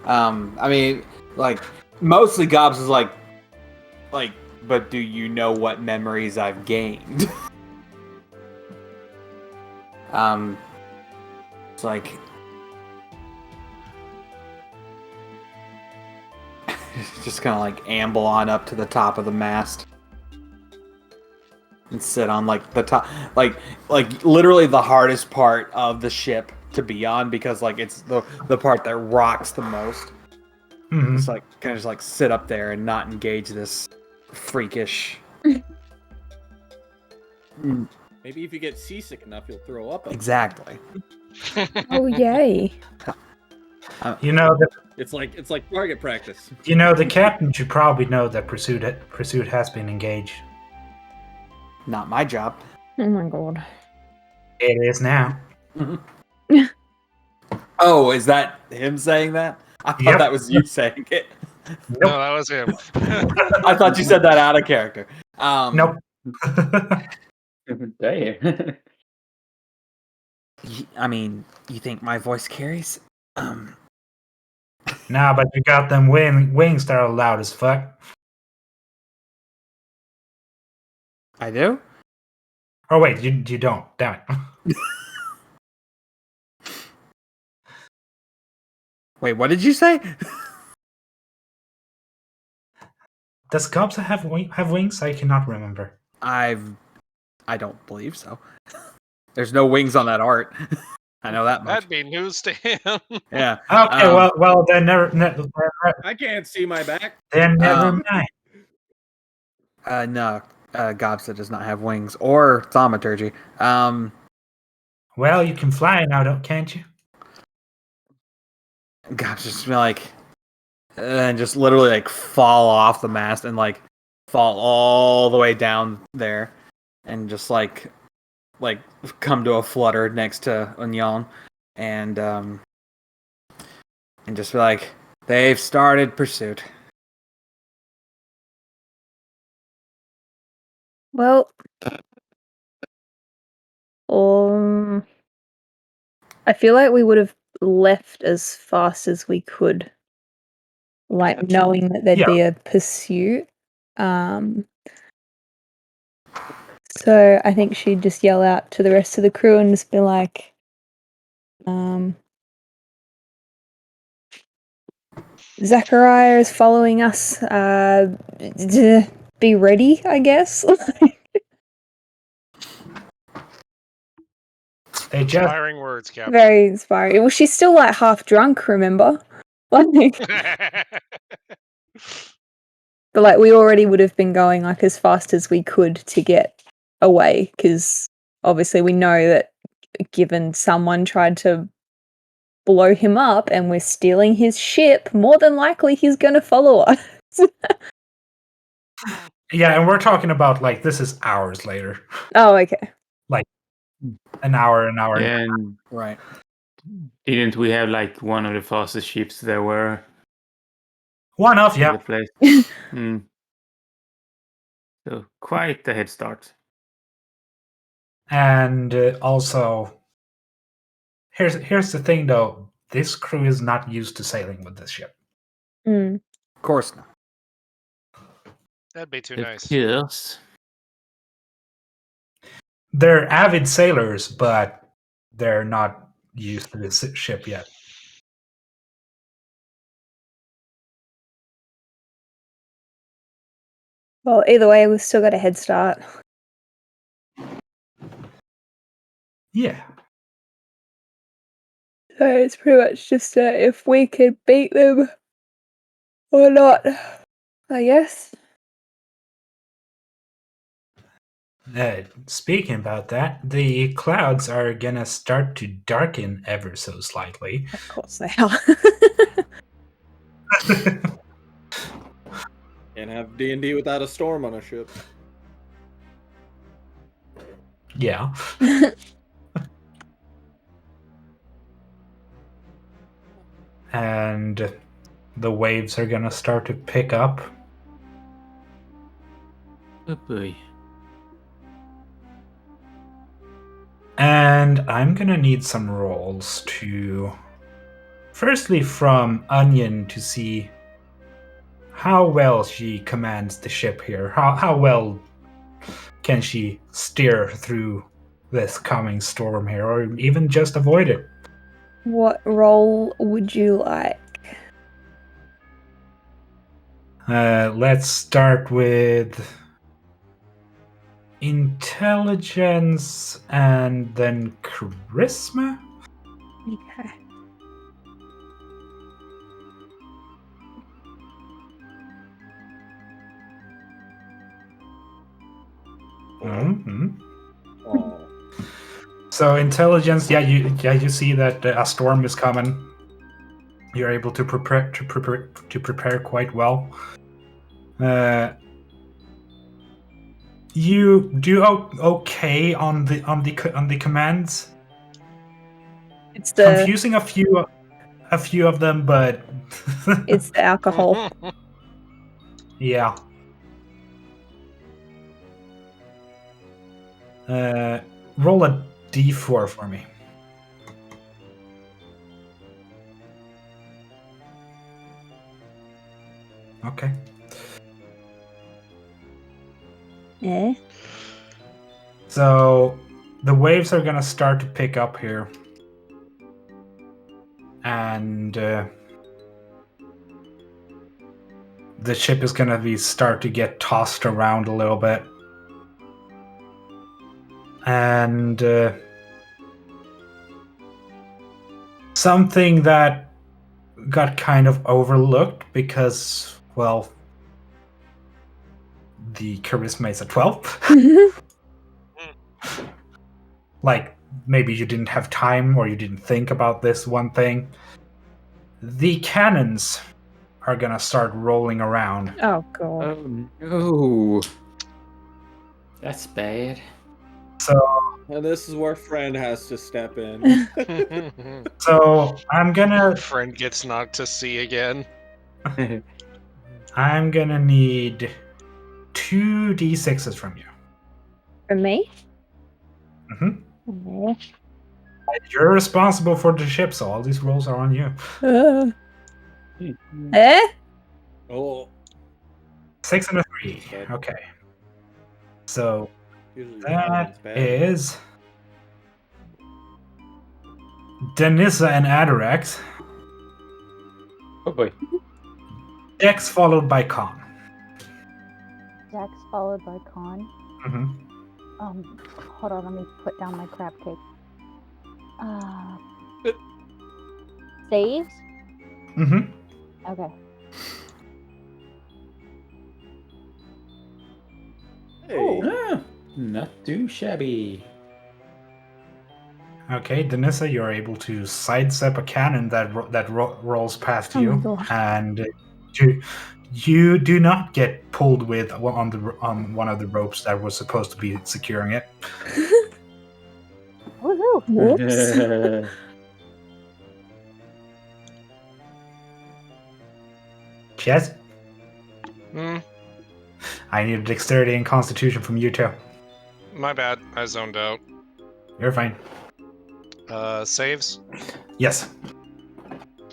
I mean, like, mostly Gobs is like, but do you know what memories I've gained? It's like, just gonna like amble on up to the top of the mast and sit on like the top, like literally the hardest part of the ship to be on, because like it's the part that rocks the most.
Mhm.
It's like kind of just like sit up there and not engage this freakish.
Maybe if you get seasick enough, you'll throw up.
Exactly.
Oh, yay.
You know that.
It's like target practice.
You know the captain should probably know that pursuit has been engaged.
Not my job.
Oh my god.
It is now.
Oh, is that him saying that? I thought
Yep.
that was you saying it.
No, that was him.
I thought you said that out of character.
Nope.
Damn.
I mean, you think my voice carries?
Nah, but you got them wings that are loud as fuck.
I do?
Oh wait, you don't. Damn it.
Wait, what did you say?
Does Gobs have wings? I cannot remember.
I don't believe so. There's no wings on that art. I know that much.
That'd be news to him.
Yeah.
Okay, well then never
I can't see my back.
never mind.
No. Gobsta does not have wings or thaumaturgy.
Well, you can fly now, can't you?
Gobsta just be like, and just literally like fall off the mast and like fall all the way down there, and just like come to a flutter next to Unyon, and just be like, they've started pursuit.
Well, I feel like we would have left as fast as we could, like knowing that there'd be a pursuit. So I think she'd just yell out to the rest of the crew and just be like, Zachariah is following us. Be ready, I guess.
They just
Inspiring words, Captain.
Very inspiring. Well, she's still like half drunk, remember? Like, but like we already would have been going like as fast as we could to get away, because obviously we know that given someone tried to blow him up and we're stealing his ship, more than likely he's going to follow us.
yeah, and we're talking about like this is hours later,
Oh, okay.
an hour.
And
Right.
didn't we have like one of the fastest ships there were
One off,
in
yeah.
the place? So quite a head start.
And also, here's the thing though. this crew is not used to sailing with this ship.
Mm.
Of course not.
That'd be too
Of
nice.
course.
They're avid sailors, but they're not used to this ship yet.
Well, either way, we've still got a head start.
Yeah.
So it's pretty much just if we could beat them or not, I guess.
Speaking about that, the clouds are gonna start to darken ever so slightly.
Of course they are.
Can't have D&D without a storm on a ship.
Yeah. And the waves are gonna start to pick up.
Oh boy.
And I'm gonna need some rolls to... Firstly, from Onion to see how well she commands the ship here. How well can she steer through this coming storm here, or even just avoid it?
What role would you like?
Let's start with intelligence and then charisma.
Okay.
Mm-hmm.
Oh.
So intelligence, you see that a storm is coming. You're able to prepare quite well. You do okay on the commands.
It's the
Confusing a few of them, but
it's the alcohol.
yeah. Roll a d4 for me. Okay.
Yeah.
So the waves are gonna start to pick up here, and the ship is gonna start to get tossed around a little bit, and something that got kind of overlooked because, well, the charisma is a 12. Like, maybe you didn't have time or you didn't think about this one thing. The cannons are gonna start rolling around.
Oh god.
Oh no. That's bad.
So
And this is where friend has to step in.
I'm gonna
Friend gets knocked to sea again.
I'm gonna need 2 d6s from you.
For me?
Mhm.
Okay.
You're responsible for the ship, so all these rolls are on you.
Eh?
Oh,
6 and a 3.
Bad.
Okay. So
usually
that
bad.
is Denissa and Adorax.
Oh boy.
Dex followed by Con.
Dex followed by Con.
Mm-hmm.
Hold on, let me put down my crab cake. Saves?
Mm-hmm.
Okay.
Hey.
Ah, not too shabby.
Okay, Denissa, you're able to sidestep a cannon that rolls past
Oh my
you,
God.
and you do not get pulled with on one of the ropes that was supposed to be securing it.
Woohoo!
Whoops.
Yes,
Hmm,
I need dexterity and constitution from you too.
my bad. I zoned out.
You're fine.
Saves?
Yes.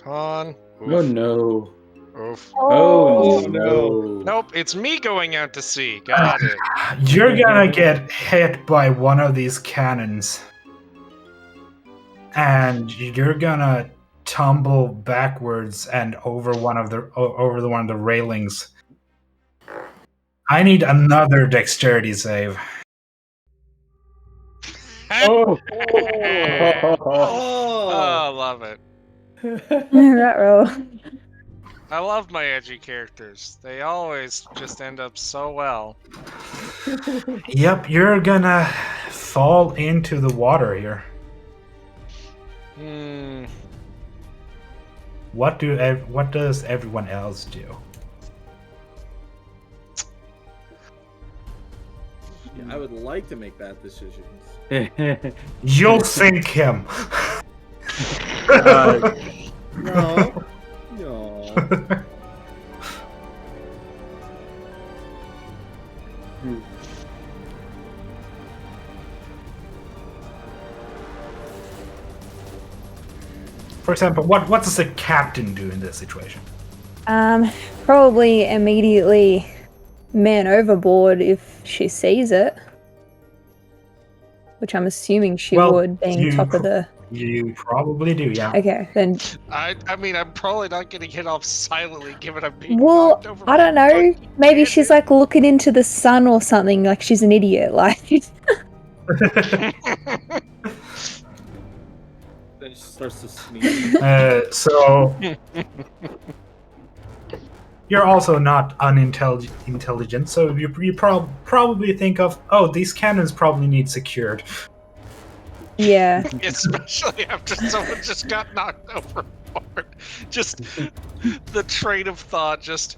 Come on.
Oh no.
Oof.
Oh,
Oh,
no.
Nope, it's me going out to sea. Got it.
You're gonna get hit by one of these cannons, and you're gonna tumble backwards and over one of the railings. I need another dexterity save.
Oh.
Oh, love it.
That roll.
I love my edgy characters. They always just end up so well.
Yep, you're gonna fall into the water here.
Hmm.
What does everyone else do?
Yeah, I would like to make bad decisions.
You'll sink him.
No. No.
For example, what does the captain do in this situation?
Probably immediately man overboard if she sees it. Which I'm assuming she would, being top of the...
You probably do, yeah.
Okay, then...
I mean, I'm probably not gonna get off silently given I'm being
Well,
knocked over.
I don't know.
fucking
Maybe she's
cannon.
like looking into the sun or something, like she's an idiot. Like,
Then she starts to sneeze.
So you're also not unintelligent, so you probably think of, oh, these cannons probably need secured.
yeah.
Especially after someone just got knocked overboard. Just the train of thought just.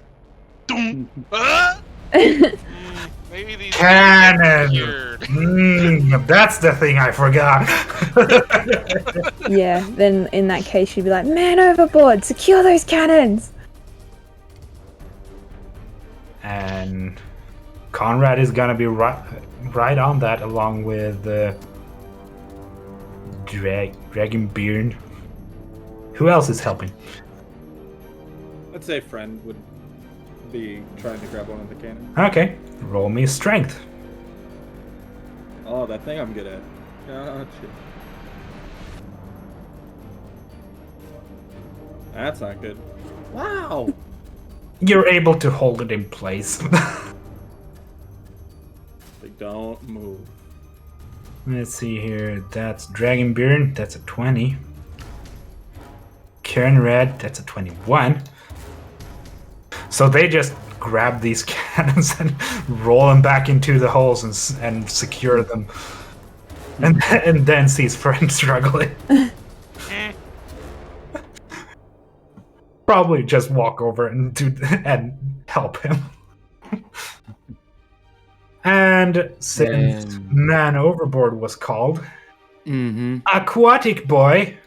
Doom, ah! Maybe these
Cannon!
secured.
That's the thing I forgot.
Yeah, then in that case, she'd be like, man overboard, secure those cannons!
And Conrad is gonna be right on that, along with Dragonbeard. Who else is helping?
I'd say friend would be trying to grab one of the cannons.
Okay, roll me strength.
Oh, that thing I'm good at. Gotcha. That's not good. Wow.
You're able to hold it in place.
They don't move.
Let's see here. That's Dragonbeard. That's a 20. Conrad. That's a 21. So they just grab these cannons and roll them back into the holes and secure them. And then sees friend struggling. Probably just walk over and help him. And since Man Overboard was called, Aquatic Boy,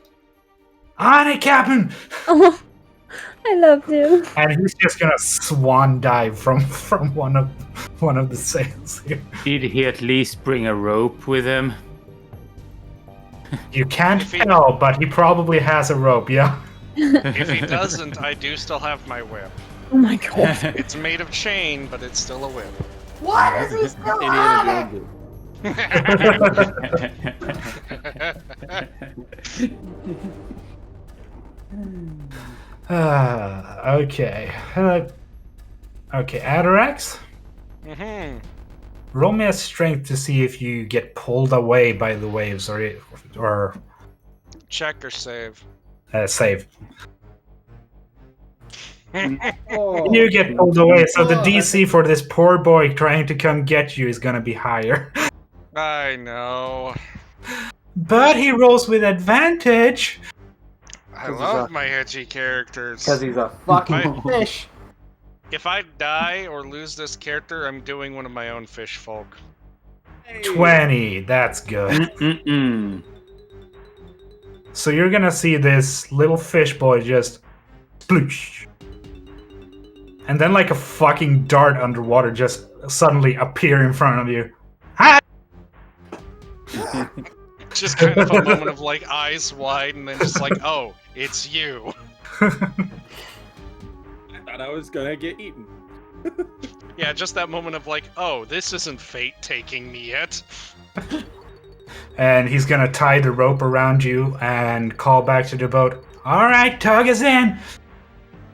on it, Captain!
Oh, I love him.
And he's just gonna swan dive from one of the sails here.
Did he at least bring a rope with him?
You can't tell, but he probably has a rope, yeah.
If he doesn't, I do still have my whip.
Oh my god.
It's made of chain, but it's still a whip.
Why does he still have it?
Okay. Okay, Atarax?
Mm-hmm.
Roll me a strength to see if you get pulled away by the waves or
Check or save.
save.
Oh.
You get pulled away, so the DC for this poor boy trying to come get you is gonna be higher.
I know.
But he rolls with advantage.
I love my edgy characters.
Because he's a fucking fish.
If I die or lose this character, I'm doing one of my own fish folk.
20, that's good. So you're gonna see this little fish boy just sploosh. And then like a fucking dart underwater just suddenly appear in front of you. Ah!
Just kind of a moment of like eyes wide and then just like, oh, it's you.
thought I was gonna get eaten.
Yeah, just that moment of like, oh, this isn't fate taking me yet.
And he's gonna tie the rope around you and call back to the boat. All right, tug us in.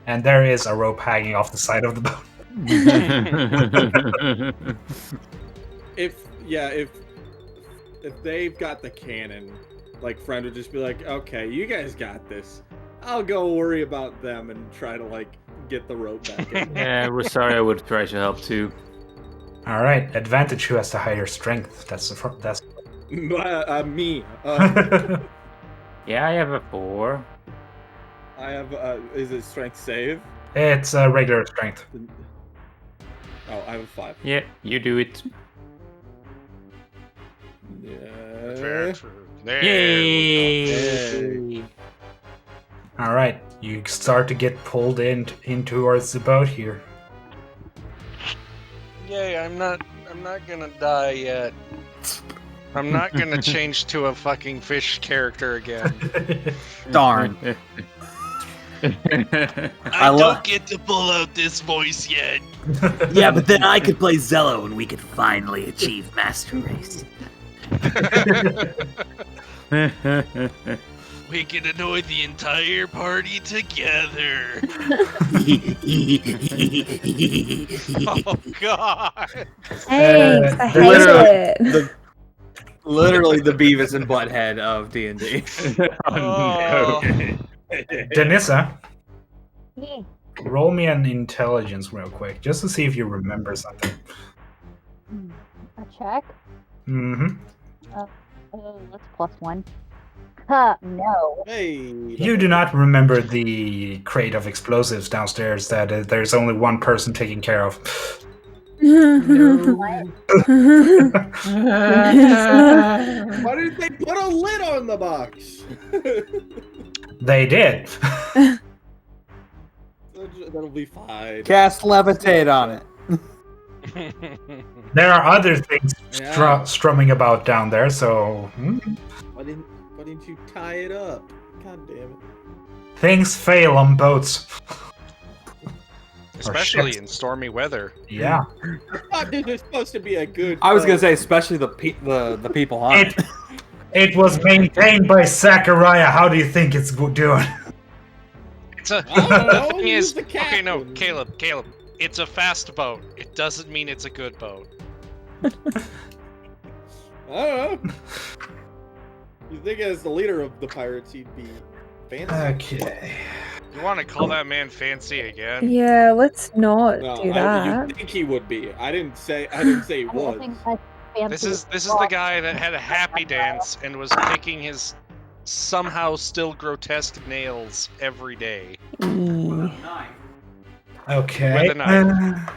And there is a rope hanging off the side of the boat.
If they've got the cannon, like friend would just be like, okay, you guys got this. I'll go worry about them and try to like get the rope back in.
Yeah, we're sorry. I would try to help too.
All right, advantage. Who has the higher strength? That's that's.
Me.
Yeah, I have a 4.
I have. Is it strength save?
It's a regular strength.
Oh, I have a 5.
Yeah, you do it.
Yeah.
There we
Yay!
All right, you start to get pulled in towards the boat here.
Yay, I'm not gonna die yet. I'm not gonna change to a fucking fish character again.
Darn.
I don't get to pull out this voice yet.
Yeah, but then I could play Zello and we could finally achieve Master Race.
We can annoy the entire party together.
Oh god.
Thanks, I hate
literally-
it.
Literally the Beavis and Butthead of D&D.
Oh.
Denissa,
Yeah.
roll me an intelligence real quick, just to see if you remember something.
A check?
Mm-hmm.
Oh, that's +1. Huh, no.
Hey.
You do not remember the crate of explosives downstairs that there's only one person taking care of.
Why didn't they put a lid on the box?
They did.
That'll be fine.
Cast levitate on it.
There are other things
Yeah.
strumming about down there, so
Why didn't you tie it up? God damn it.
things fail on boats.
Especially
ships.
in stormy weather.
Yeah.
I thought this was supposed to be a good.
I was gonna say, especially the people on it.
It was maintained by Zachariah. How do you think it's doing?
It's a
I don't know,
the thing
he's
is,
the
okay, no,
captain.
Caleb. It's a fast boat. It doesn't mean it's a good boat.
I don't know. You think as the leader of the pirates, he'd be fancy?
Okay.
You want to call that man fancy again?
Yeah, let's not
No,
do that.
you think he would be? I didn't say he
I don't
was.
think that's fancy.
This is the guy that had a happy dance and was picking his somehow still grotesque nails every day.
Okay.
With a knife.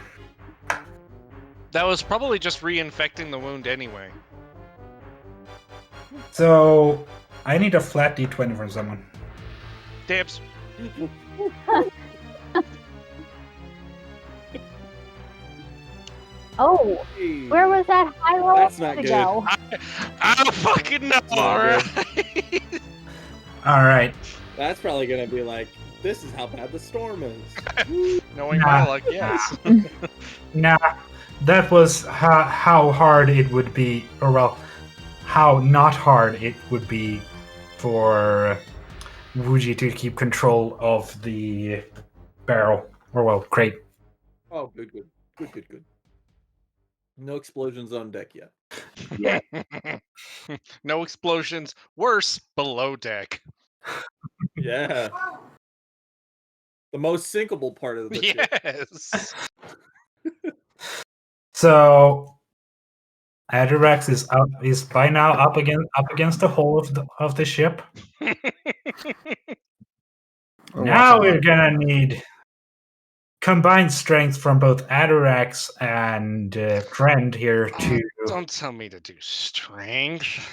That was probably just reinfecting the wound anyway.
So I need a flat D20 from someone.
Dibs.
Oh,
Hey,
where was that high roll
That's not
to
good.
go?
I don't fucking know,
not
alright?
All right.
That's probably gonna be like, this is how bad the storm is.
Knowing my luck, yes.
Nah, that was how hard it would be, or well, how not hard it would be for Wuji to keep control of the barrel, or well, crate.
Oh, good. No explosions on deck yet.
No explosions. Worse, below deck.
Yeah. The most sinkable part of the ship.
Yes.
So Adirax is by now up against the hull of the ship. Now we're gonna need combined strength from both Adirax and Friend here
Don't tell me to do strength.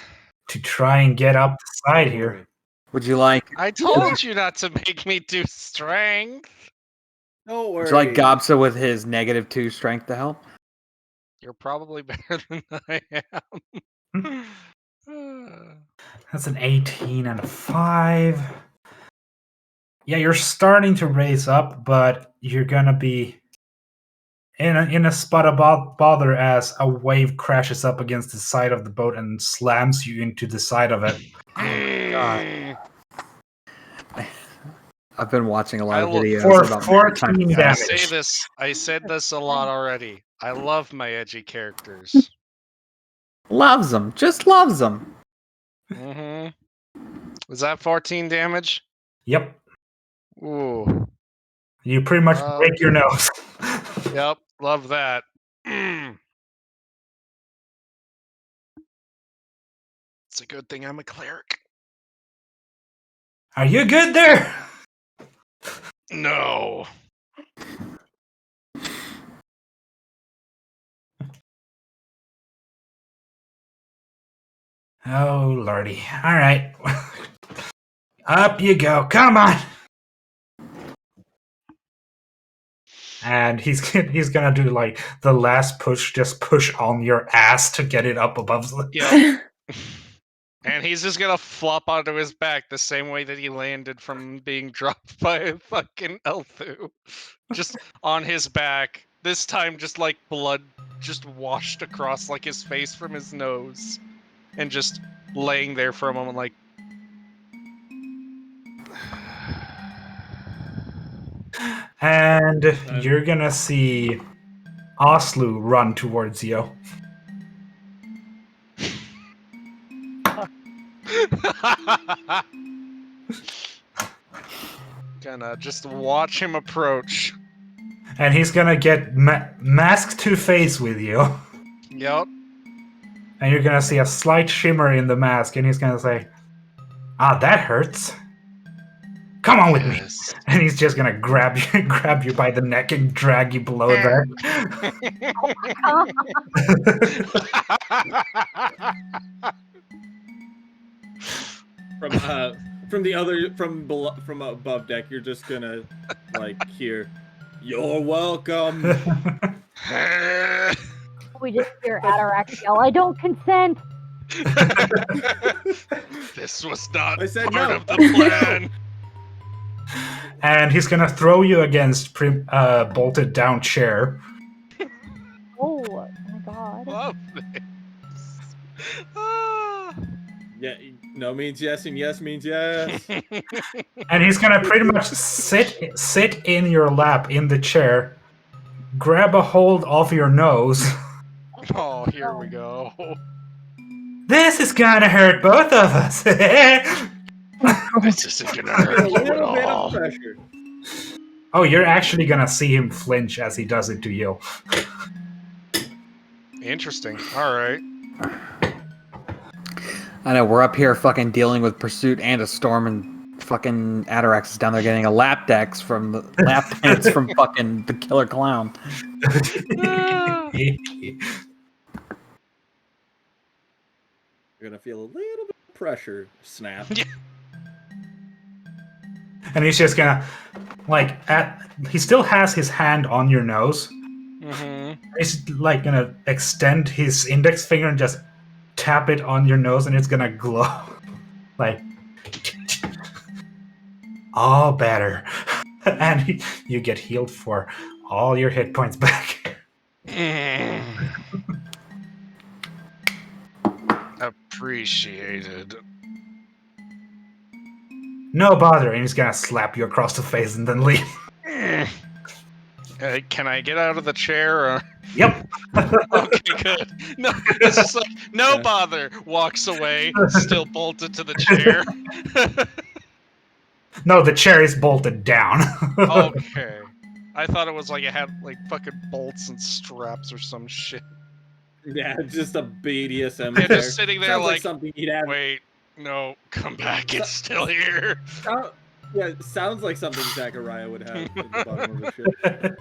to try and get up the side here.
Would you like?
I told you not to make me do strength.
Don't worry.
Would you like Gobsa with his -2 strength to help?
You're probably better than I am.
That's an 18 and a 5. Yeah, you're starting to raise up, but you're gonna be in a spot of bother as a wave crashes up against the side of the boat and slams you into the side of it.
Mm.
I've been watching a lot
I
of
lo-
videos
For
about
14
maritime
I
damage.
say I said this a lot already. I love my edgy characters.
Loves them, just loves them.
Mm-hmm. Was that 14 damage?
Yep,
Ooh.
you pretty much break your nose.
Yep. Love that. Mm. It's a good thing I'm a cleric.
Are you good there?
No.
Oh lordy! All right, up you go. Come on. And he's gonna do like the last push, just push on your ass to get it up above.
Yep. And he's just gonna flop onto his back the same way that he landed from being dropped by a fucking Elthu. Just on his back. This time just like blood just washed across like his face from his nose. And just laying there for a moment like
And you're gonna see Oslu run towards you.
Gonna just watch him approach.
And he's gonna get mask to face with you.
Yep.
And you're gonna see a slight shimmer in the mask, and he's gonna say, "Ah, that hurts. Come on with me."
Yes.
And he's just gonna grab you by the neck and drag you below there.
From above deck, you're just gonna like hear, "You're welcome."
We just hear Atarax yell, "I don't consent!"
This was not
I said
part
no.
of the plan.
And he's gonna throw you against bolted down chair.
Oh my god.
Love this. Ah.
Yeah, no means yes, and yes means yes.
And he's gonna pretty much sit in your lap in the chair, grab a hold of your nose.
Oh, here we go.
This is gonna hurt both of us.
This isn't gonna
A
hurt you at
little bit of
all.
pressure.
Oh, you're actually gonna see him flinch as he does it to you.
Interesting. All right.
I know, we're up here fucking dealing with pursuit and a storm, and fucking Atarax is down there getting a lap dance from fucking the killer clown.
You're gonna feel a little bit of pressure. Snap.
And he's just gonna, he still has his hand on your nose.
Mm-hmm.
He's like gonna extend his index finger and just tap it on your nose, and it's gonna glow. Like, all better. And you get healed for all your hit points back.
Appreciated.
No bother, and he's gonna slap you across the face and then leave.
Can I get out of the chair? Or...
Yep.
Okay, good. No, it's just like no bother. Walks away, still bolted to the chair.
No, the chair is bolted down.
Okay. I thought it was like it had like fucking bolts and straps or some shit.
Yeah, just a BDSM
They're
chair.
just sitting there
Sounds
like
something you'd have.
wait, no, come back, it's still here.
Yeah, sounds like something Zachariah would have at the bottom of the ship.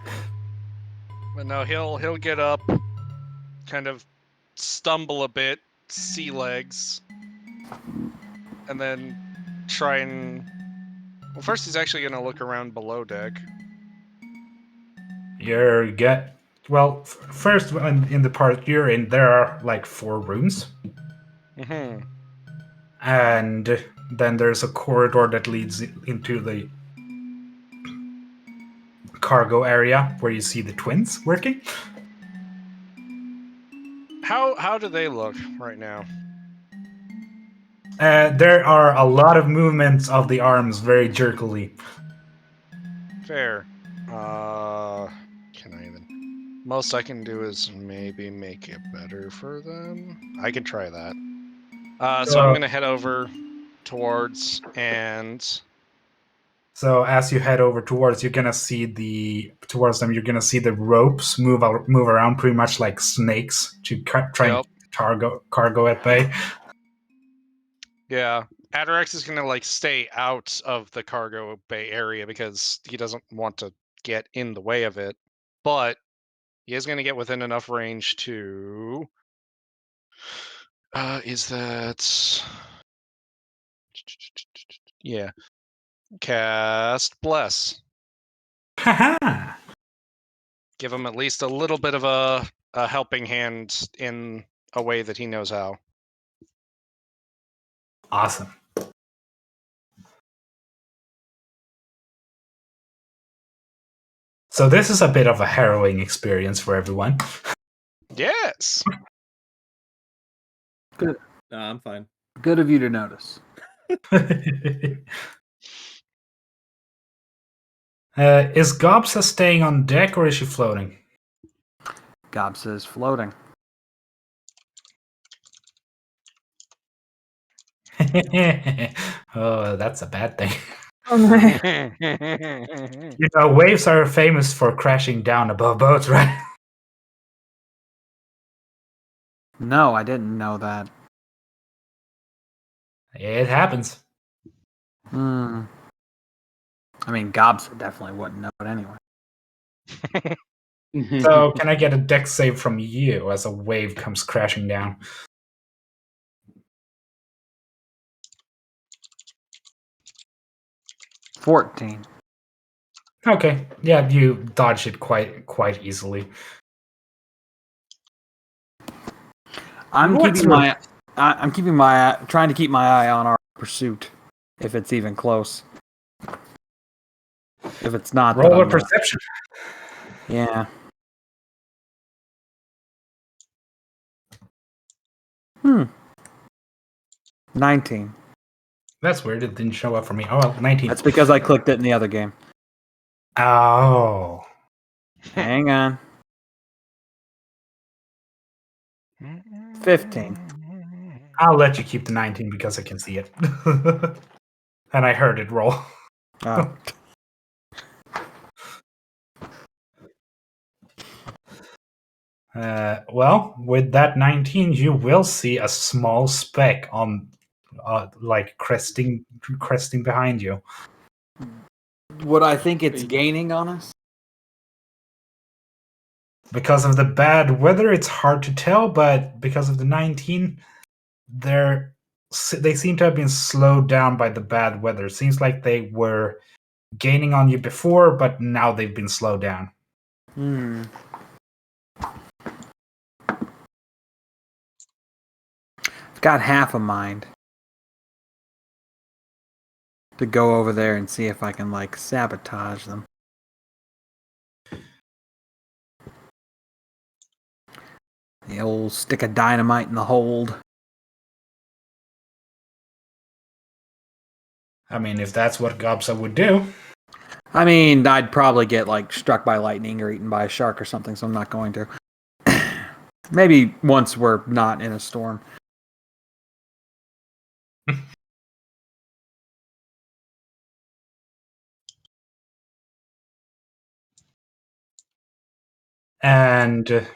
But no, he'll get up, kind of stumble a bit, sea legs, and then try and. Well, first he's actually gonna look around below deck.
First in the part you're in, there are like 4 rooms.
Mm-hmm.
And then there's a corridor that leads into the cargo area where you see the twins working.
How do they look right now?
There are a lot of movements of the arms, very jerkily.
Fair. Can I even? Most I can do is maybe make it better for them. I could try that. So I'm gonna head over towards and.
So as you head over towards, you're gonna see towards them. You're gonna see the ropes move around, pretty much like snakes to try and keep cargo at bay.
Yeah, Adarex is gonna like stay out of the cargo bay area because he doesn't want to get in the way of it, but he is gonna get within enough range to. Is that? Yeah. Cast Bless.
Haha!
Give him at least a little bit of a helping hand in a way that he knows how.
Awesome. So this is a bit of a harrowing experience for everyone.
Yes.
Good. I'm fine.
Good of you to notice.
Is Gobsa staying on deck or is she floating?
Gobsa is floating.
Oh, that's a bad thing.
Oh my.
You know, waves are famous for crashing down above boats, right?
No, I didn't know that.
It happens.
Hmm. I mean, Gobsa definitely wouldn't know it anyway.
So, can I get a deck save from you as a wave comes crashing down?
$14.
Okay, yeah, you dodge it quite easily.
I'm
What's
keeping my trying to keep my eye on our pursuit, if it's even close. If it's not, then
roll a
I'm not.
perception.
Yeah. 19.
That's weird. It didn't show up for me. Oh, well, 19.
That's because I clicked it in the other game.
Oh.
Hang on. 15.
I'll let you keep the 19 because I can see it. And I heard it roll.
Oh.
Well, with that 19, you will see a small speck on, like cresting behind you.
Would I think it's gaining on us?
Because of the bad weather, it's hard to tell. But because of the 19, they seem to have been slowed down by the bad weather. Seems like they were gaining on you before, but now they've been slowed down.
I've got half a mind to go over there and see if I can, like, sabotage them. The old stick of dynamite in the hold.
I mean, if that's what Gobsa would do.
I mean, I'd probably get, like, struck by lightning or eaten by a shark or something, so I'm not going to. Maybe once we're not in a storm.
And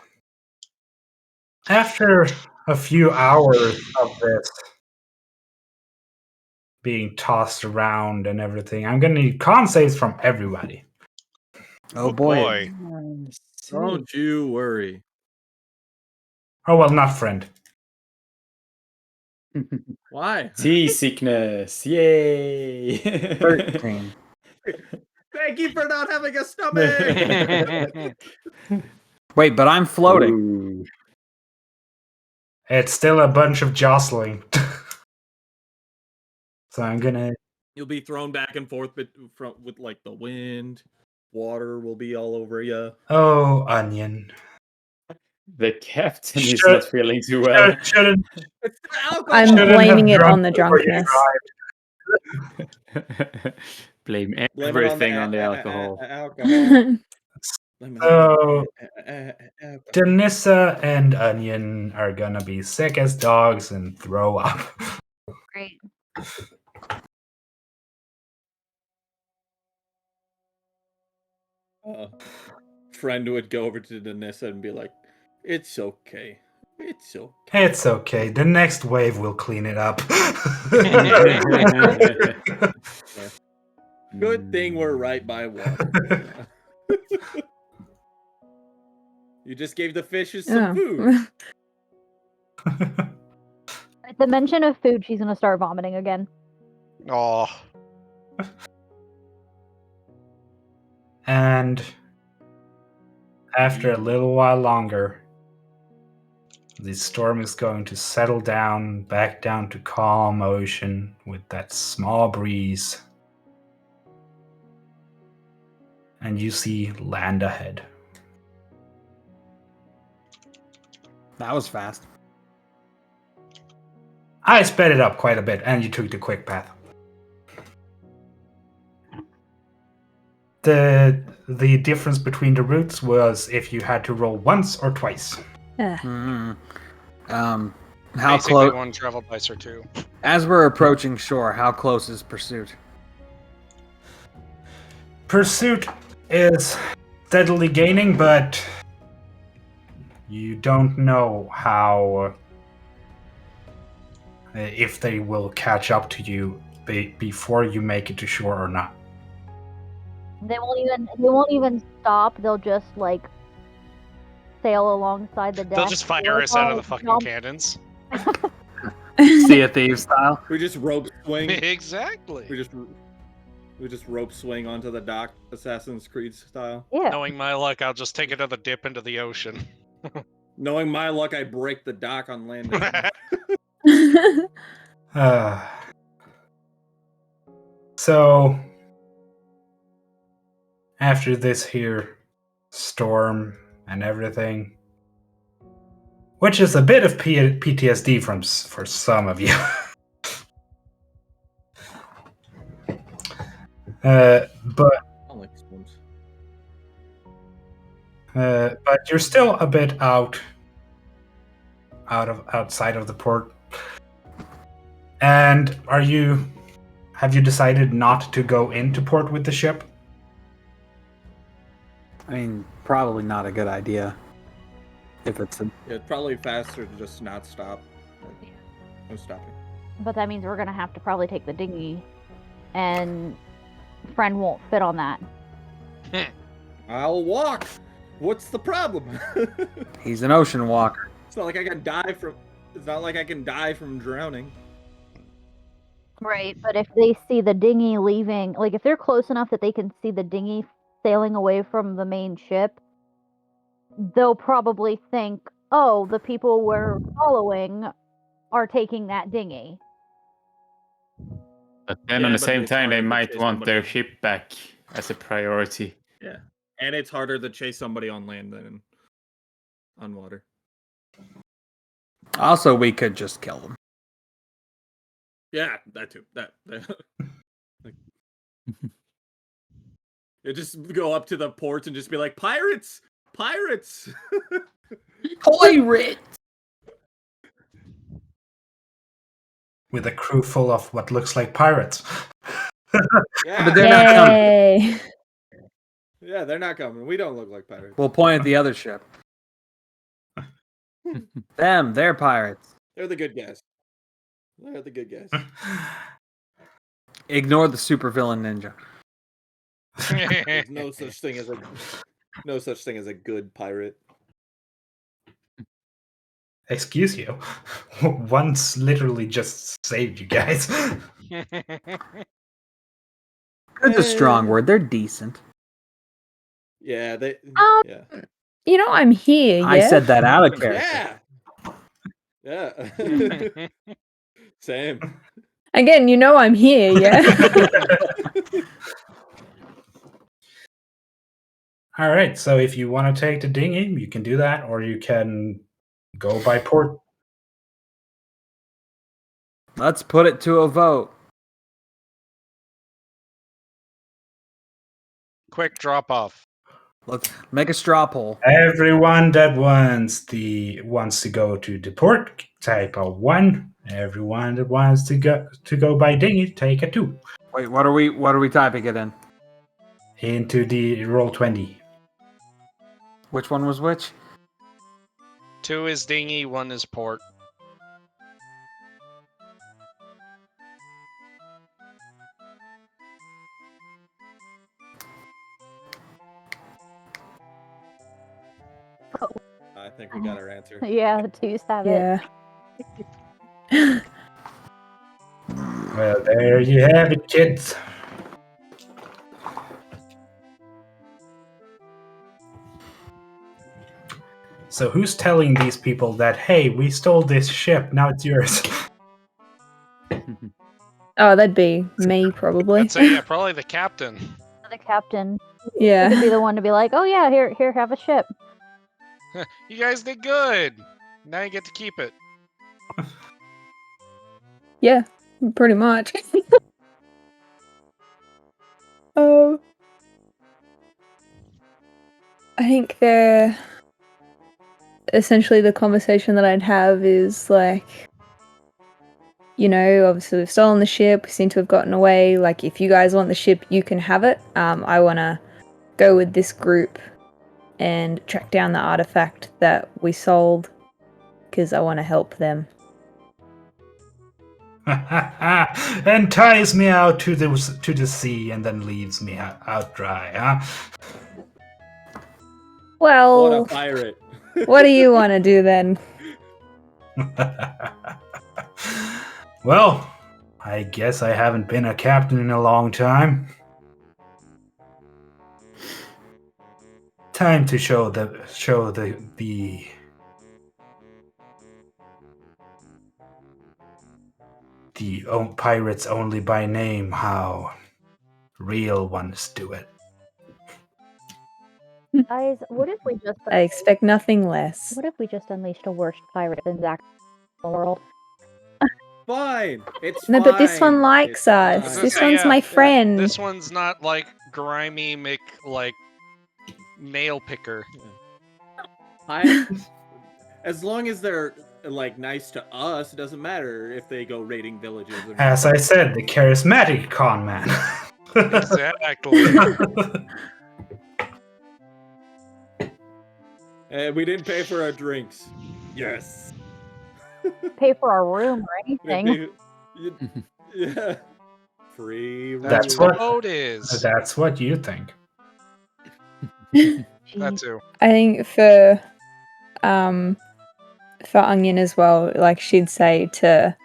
after a few hours of this being tossed around and everything, I'm going to need con saves from everybody.
Oh boy.
Don't you worry.
Oh, well, not friend.
Why?
Seasickness. Yay.
13.
Thank you for not having a stomach.
Wait, but I'm floating.
Ooh.
It's still a bunch of jostling. So I'm going to...
You'll be thrown back and forth with like the wind. water will be all over you.
Oh, Onion.
The captain is
Should-
not feeling too well.
Shouldn't
It's alcohol.
I'm
Shouldn't
blaming
have
it on
drunk
the
before you
drunkenness.
Blame
Blame it
everything on the alcohol.
alcohol. Blame it
So-
alcohol.
Denissa and Onion are gonna be sick as dogs and throw up.
Great.
Friend would go over to Denissa and be like, "It's okay. It's okay."
It's okay. The next wave will clean it up.
Good thing we're right by water. You just gave the fishes some food.
At the mention of food, she's gonna start vomiting again.
Oh,
And after a little while longer, the storm is going to settle down, back down to calm ocean with that small breeze. And you see land ahead.
That was fast.
I sped it up quite a bit, and you took the quick path. The difference between the routes was if you had to roll once or twice.
How
basically
close?
one travel dice or two.
As we're approaching shore, how close is pursuit?
Pursuit is steadily gaining, but you don't know how if they will catch up to you before you make it to shore or not.
They won't even stop. They'll just like sail alongside the deck.
They'll just fire us out of the fucking cannons.
Sea of Thieves style.
We just rope swing.
Exactly.
We just rope swing onto the dock, Assassin's Creed style.
Yeah.
Knowing my luck, I'll just take another dip into the ocean.
Knowing my luck, I break the dock on landing.
So after this here storm and everything, which is a bit of PTSD for some of you. But
I like storms.
but you're still a bit outside of the port. And have you decided not to go into port with the ship?
I mean, probably not a good idea. If it's a...
Yeah, it's probably faster to just not stop. No stopping.
But that means we're gonna have to probably take the dinghy, and friend won't fit on that.
I'll walk. What's the problem?
He's an ocean walker.
It's not like I can die from. It's not like I can die from drowning.
Right, but if they see the dinghy leaving, like if they're close enough that they can see the dinghy sailing away from the main ship, they'll probably think, oh, the people we're following are taking that dinghy.
But then
Yeah,
on the
but
same
it's
time, they
harder to
might
chase
want
somebody.
their ship back as a priority.
Yeah, and it's harder to chase somebody on land than on water.
Also, we could just kill them.
Yeah, that too. That. Like, you just go up to the ports and just be like, pirates, pirates.
Pirate!
With a crew full of what looks like pirates.
Yeah,
But they're not coming.
Yay!
yeah, they're not coming. We don't look like pirates.
We'll point at the other ship. Them, they're pirates.
They're the good guys. They're the good guys.
Ignore the supervillain ninja.
There's no such thing as a good pirate.
Excuse you. Once literally just saved you guys.
Good's a strong word. They're decent.
Yeah, they.
Um,
Yeah.
You know, I'm here, yeah?
I said that out of character.
Yeah. Yeah. Same.
Again, you know I'm here, yeah?
All right. So if you want to take the dinghy, you can do that, or you can go by port.
Let's put it to a vote.
Quick drop off.
Let's make a straw poll.
Everyone that wants to go to the port, type a 1. Everyone that wants to go by dinghy, take a 2.
Wait, what are we typing it in?
Into the roll 20.
Which one was which?
2 is dinghy, 1 is port.
I think we got our answer.
Yeah, the twos have it.
Yeah.
Well, there you have it, kids. So who's telling these people that, hey, we stole this ship, now it's yours?
Oh, that'd be me probably.
I'd say, yeah, probably the captain.
The captain
Yeah.
could be the one to be like, "Oh yeah, here, have a ship."
You guys did good. Now you get to keep it.
Yeah, pretty much. Oh. I think essentially the conversation that I'd have is like, you know, obviously we've stolen the ship, we seem to have gotten away, like if you guys want the ship, you can have it. I wanna go with this group and track down the artifact that we sold, because I wanna help them.
And ties me out to the sea and then leaves me out dry, huh?
What a
Well,
pirate.
what do you wanna do then?
Well, I guess I haven't been a captain in a long time. Time to show the pirates only by name how real ones do it.
Guys, what if we just
I expect nothing less.
what if we just unleashed a worse pirate than Zach in the world?
Fine. It's
No, but this
fine.
one likes
It's
us.
I was
fine.
gonna
This
say,
one's
yeah,
my friend.
This one's not like grimy like nail picker.
As long as they're like nice to us, it doesn't matter if they go raiding villages. Or
As I said, the charismatic con man.
Exactly.
We didn't pay for our drinks. Yes.
Pay for our room or anything.
Yeah. Free.
That's
room.
what-
boat is.
That's what you think.
That too.
I think for Onion as well, like she'd say to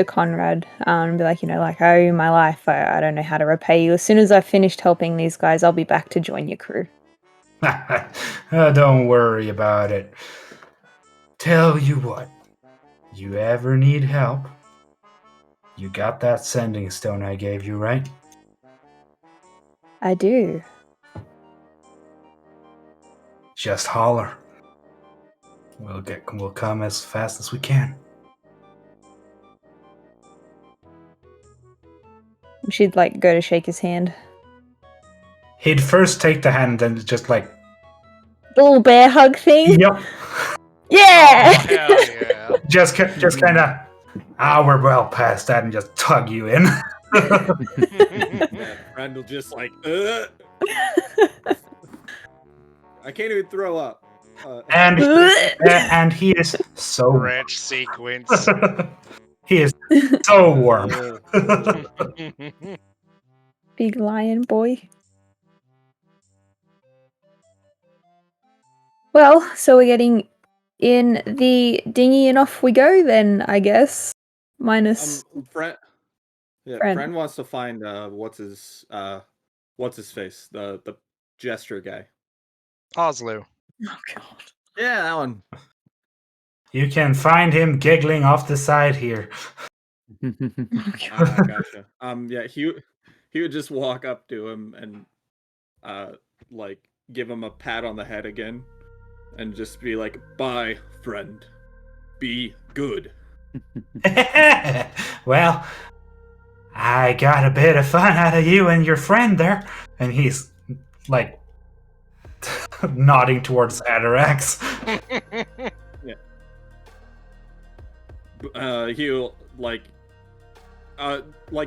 Conrad, be like, you know, like I owe you my life. I don't know how to repay you. As soon as I've finished helping these guys, I'll be back to join your crew.
Don't worry about it. Tell you what, you ever need help, you got that sending stone I gave you, right?
I do.
Just holler. We'll come as fast as we can.
She'd like go to shake his hand.
He'd first take the hand and just like,
The little bear hug thing.
yep,
Yeah.
Oh, hell yeah.
just kind of, we're well past that, and just tug you in.
Yeah, friend will just like, I can't even throw up.
And he is so
Ranch sequence.
he is so warm.
Big lion boy. Well, so we're getting in the dinghy and off we go then, I guess. Minus
Friend. Yeah,
Friend.
friend wants to find what's his face, the gesture guy.
Oslo.
Oh god.
Yeah, that one.
You can find him giggling off the side here.
Oh, god.
Gotcha. Yeah, he would just walk up to him and like give him a pat on the head again, and just be like, "Bye, friend. Be good."
Well, I got a bit of fun out of you and your friend there. And he's like nodding towards Atarax.
He'll like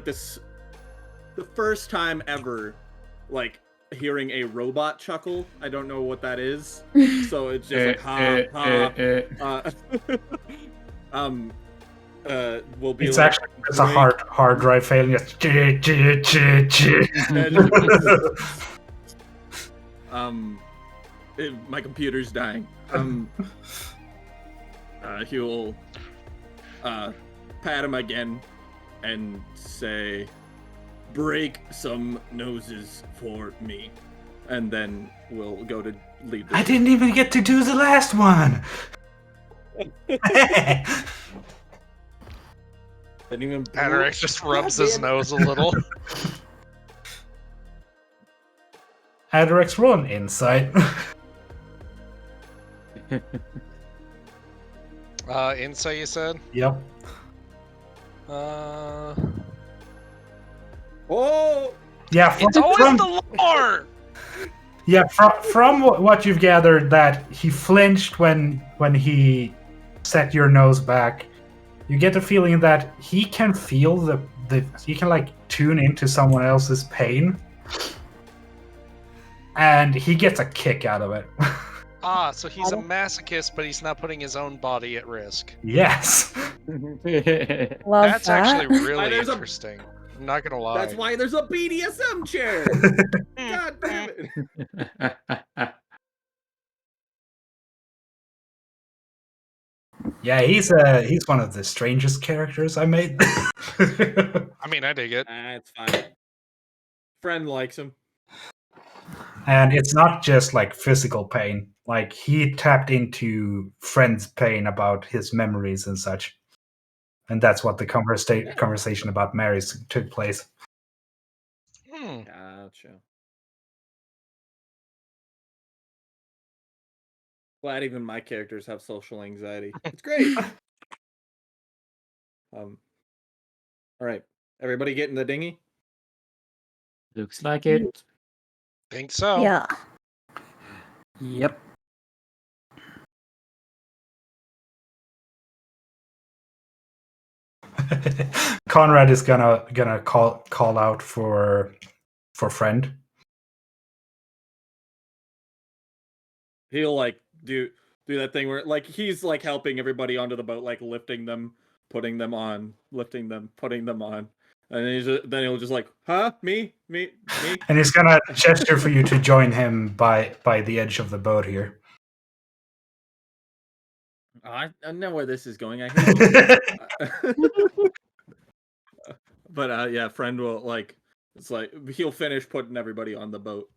this the first time ever, like hearing a robot chuckle. I don't know what that is, so it's just like ha ha. Will be
It's
like,
actually just a hard drive failing.
My computer's dying. He'll pat him again and say, "Break some noses for me," and then we'll go to lead.
I didn't even get to do the last one.
Didn't even.
Atarax just rubs his nose a little.
Atarax, roll an insight.
Insight, you said?
Yep.
Oh!
Yeah,
It's always the lore!
Yeah, from what you've gathered, that he flinched when he set your nose back. You get the feeling that he can feel the he can like tune into someone else's pain, and he gets a kick out of it.
So he's a masochist, but he's not putting his own body at risk.
Yes.
Love
That's
that.
actually really interesting. I'm not gonna lie.
That's why there's a BDSM chair. God damn it.
Yeah, he's one of the strangest characters I made.
I mean, I dig it.
It's fine. Friend likes him.
And it's not just like physical pain. Like he tapped into Friend's pain about his memories and such. And that's what the conversation about Mary's took place.
Gotcha. Glad even my characters have social anxiety. It's great. All right. Everybody get in the dinghy?
Looks like it.
Think so.
Yeah.
Yep.
Conrad is gonna call out for Friend.
He'll like do that thing where like he's like helping everybody onto the boat, like lifting them, putting them on, lifting them, putting them on. And then he'll just like, huh? Me?
And he's gonna gesture for you to join him by the edge of the boat here.
I know where this is going. I hate it. But yeah, Friend will like, it's like he'll finish putting everybody on the boat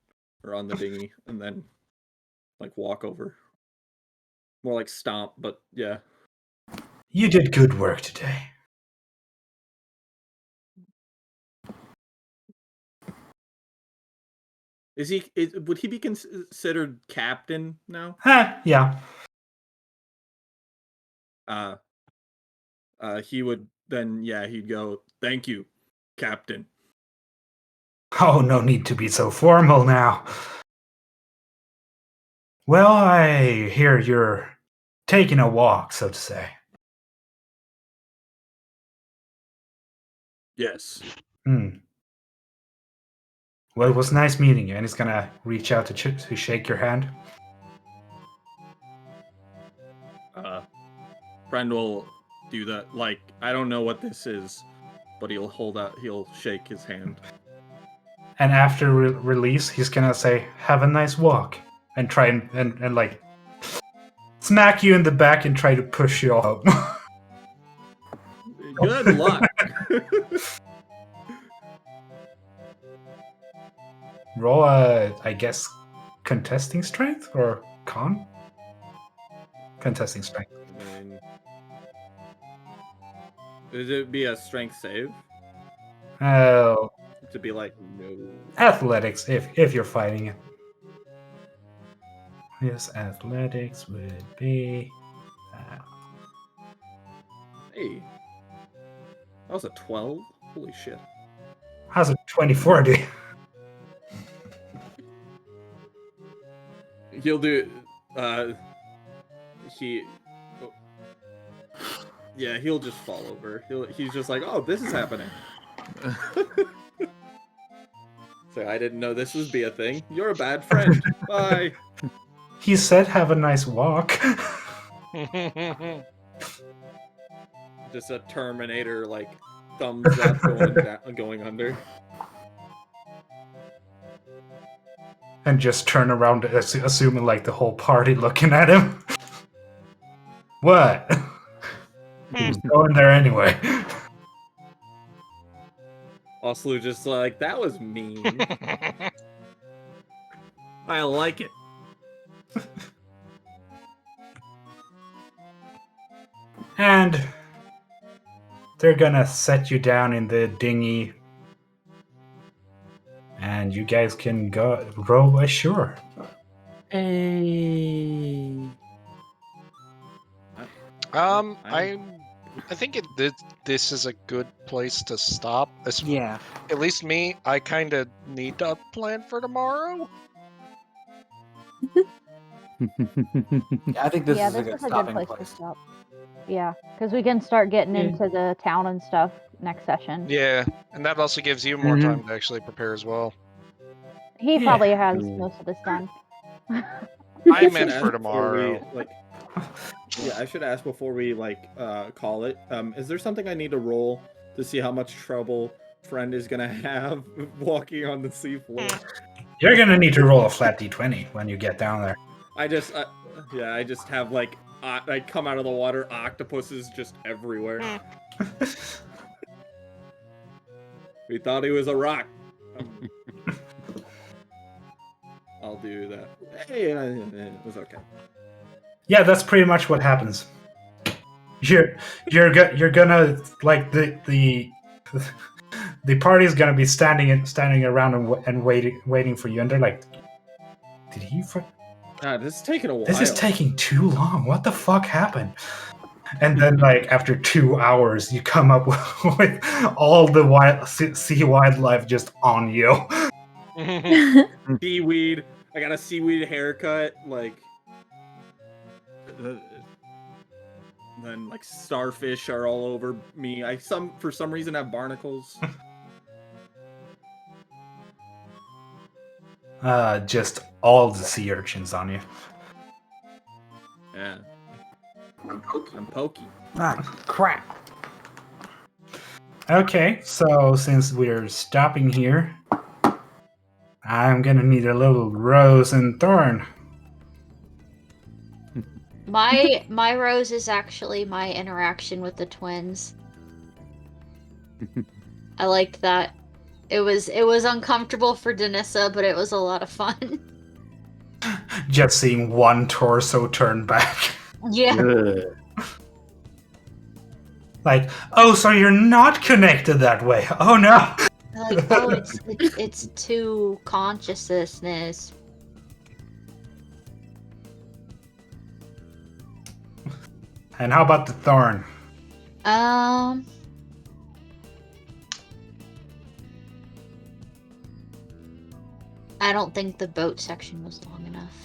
or on the dinghy and then like walk over. More like stomp, but yeah.
You did good work today.
Would he be considered captain now?
Yeah.
He would then, yeah, he'd go, "Thank you, captain."
Oh, no need to be so formal now. Well, I hear you're taking a walk, so to say.
Yes.
Well, it was nice meeting you, and he's gonna reach out to shake your hand.
Friend will do that. Like, I don't know what this is, but he'll shake his hand.
And after release, he's gonna say, "Have a nice walk," and try and like smack you in the back and try to push you off.
Good luck.
Roll I guess, contesting strength or con? Contesting strength.
I mean, does it be a strength save?
Oh,
To be like, no.
athletics if you're fighting it. His athletics would be.
Hey, that was a 12. Holy shit!
How's a 24 do?
He'll do. He. oh. Yeah, he'll just fall over. He's just like, oh, this is happening. So I didn't know this would be a thing. You're a bad friend. Bye.
He said, "Have a nice walk."
Just a Terminator like thumbs up going under.
And just turn around, assuming like the whole party looking at him. What? He's going there anyway.
Oslu just like, that was mean. I like it.
And they're gonna set you down in the dinghy. And you guys can go row ashore.
Hey.
I think this is a good place to stop.
Yeah.
At least me, I kind of need a plan for tomorrow.
I think this
yeah,
is a
this
good
is a good
stopping
place,
place.
to stop. Yeah, because we can start getting into the town and stuff next session.
Yeah, and that also gives you more time to actually prepare as well.
He
Yeah.
probably has most of this done.
I
should
meant
ask
for
before we,
tomorrow.
yeah, I should ask before we call it. Is there something I need to roll to see how much trouble friend is gonna have walking on the seafloor?
You're gonna need to roll a flat d20 when you get down there.
I just have like I come out of the water, octopuses just everywhere. We thought he was a rock. I'll do that. Hey, it was okay.
Yeah, that's pretty much what happens. You're gonna like the party's gonna be standing around and waiting for you, and they're like, "Did he?
This is taking a while.
This is taking too long. What the fuck happened?" And then, like after 2 hours, you come up with all the sea wildlife just on you.
Seaweed. I got a seaweed haircut. Like, then like starfish are all over me. For some reason have barnacles.
Just all the sea urchins on you.
Yeah. I'm pokey.
Ah, crap.
Okay, so since we're stopping here, I'm gonna need a little Rose and Thorn.
My rose is actually my interaction with the twins. I liked that. It was uncomfortable for Denissa, but it was a lot of fun.
Just seeing one torso turn back.
Yeah.
Like, oh, so you're not connected that way. Oh no.
Like, oh, it's two consciousness.
And how about the Thorn?
I don't think the boat section was long enough.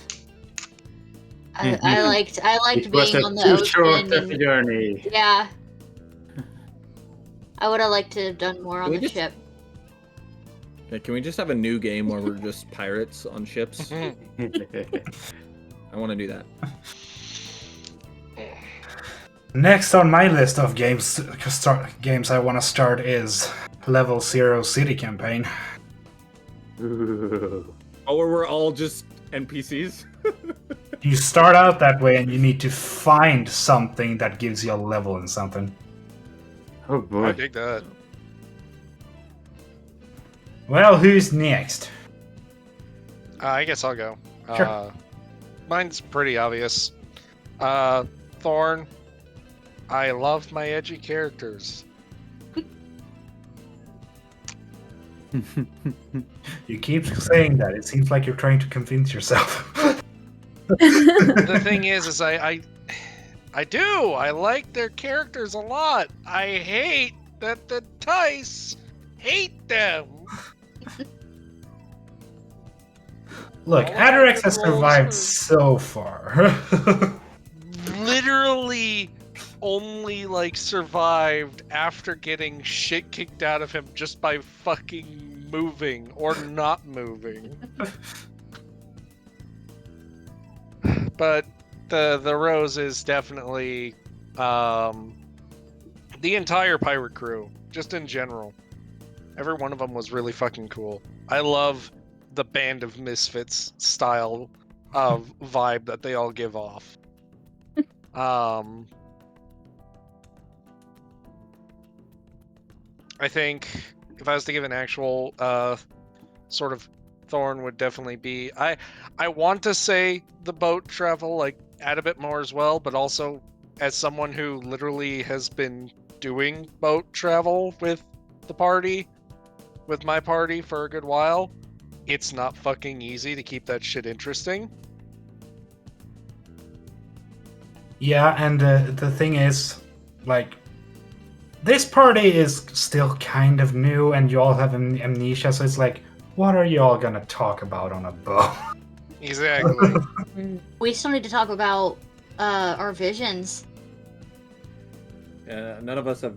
I liked
It was
being
a
on the
too short
ocean.
of a journey.
Yeah. I would have liked to have done more on the ship.
Yeah, can we just have a new game where we're just pirates on ships? I want to do that.
Next on my list of games I want to start is Level 0 City Campaign.
Oh, where we're all just NPCs?
You start out that way and you need to find something that gives you a level in something.
Oh
I
boy.
dig that.
Well, who's next?
I guess I'll go.
Sure.
Mine's pretty obvious. Thorn. I love my edgy characters.
You keep saying that. It seems like you're trying to convince yourself.
The thing is I do. I like their characters a lot. I hate that the dice hate them.
Look,
All of my
Adrex
good
has
rolls
survived
were-
so far.
Literally only like survived after getting shit kicked out of him just by fucking moving or not moving. But the rose is definitely the entire pirate crew, just in general. Every one of them was really fucking cool. I love the Band of Misfits style of vibe that they all give off. I think if I was to give an actual sort of thorn would definitely be I want to say the boat travel, like add a bit more as well, but also as someone who literally has been doing boat travel with my party for a good while, it's not fucking easy to keep that shit interesting.
Yeah, and the thing is, like, this party is still kind of new, and you all have amnesia, so it's like, what are you all gonna talk about on a boat?
Exactly.
We still need to talk about our visions.
None of us have.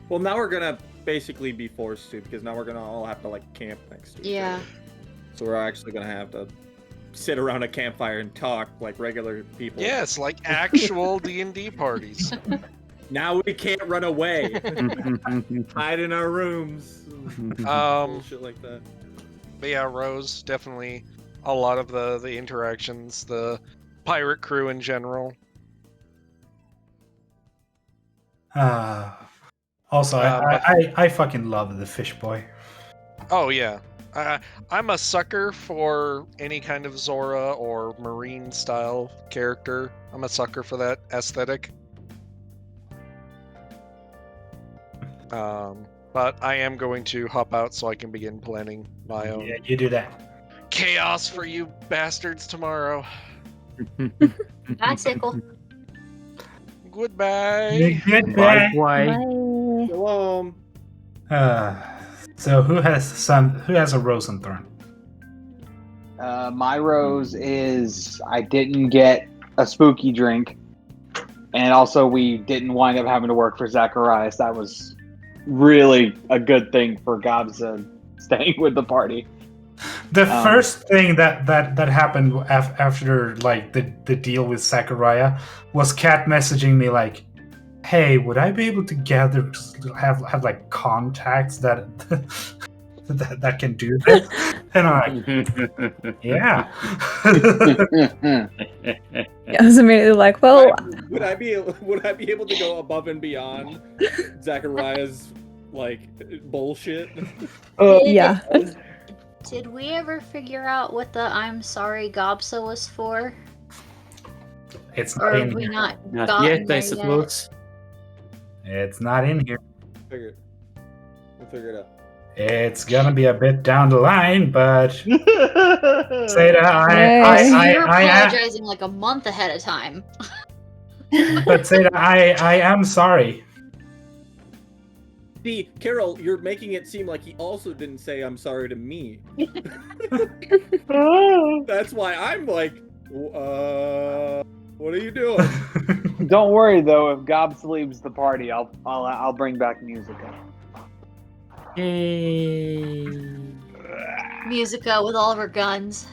Well, now we're gonna basically be forced to, because now we're gonna all have to like camp next to each
Yeah.
other. So we're actually gonna have to sit around a campfire and talk like regular people.
Yes, like actual D&D parties.
Now we can't run away. Hide in our rooms. Bullshit like that.
But yeah, Rose, definitely a lot of the interactions, the pirate crew in general.
Also,
but-
I fucking love the fish boy.
Oh yeah. I'm a sucker for any kind of Zora or marine style character. I'm a sucker for that aesthetic. But I am going to hop out so I can begin planning my own
Yeah, you do that.
chaos for you bastards tomorrow.
Bye, Sickle.
Goodbye.
Goodbye.
Why?
Shalom.
So who has a rose and thorn?
My rose is I didn't get a spooky drink, and also we didn't wind up having to work for Zacharias. That was really a good thing for Gobson staying with the party.
The first thing that happened after like the deal with Zachariah was Kat messaging me like, "Hey, would I be able to have like contacts that that can do this?" And I'm like, "Yeah."
I was immediately like, well,
Would I be able to go above and beyond Zachariah's like bullshit?
yeah.
Did we ever figure out what the I'm sorry Gobsa was for?
It's
Or
not
have
in
we
here.
not
Not
gotten
yet, I
there
suppose.
It's not in here.
We'll figure it out.
It's gonna be a bit down the line, but Seda,
yet? So you're
I
apologizing like a month ahead of time.
but Seda, I am sorry.
See, Carol, you're making it seem like he also didn't say I'm sorry to me. That's why I'm like, what are you doing?
Don't worry though, if Gobs leaves the party, I'll bring back Musica.
Yay.
Musica with all of her guns.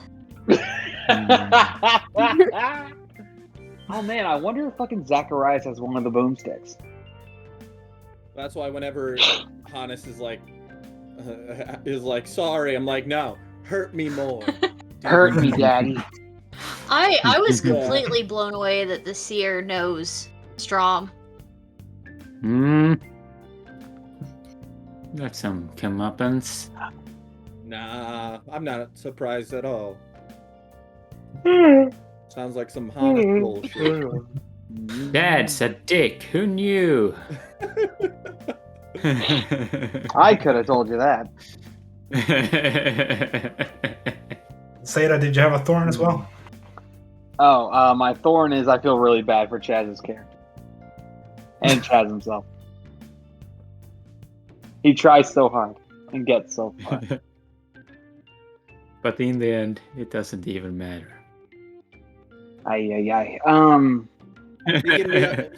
Oh man, I wonder if fucking Zacharias has one of the boomsticks.
That's why whenever Hannes is like sorry, I'm like, no, hurt me more.
Hurt me, daddy.
I was completely blown away that the seer knows Strom.
Got some comeuppance.
Nah, I'm not surprised at all. Sounds like some Hannes bullshit.
Dad's a dick. Who knew?
I could have told you that.
Seda, did you have a thorn as well?
Oh, my thorn is I feel really bad for Chaz's character. And Chaz himself. He tries so hard and gets so far.
But in the end, it doesn't even matter.
Ay.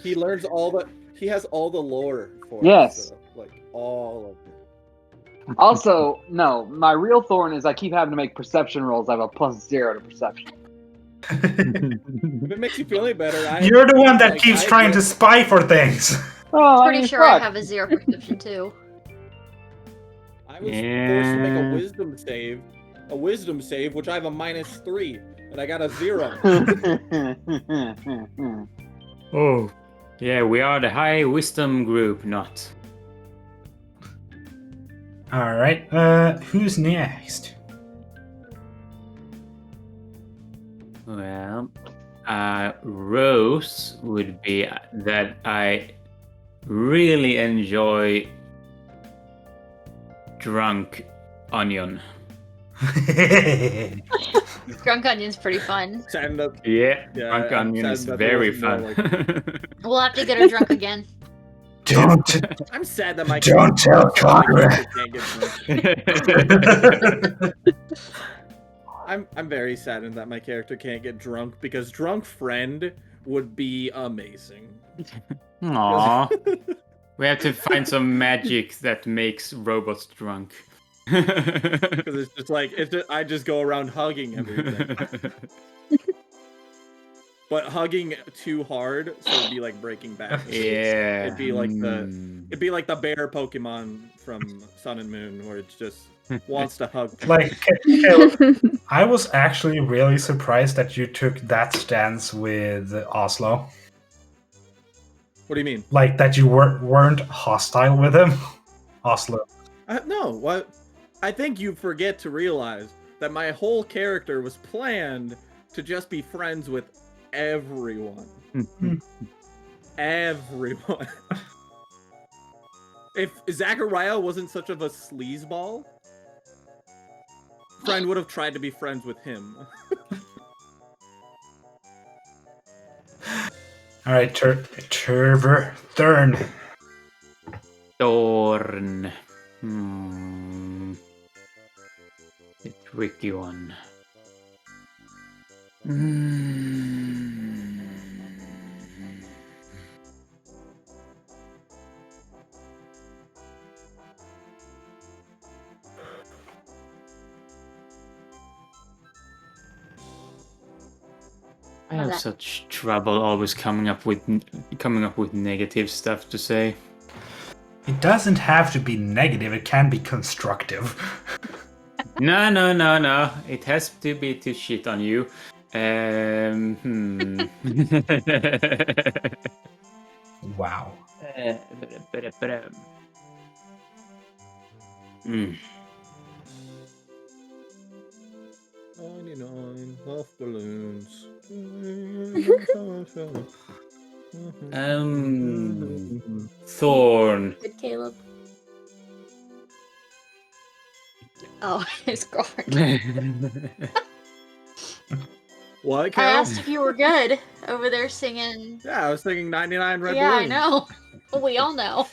He learns all the. He has all the lore for
Yes.
it. So, like all of it.
Also, no, my real thorn is I keep having to make perception rolls. I have a +0 to perception.
If it makes you feel any better,
You're the one that keeps trying to spy for things.
Oh,
Pretty sure I have a 0 perception too.
I was forced to make a wisdom save, which I have a -3, and I got a 0.
Oh, yeah, we are the high wisdom group, not.
All right. Who's next?
Well, Rose would be that I really enjoy drunk onion.
Drunk Onion's pretty fun.
Yeah, drunk onion is very fun.
We'll have to get her drunk again.
Don't.
I'm sad that my
Don't tell
character
Conrad.
can't get drunk. I'm very saddened that my character can't get drunk because drunk friend would be amazing.
Aww. We have to find some magic that makes robots drunk.
Because it's just like I just go around hugging everything. But hugging too hard, so it'd be like Breaking Bad.
Yeah.
It'd be like the bear Pokemon from Sun and Moon, where it just wants to hug.
Like, Caleb, I was actually really surprised that you took that stance with Oslo.
What do you mean?
Like that you weren't hostile with him, Oslo.
No, what? I think you forget to realize that my whole character was planned to just be friends with everyone. Everyone. If Zachariah wasn't such of a sleazeball, friend would have tried to be friends with him.
All right, Thorn.
Thorn. The tricky one. I have such trouble always coming up with negative stuff to say.
It doesn't have to be negative, it can be constructive.
No. It has to be to shit on you.
Wow.
99 puff balloons.
Thorn.
Good, Caleb. Oh, his girlfriend.
What,
I
Carol?
asked if you were good over there singing.
Yeah, I was thinking 99 red
Yeah, I
balloons.
know. We all know.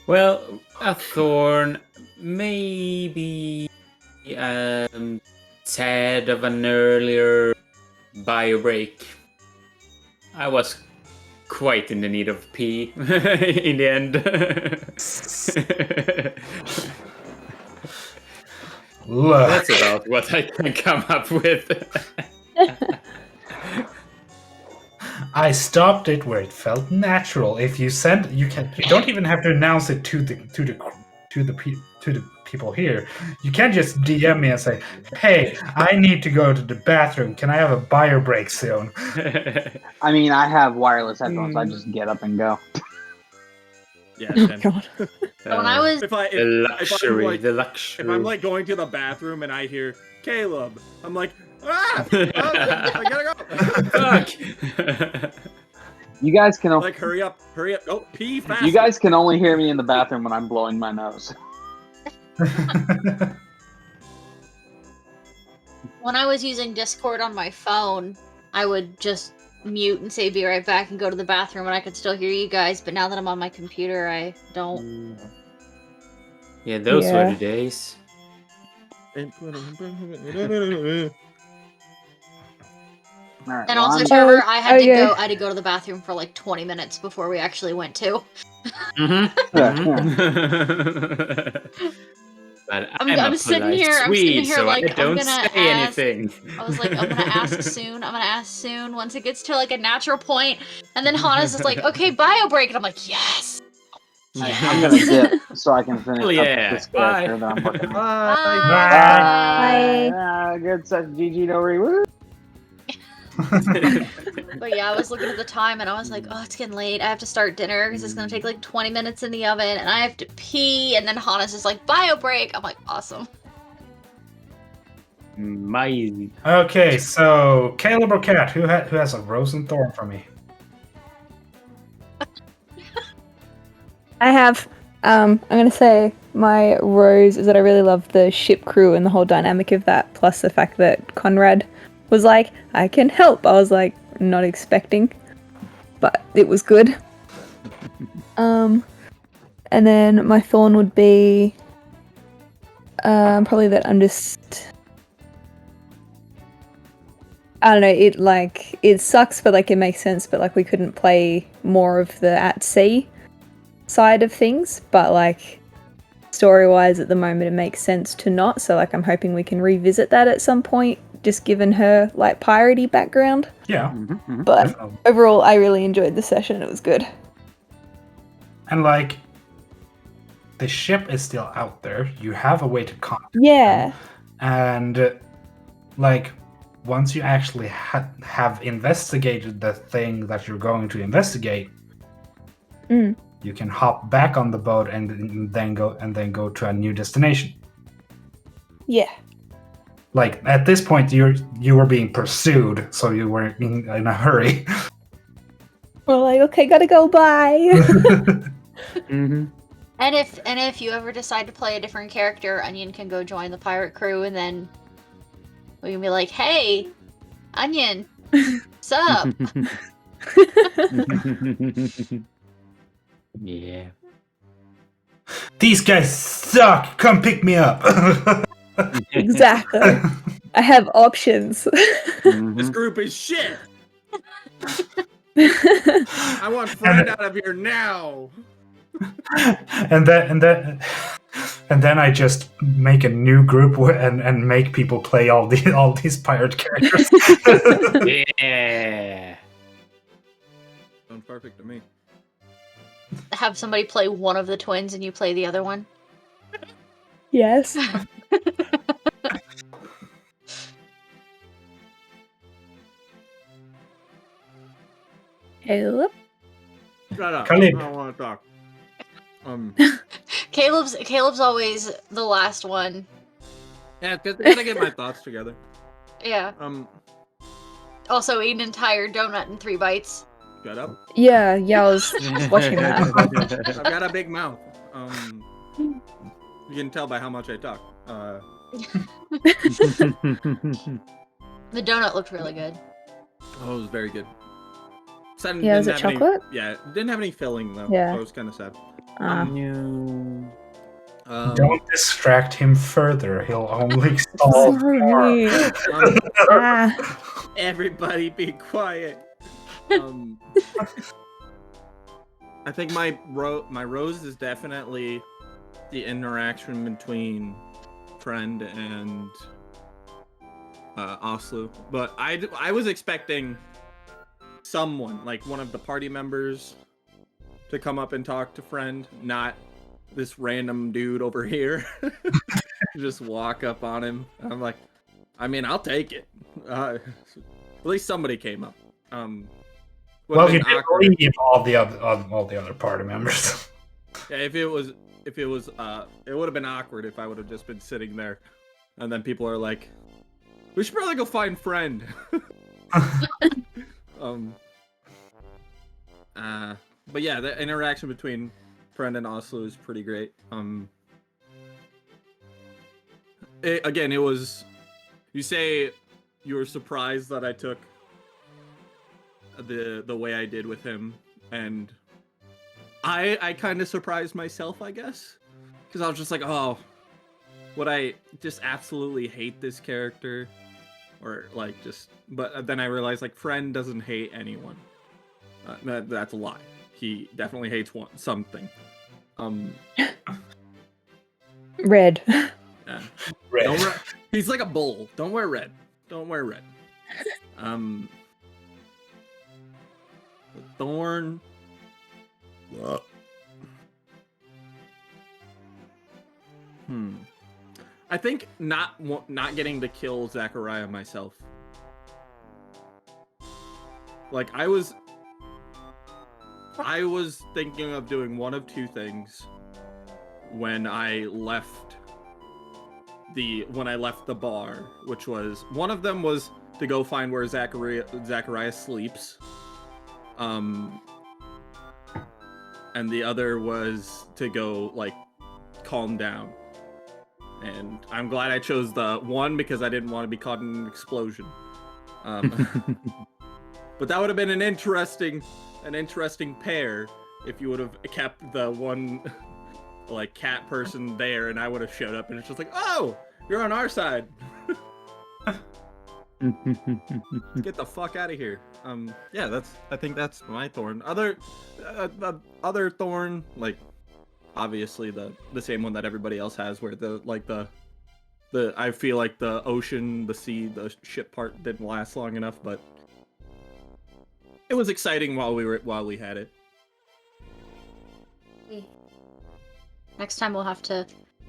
Well, a thorn, maybe tad of an earlier bio break. I was quite in the need of pee in the end.
Look.
That's about what I can come up with.
I stopped it where it felt natural. If you send, you don't even have to announce it to the people here. You can just DM me and say, "Hey, I need to go to the bathroom. Can I have a bio break soon?"
I mean, I have wireless headphones. I just get up and go.
Yeah,
Oh,
then.
God.
When I was
If I'm like going to the bathroom and I hear Caleb, I'm like, I gotta go.
Fuck.
You guys can
Like, hurry up, go pee fast.
you guys can only hear me in the bathroom when I'm blowing my nose.
When I was using Discord on my phone, I would just mute and say be right back and go to the bathroom and I could still hear you guys, but now that I'm on my computer, I don't.
Yeah, those were
Yeah.
the days.
Alright,
And
well,
also,
I'm-
Trevor, I had to
okay.
go. I had to go to the bathroom for like 20 minutes before we actually went to.
But
I'm
I'm a
sitting
polite
here. I'm sitting
Swede,
here
so I
like I'm
don't
gonna
say
ask.
anything.
I was like, I'm gonna ask soon. I'm gonna ask soon. Once it gets to like a natural point, and then Hannes is like, okay, bio break, and I'm like, yes.
Hey, I'm gonna dip so I can finish
Hell
up
yeah.
this character that I'm working on.
Bye.
Bye.
Bye. Good stuff, GG, no rewoo.
But yeah, I was looking at the time and I was like, oh, it's getting late. I have to start dinner because it's gonna take like 20 minutes in the oven, and I have to pee. And then Hannes is like, bio break. I'm like, awesome.
My
Okay, so Caleb or Cat, who has a rose and thorn for me?
I have. I'm gonna say my rose is that I really love the ship crew and the whole dynamic of that, plus the fact that Conrad was like, I can help. I was like, not expecting, but it was good. And then my thorn would be probably that I'm just, I don't know, it sucks, but like it makes sense, but like we couldn't play more of the at sea side of things, but like story-wise at the moment it makes sense to not, so like I'm hoping we can revisit that at some point, just given her like piratey background.
Yeah.
But
Definitely.
overall I really enjoyed the session. It was good.
And like, the ship is still out there. You have a way to contact
Yeah.
them. And like, once you actually have investigated the thing that you're going to investigate, you can hop back on the boat and then go to a new destination.
Yeah.
Like, at this point, you were being pursued, so you were in a hurry.
We're like, okay, gotta go, bye.
Mm-hmm.
And if you ever decide to play a different character, Onion can go join the pirate crew, and then we can be like, hey, Onion, what's up?
Yeah.
These guys suck! Come pick me up!
Exactly. I have options.
This group is shit. I want friend out of here now.
and then I just make a new group and make people play all these pirate characters.
Yeah.
Sounds perfect to me.
Have somebody play one of the twins and you play the other one.
Yes. Caleb?
Shut up.
Khalid.
I don't want to talk.
Caleb's always the last one.
Yeah, because I gotta get my thoughts together.
Yeah. Also, eat an entire donut in 3 bites.
Shut up.
Yeah, I was watching that.
I've got a big mouth. You can tell by how much I talk.
The donut looked really good.
Oh, it was very good.
Yeah, is it chocolate?
Yeah, didn't have any filling though.
Yeah.
So it was kind of sad.
Don't distract him further. He'll only stall more.
Sorry.
Everybody be quiet. I think my rose is definitely the interaction between Friend and Oslu, but I was expecting someone, like one of the party members, to come up and talk to Friend, not this random dude over here. Just walk up on him. I'm like, I mean, I'll take it. At least somebody came up.
Well, you did leave all the other party members.
Yeah, if it was, it would have been awkward if I would have just been sitting there, and then people are like, "We should probably go find Friend." But yeah, the interaction between Friend and Oslo is pretty great. It You say you were surprised that I took the way I did with him, and I kind of surprised myself, I guess, because I was just like, oh, would I just absolutely hate this character, or like just? But then I realized like friend doesn't hate anyone. That's a lie. He definitely hates something.
Red.
Yeah.
Red.
He's like a bull. Don't wear red. Don't wear red. The thorn. I think not getting to kill Zachariah myself. Like I was thinking of doing one of two things when I left the bar, which was one of them was to go find where Zachariah sleeps. And the other was to go like calm down. And I'm glad I chose the one because I didn't want to be caught in an explosion. But that would have been an interesting pair if you would have kept the one like cat person there, and I would have showed up, and it's just like, oh, you're on our side. Get the fuck out of here. Yeah, I think that's my thorn. Other thorn, like obviously the same one that everybody else has, where the I feel like the ocean, the sea, the ship part didn't last long enough, but it was exciting while we had it.
Next time we'll have to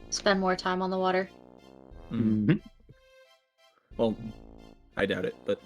spend more time on the water.
Well, I doubt it, but